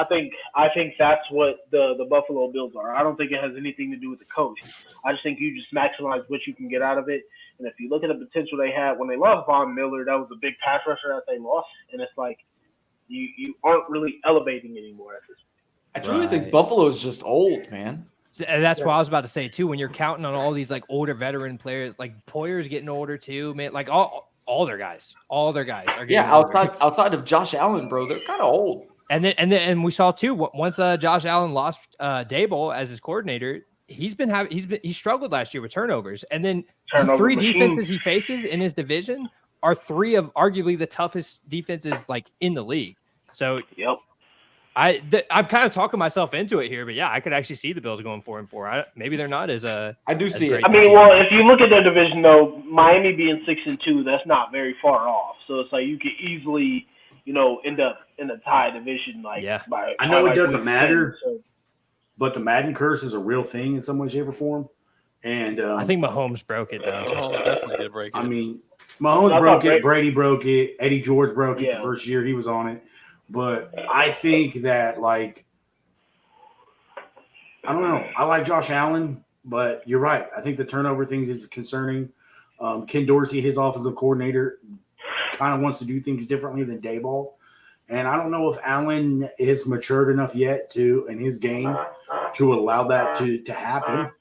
S5: I think that's what the Buffalo Bills are. I don't think it has anything to do with the coach. I just think you just maximize what you can get out of it. And if you look at the potential they had when they lost Von Miller, that was a big pass rusher that they lost. And it's like you aren't really elevating anymore at this point.
S1: I truly think
S2: Right.
S1: Buffalo is just old, man.
S2: And that's what I was about to say too. When you're counting on all these like older veteran players, like Poyer's getting older too, man. Like all their guys are getting
S1: Yeah,
S2: older.
S1: outside of Josh Allen, bro, they're kind of old.
S2: And we saw too once Josh Allen lost Dable as his coordinator, he struggled last year with turnovers. And then the
S5: Turnover
S2: three
S5: machine.
S2: defenses he faces in his division are three of arguably the toughest defenses like in the league. So
S5: Yep.
S2: I'm kind of talking myself into it here, but yeah, I could actually see the Bills going 4-4. Maybe they're not as
S1: I do
S2: That's
S1: see
S2: great.
S1: it.
S5: I mean, well, if you look at their division, though, Miami being 6-2, that's not very far off. So it's like you could easily, end up in a tie division. Like,
S2: Yeah.
S4: I know
S5: by
S4: it doesn't
S5: week
S4: matter.
S5: 10, so.
S4: but the Madden curse is a real thing in some way, shape, or form. And
S2: I think Mahomes broke it though.
S6: Mahomes definitely did break it.
S4: I mean, Mahomes
S5: I
S4: broke
S5: thought
S4: it, Brady broke it, Eddie George broke it
S5: Yeah.
S4: the first year he was on it. But I think that, like, I don't know. I like Josh Allen, but you're right. I think the turnover things is concerning. Ken Dorsey, his offensive coordinator, kind of wants to do things differently than Daboll. And I don't know if Allen is matured enough yet in his game to allow that to happen.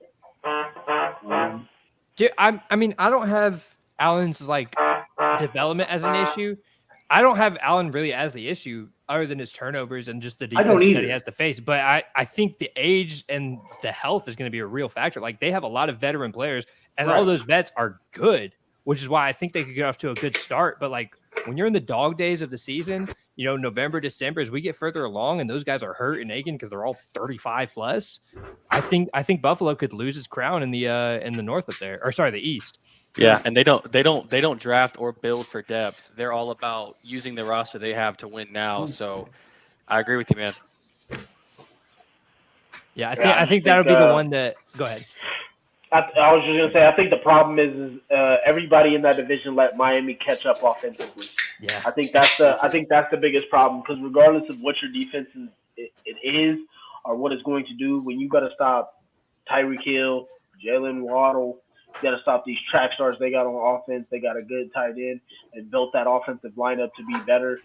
S2: Dude, I mean, I don't have Allen's like development as an issue. I don't have Allen really as the issue other than his turnovers and just the
S4: I don't
S2: defense that
S4: either.
S2: he has to face. But I think the age and the health is going to be a real factor. Like they have a lot of veteran players and all
S4: Right.
S2: those vets are good, which is why I think they could get off to a good start. But like when you're in the dog days of the season, November, December, as we get further along and those guys are hurt and aching because they're all 35 plus, I think Buffalo could lose its crown in the north up there, or sorry, the east.
S6: Yeah, and they don't draft or build for depth. They're all about using the roster they have to win now. So I agree with you, man.
S2: Yeah,
S5: Yeah,
S2: I think that'll be the
S5: uh,
S2: one that. Go ahead.
S5: I was just gonna say, I think the problem is everybody in that division let Miami catch up offensively.
S2: Yeah,
S5: I think that's the biggest problem because regardless of what your defense it is or what it's going to do, when you got to stop Tyreek Hill, Jalen Waddle, you got to stop these track stars they got on offense. They got a good tight end and built that offensive lineup to be better.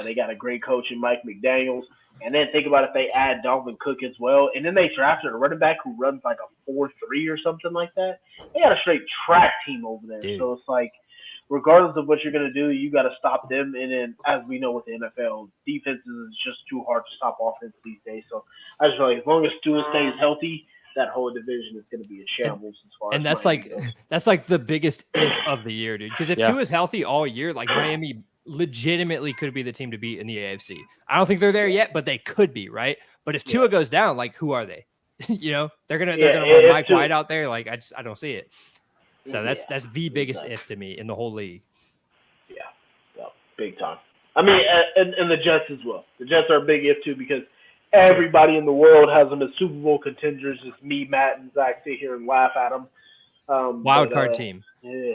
S5: They got a great coach in Mike McDaniels. And then think about if they add Dalvin Cook as well. And then they drafted a running back who runs like a 4.3 or something like that. They got a straight track team over there.
S2: Dude.
S5: So it's like regardless of what you're going to do, you got to stop them. And then, as we know with the NFL, defenses is just too hard to stop offense these days. So I just feel like as long as Tua stays healthy, that whole division is going to be a shambles as far
S2: And
S5: as
S2: that's like the biggest if of the year, dude. Because if
S6: Yeah.
S2: Tua is healthy all year, like Miami legitimately could be the team to beat in the AFC. I don't think they're there yet, but they could be, right? But if Tua goes down, like who are they? You know, they're gonna run Mike White out there. Like I don't see it. So that's the biggest if to me in the whole league.
S5: Yeah, big time. I mean, and the Jets as well. The Jets are a big if too because everybody in the world has them as Super Bowl contenders. Just me, Matt, and Zach sit here and laugh at them.
S2: Wild card team.
S5: Yeah.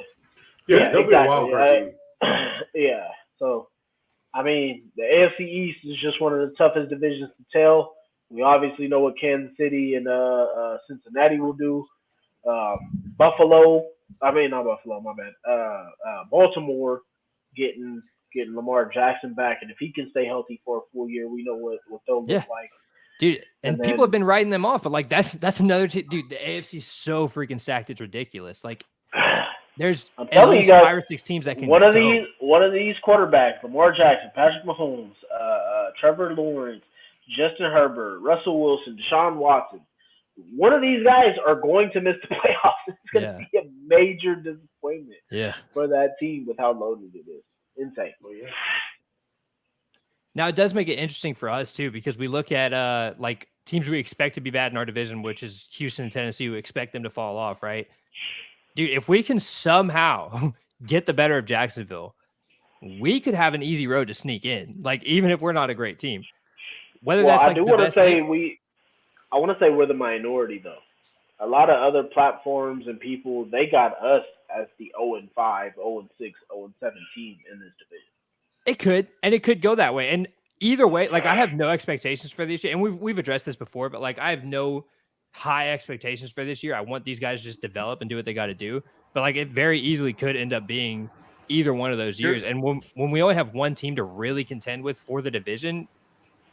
S4: Yeah, they'll be a wild card team.
S5: Yeah. So, I mean, the AFC East is just one of the toughest divisions to tell. We obviously know what Kansas City and Cincinnati will do. Baltimore, my bad. Baltimore getting Lamar Jackson back, and if he can stay healthy for a full year, we know what they'll look like.
S2: Dude, and
S5: And
S2: people
S5: then-
S2: have been writing them off, but like that's another dude. The AFC is so freaking stacked; it's ridiculous. Like, there's
S5: I'm
S2: at
S5: telling you
S2: least
S5: guys,
S2: 5 or 6 teams that can.
S5: one of
S2: go.
S5: these quarterbacks, Lamar Jackson, Patrick Mahomes, Trevor Lawrence, Justin Herbert, Russell Wilson, Deshaun Watson. One of these guys are going to miss the playoffs. It's going to be a major disappointment for that team with how loaded it is. Insane.
S4: Well, yeah.
S2: Now it does make it interesting for us too, because we look at like teams we expect to be bad in our division, which is Houston and Tennessee. We expect them to fall off, right? Dude, if we can somehow get the better of Jacksonville, we could have an easy road to sneak in. Like even if we're not a great team, whether that's like
S5: I do
S2: the
S5: want to
S2: best
S5: say
S2: thing-
S5: I want to say we're the minority though. A lot of other platforms and people, they got us as the 0-5, 0-6, 0-7 team in this division.
S2: It could, and it could go that way. And either way, like I have no expectations for this year, and we've addressed this before, but like I have no high expectations for this year. I want these guys to just develop and do what they got to do. But like it very easily could end up being either one of those years. And when we only have one team to really contend with for the division,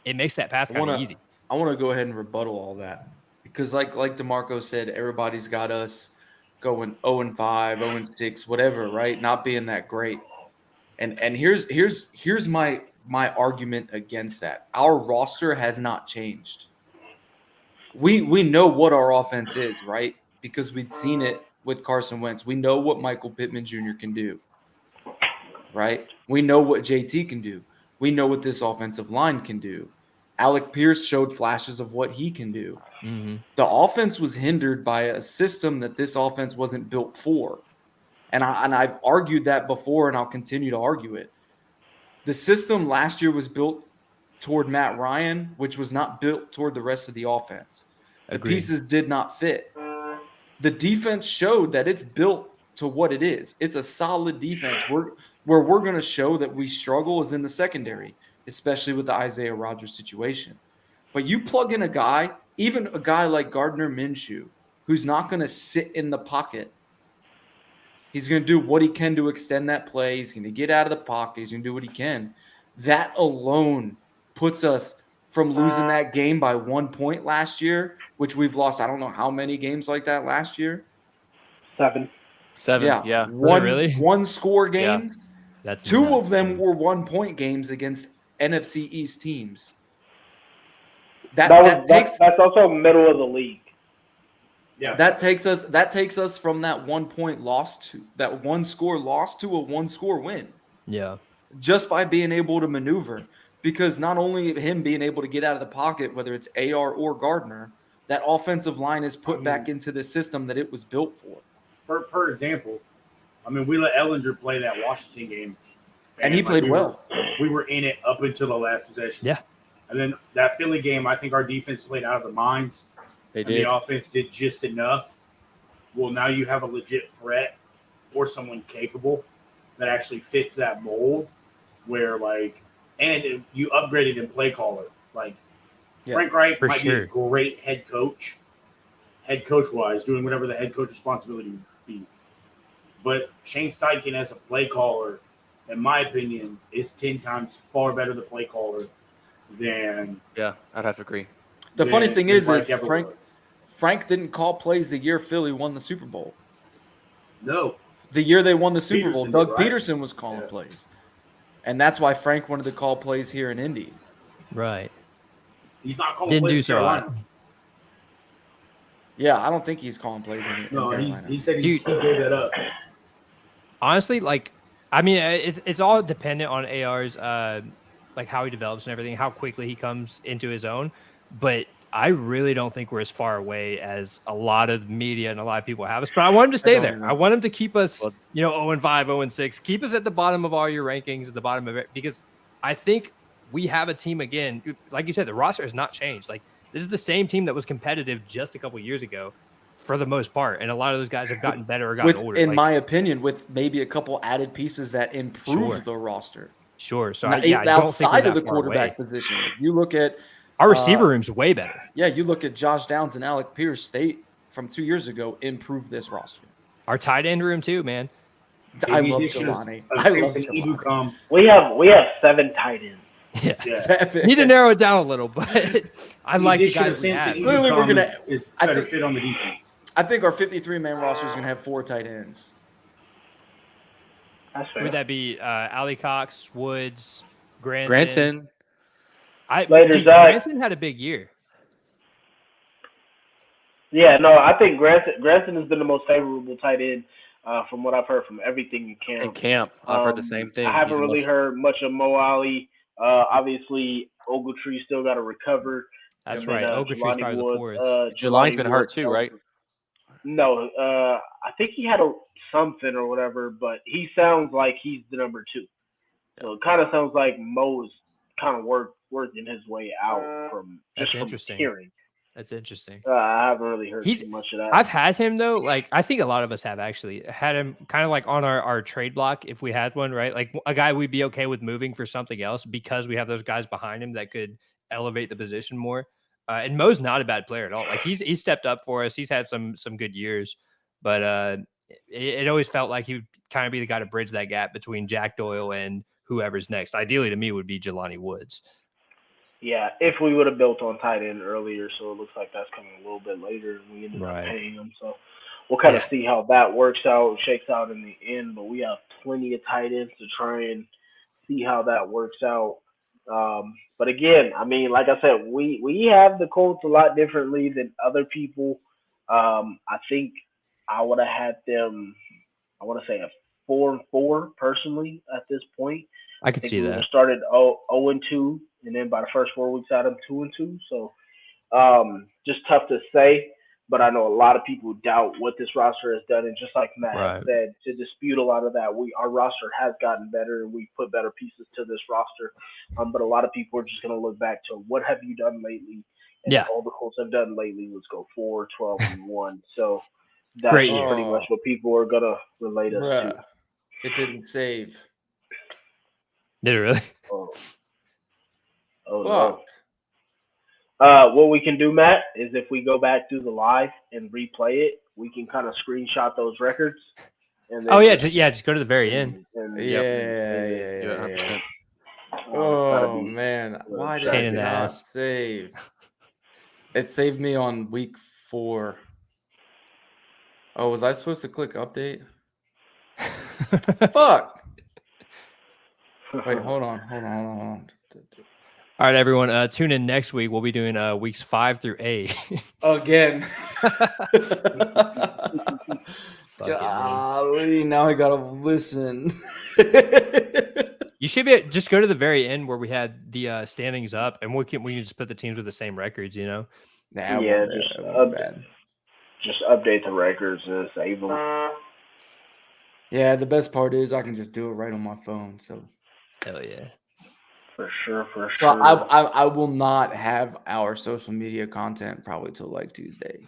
S2: it makes that path kind of easy.
S1: I want to go ahead and rebuttal all that because, like DeMarco said, everybody's got us going 0-5, 0-6, whatever, right? Not being that great. And here's my argument against that. Our roster has not changed. We know what our offense is, right? Because we'd seen it with Carson Wentz. We know what Michael Pittman Jr. can do, right? We know what JT can do. We know what this offensive line can do. Alec Pierce showed flashes of what he can do.
S2: Mm-hmm.
S1: The offense was hindered by a system that this offense wasn't built for. And I've argued that before, and I'll continue to argue it. The system last year was built toward Matt Ryan, which was not built toward the rest of the offense. The
S2: Agreed.
S1: pieces did not fit. The defense showed that it's built to what it is. It's a solid defense. Where we're going to show that we struggle is in the secondary, especially with the Isaiah Rodgers situation. But you plug in a guy, even a guy like Gardner Minshew, who's not going to sit in the pocket. He's going to do what he can to extend that play. He's going to get out of the pocket. He's going to do what he can. That alone puts us from losing that game by 1 point last year, which we've lost I don't know how many games like that last year.
S5: 7.
S6: 7. Yeah.
S1: One score games.
S2: That's
S1: two
S2: nuts,
S1: of them
S2: man.
S1: were 1 point games against NFC East teams.
S5: That's also middle of the league.
S4: Yeah.
S1: That takes us from that 1 point loss to that one score loss to a one score win.
S2: Yeah.
S1: Just by being able to maneuver. Because not only him being able to get out of the pocket, whether it's AR or Gardner, that offensive line is put back into the system that it was built for.
S4: Per example, I mean, we let Ellinger play that Washington game.
S1: And he played well.
S4: We were in it up until the last possession.
S2: Yeah.
S4: And then that Philly game, I think our defense played out of their minds.
S6: They
S4: And
S6: did.
S4: the offense did just enough. Well, now you have a legit threat or someone capable that actually fits that mold where, like, and you upgraded in play caller. Like,
S1: Yeah,
S4: Frank Reich
S2: for
S4: might be
S2: sure.
S4: a great head coach wise, doing whatever the head coach responsibility would be. But Shane Steichen as a play caller, in my opinion, is 10 times far better the play caller than
S6: Yeah, I'd have to agree.
S1: The funny thing is
S4: ever
S1: Frank
S4: was.
S1: Frank didn't call plays the year Philly won the Super Bowl.
S4: No.
S1: The year they won the Super Bowl,
S4: Peterson
S1: Doug
S4: did, right?
S1: Peterson was calling
S4: Yeah.
S1: plays. And that's why Frank wanted to call plays here in Indy.
S2: Right.
S4: He's not calling
S2: Didn't
S4: plays
S2: do
S4: in
S2: so hot.
S4: Carolina.
S1: Yeah, I don't think he's calling plays in
S4: No,
S1: Carolina.
S4: he said he
S2: Dude.
S4: gave that up.
S2: Honestly, like, I mean, it's all dependent on AR's like how he develops and everything, how quickly he comes into his own. But I really don't think we're as far away as a lot of media and a lot of people have us. But I want him to stay there.
S1: know.
S2: I want him to keep us,
S6: Well-
S2: 0-5, 0-6, keep us at the bottom of all your rankings, at the bottom of it, because I think we have a team again. Like you said, the roster has not changed. Like, this is the same team that was competitive just a couple years ago, for the most part, and a lot of those guys have gotten better or gotten
S1: With,
S2: older.
S1: in
S2: Like,
S1: my opinion, with maybe a couple added pieces that improve
S2: Sure.
S1: the roster.
S2: sure. So
S1: Now,
S2: I don't think we're
S1: outside of
S2: that
S1: the
S2: far
S1: quarterback
S2: away.
S1: position, you look at
S2: Our receiver room's way better.
S1: you look at Josh Downs and Alec Pierce. They from 2 years ago improved this roster.
S2: Our tight end room too, man.
S1: I
S4: The
S1: love
S4: addition of-
S1: Jelani.
S4: of
S1: I love
S4: Samson
S1: Jelani.
S4: Ebukam.
S5: We have 7 tight ends.
S2: Yeah.
S4: Yeah.
S2: Need to narrow it down a little, but I like the
S4: addition
S2: guys
S4: of
S2: we
S4: Samson
S2: have.
S1: Clearly, we're
S4: Ebukam
S1: gonna-
S4: is
S1: I
S4: better
S1: think-
S4: fit on the defense.
S1: I think our 53-man roster is going to have 4 tight ends.
S5: That's fair.
S2: Would that be Ali Cox, Woods, Granson?
S6: Granson.
S5: Later,
S2: Dude,
S5: Zach.
S2: Granson had a big year.
S5: Yeah, no, I think Granson has been the most favorable tight end from what I've heard from everything in camp.
S6: In camp, I've heard the same thing.
S5: I
S6: He's
S5: haven't
S6: the
S5: really
S6: most-
S5: heard much of Mo Ali. Obviously, Ogletree still got to recover.
S2: That's
S5: And then,
S2: right. Ogletree's
S5: Jelani
S2: probably the
S5: Woods,
S2: fourth.
S6: Jelani's been hurt
S5: Woods,
S6: too, right?
S5: No, I think he had something or whatever, but he sounds like he's the number 2. So it kind of sounds like Mo is kind of working his way out from
S2: That's
S5: from
S2: interesting.
S5: hearing.
S2: That's interesting.
S5: I haven't really heard
S2: He's-
S5: too much of that.
S2: I've had him though. Like, I think a lot of us have actually had him kind of like on our trade block if we had one, right? Like a guy we'd be okay with moving for something else because we have those guys behind him that could elevate the position more. And Mo's not a bad player at all. Like he's stepped up for us. He's had some good years, but it always felt like he would kind of be the guy to bridge that gap between Jack Doyle and whoever's next. Ideally, to me, would be Jelani Woods.
S5: Yeah, if we would have built on tight end earlier, so it looks like that's coming a little bit later, and we ended
S2: Right.
S5: up paying him. So we'll kind of
S2: Yeah.
S5: see how that works out, shakes out in the end. But we have plenty of tight ends to try and see how that works out. But again, I mean, like I said, we have the Colts a lot differently than other people. I think I would have had them. I want to say a 4-4 personally at this point.
S2: I could
S5: I think
S2: see
S5: we
S2: that.
S5: would've started 0-2, and then by the first 4 weeks out of them 2-2. So just tough to say, but I know a lot of people doubt what this roster has done, and just like Matt
S2: Right.
S5: said, to dispute a lot of that, our roster has gotten better, and we put better pieces to this roster. But a lot of people are just going to look back to what have you done lately, and
S2: Yeah.
S5: all the Colts have done lately was go 4-12-1. So that's
S2: Great year.
S5: pretty much what people are going to relate us to.
S1: Bruh, it didn't save.
S2: Did it really?
S5: Oh
S1: Fuck.
S5: no. What we can do, Matt, is if we go back through the live and replay it, we can kind of screenshot those records. And
S2: Oh yeah, just go to the very end.
S5: and-
S1: Yeah,
S5: and-
S6: Yeah, 100%.
S5: gotta
S1: Oh
S5: be-
S1: man, why did
S2: Pain
S1: I
S2: in the
S1: not
S2: ass.
S1: save? It saved me on week 4. Oh, was I supposed to click update? Fuck. Wait, hold on.
S2: All right, everyone. Tune in next week. We'll be doing weeks 5 through 8.
S1: Again.
S2: Fucking me.
S1: Golly, now I gotta listen.
S2: You should be just go to the very end where we had the standings up, and we can just put the teams with the same records. You know.
S1: Nah,
S5: Yeah,
S1: it
S5: just
S1: won't be bad.
S5: Just update the records and save them.
S1: Yeah, the best part is I can just do it right on my phone. So,
S2: Hell yeah.
S5: For sure.
S1: so I will not have our social media content probably till like Tuesday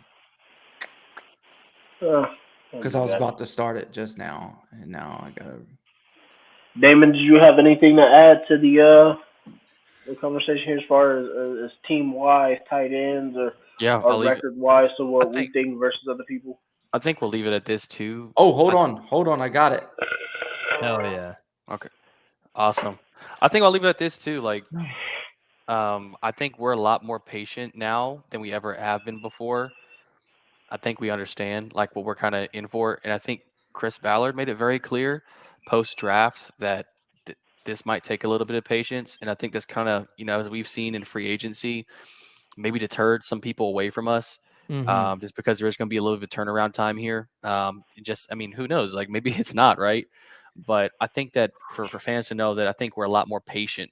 S1: because I was about to start it just now, and now I gotta.
S5: Damon, did you have anything to add to the conversation here as far as team wise, tight ends, or
S6: Yeah, I'll leave it.
S5: record wise? So what
S6: I
S5: we
S6: think-
S5: think versus other people.
S6: I think we'll leave it at this too.
S1: Oh, hold on, I got it.
S2: Hell yeah.
S6: Awesome. I think I'll leave it at this too. Like, I think we're a lot more patient now than we ever have been before. I think we understand like what we're kind of in for, and I think Chris Ballard made it very clear post-draft that this might take a little bit of patience. And I think this kind of, as we've seen in free agency, maybe deterred some people away from us. Just because there's going to be a little bit of turnaround time here. Who knows? Like maybe it's not right, but I think that for fans to know that I think we're a lot more patient,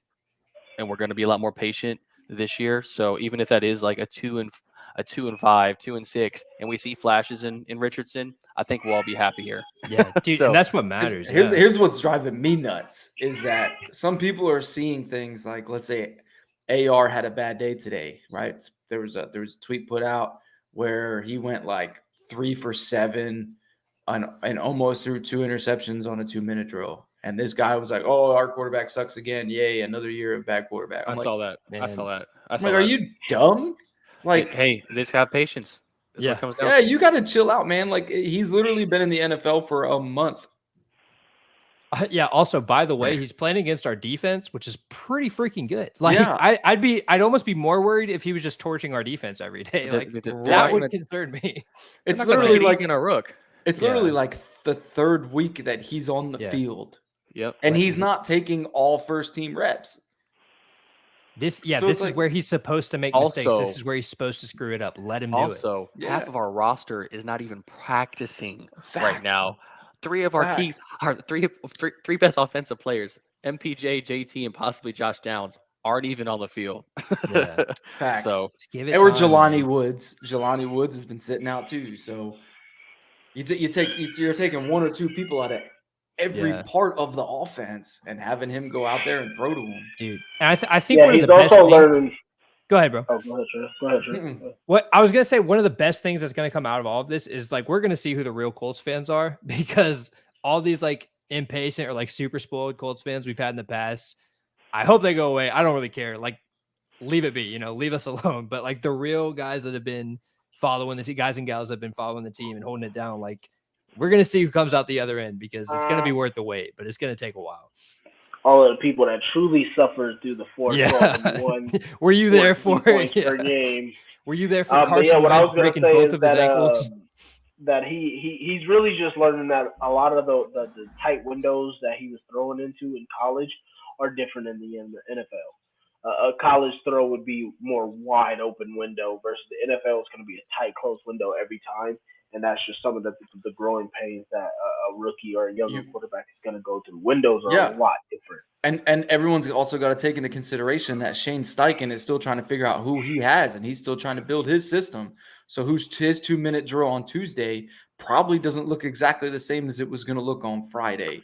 S6: and we're going to be a lot more patient this year. So even if that is like a 2-5, 2-6, and we see flashes in Richardson, I think we'll all be happy here.
S2: Yeah, dude,
S6: So-
S2: and that's what matters.
S1: Here's what's driving me nuts is that some people are seeing things like, let's say AR had a bad day today, right? There was a tweet put out where he went like 3 for 7 and almost threw 2 interceptions on a 2-minute drill. And this guy was like, "Oh, our quarterback sucks again. Yay, another year of bad quarterback."
S6: I saw that. I
S2: man.
S6: saw that.
S1: I'm like, are you dumb? Like,
S6: hey, just have patience. That's what it comes down
S1: yeah,
S6: to.
S1: you got to chill out, man. Like, he's literally been in the NFL for a month.
S2: Yeah. Also, by the way, he's playing against our defense, which is pretty freaking good. Like,
S1: Yeah.
S2: I'd almost be more worried if he was just torching our defense every day. Like,
S6: They're
S2: that
S6: not
S2: would
S6: gonna-
S2: concern me.
S1: It's
S6: They're not gonna
S1: literally
S6: take it
S1: like
S6: easy in a rook.
S1: it's
S2: Yeah.
S1: literally like the third week that he's on the
S2: Yeah.
S1: field,
S6: Yep.
S1: and
S2: Right.
S1: he's not taking all first team reps.
S2: This
S1: So it's
S2: is
S1: like-
S2: where he's supposed to make mistakes.
S6: Also-
S2: This is where he's supposed to screw it up. Let him do it.
S6: Also, half
S1: Yeah.
S6: of our roster is not even practicing right
S1: Facts.
S6: now. 3 of our key,
S1: Facts.
S6: our three best offensive players, MPJ, JT, and possibly Josh Downs, aren't even on the field.
S2: Yeah.
S1: Facts.
S6: So
S2: Just give it
S1: Or
S2: time,
S1: Jelani
S2: man.
S1: Woods. Jelani Woods has been sitting out too. So you're taking 1 or 2 people out of every
S2: Yeah.
S1: part of the offense and having him go out there and throw to him.
S2: Dude. And I think
S5: Yeah,
S2: one of
S5: he's
S2: the best
S5: also
S2: things.
S5: learning.
S2: Go ahead, bro.
S5: Oh, go ahead, Trey. Go ahead, Trey.
S1: Mm-mm.
S2: What I was gonna say, one of the best things that's gonna come out of all of this is like we're gonna see who the real Colts fans are because all these like impatient or like super spoiled Colts fans we've had in the past, I hope they go away. I don't really care. Like, leave it be, leave us alone. But like the real guys that have been following the guys and gals that have been following the team and holding it down, like we're gonna see who comes out the other end because it's gonna be worth the wait, but it's gonna take a while.
S5: All of the people that truly suffered through the 4
S2: Yeah.
S5: 12 and 1
S2: Were you there for
S5: 14
S2: it?
S5: points per
S2: Yeah.
S5: game.
S2: Were you there for
S5: But
S2: Carson
S5: yeah, what I was
S2: Wentz
S5: going to
S2: breaking
S5: say
S2: both
S5: is
S2: of his
S5: that
S2: ankles?
S5: that he's really just learning that a lot of the tight windows that he was throwing into in college are different in the NFL. A college throw would be more wide open window versus the NFL is going to be a tight, close window every time, and that's just some of the growing pains that a rookie or a younger quarterback is going to go through. Windows are
S1: Yeah.
S5: a lot different.
S1: And everyone's also got to take into consideration that Shane Steichen is still trying to figure out who he has, and he's still trying to build his system. So his 2-minute drill on Tuesday probably doesn't look exactly the same as it was going to look on Friday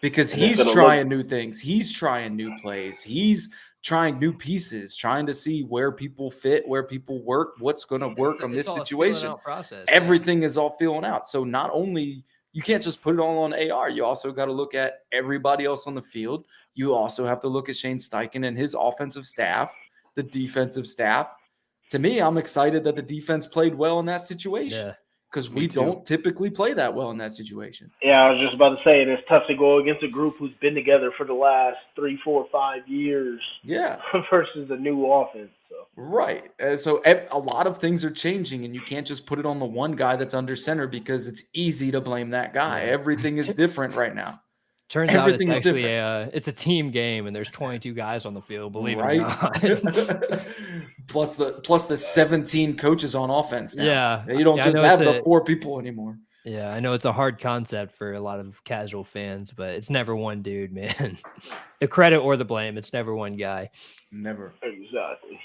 S1: because
S5: And it's
S1: he's
S5: gonna
S1: trying new things. He's trying new plays. He's trying new pieces, trying to see where people fit, where people work, what's going to work on this situation.
S2: Process.
S1: Everything is all feeling out. So not only you can't just put it all on AR. You also got to look at everybody else on the field. You also have to look at Shane Steichen and his offensive staff, the defensive staff. To me, I'm excited that the defense played well in that situation
S2: Yeah.
S1: because
S6: Me
S1: we
S6: too.
S1: don't typically play that well in that situation.
S5: Yeah, I was just about to say, and it's tough to go against a group who's been together for the last 3, 4, 5 years
S1: Yeah,
S5: versus a new offense. So
S1: right. So a lot of things are changing, and you can't just put it on the one guy that's under center because it's easy to blame that guy.
S2: Yeah.
S1: Everything is different right now.
S2: Turns out it's
S1: Everything is
S2: actually it's a team game, and there's 22 guys on the field. Believe it or not.
S1: plus the 17 coaches on offense now.
S2: Yeah.
S1: You don't
S2: Yeah, I
S1: just
S2: know
S1: have
S2: it's
S1: the
S2: a-
S1: 4 people anymore.
S2: Yeah, I know it's a hard concept for a lot of casual fans, but it's never one dude, man. The credit or the blame, it's never one guy.
S1: Never.
S5: Exactly.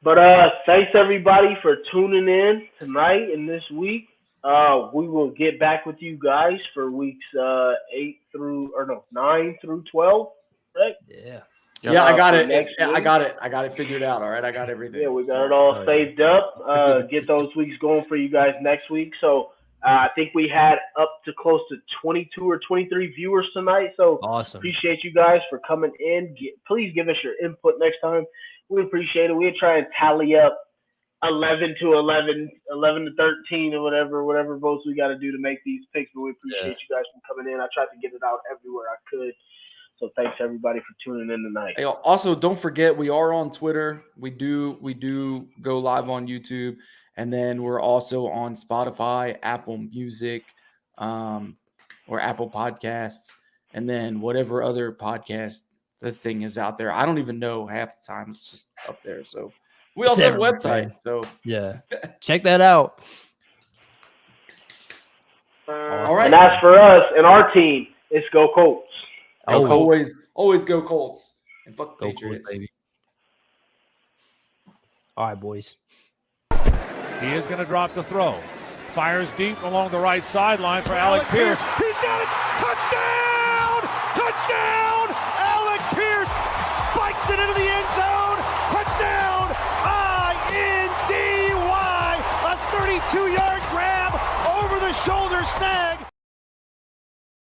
S5: But thanks everybody for tuning in tonight and this week. We will get back with you guys for weeks 9 through 12, right?
S2: Yeah.
S1: Yeah, I got
S5: for
S1: it.
S5: next
S1: I
S5: week.
S1: got it. I got it figured out. All right, I got everything.
S5: Yeah, we got
S1: So-
S5: it all
S2: Oh, yeah.
S5: saved up.
S1: Goodness.
S5: Get those weeks going for you guys next week. So I think we had up to close to 22 or 23 viewers tonight. So
S2: Awesome.
S5: appreciate you guys for coming in. Please give us your input next time. We appreciate it. We'll try and tally up 11 to 11, 11 to 13, or whatever votes we got to do to make these picks. But we appreciate you guys for coming in. I tried to get it out everywhere I could. So thanks everybody for tuning in tonight.
S1: Hey, also, don't forget we are on Twitter. We do go live on YouTube, And then we're also on Spotify, Apple Music, or Apple Podcasts, and then whatever other podcast the thing is out there. I don't even know half the time. It's just up there. So we
S2: It's
S1: also have a
S2: everywhere.
S1: website. So
S2: Yeah. Check that out.
S1: all right.
S5: And as for us and our team, it's go Colts.
S1: As
S2: Oh.
S1: always go Colts and fuck
S2: Go Colts,
S1: Patriots.
S2: baby. All right, boys.
S7: He is going to drop the throw. Fires deep along the right sideline for Alec Pierce. He's got it. Touchdown! Touchdown! Alec Pierce spikes it into the end zone. Touchdown! INDY! A 32-yard grab over the shoulder snag.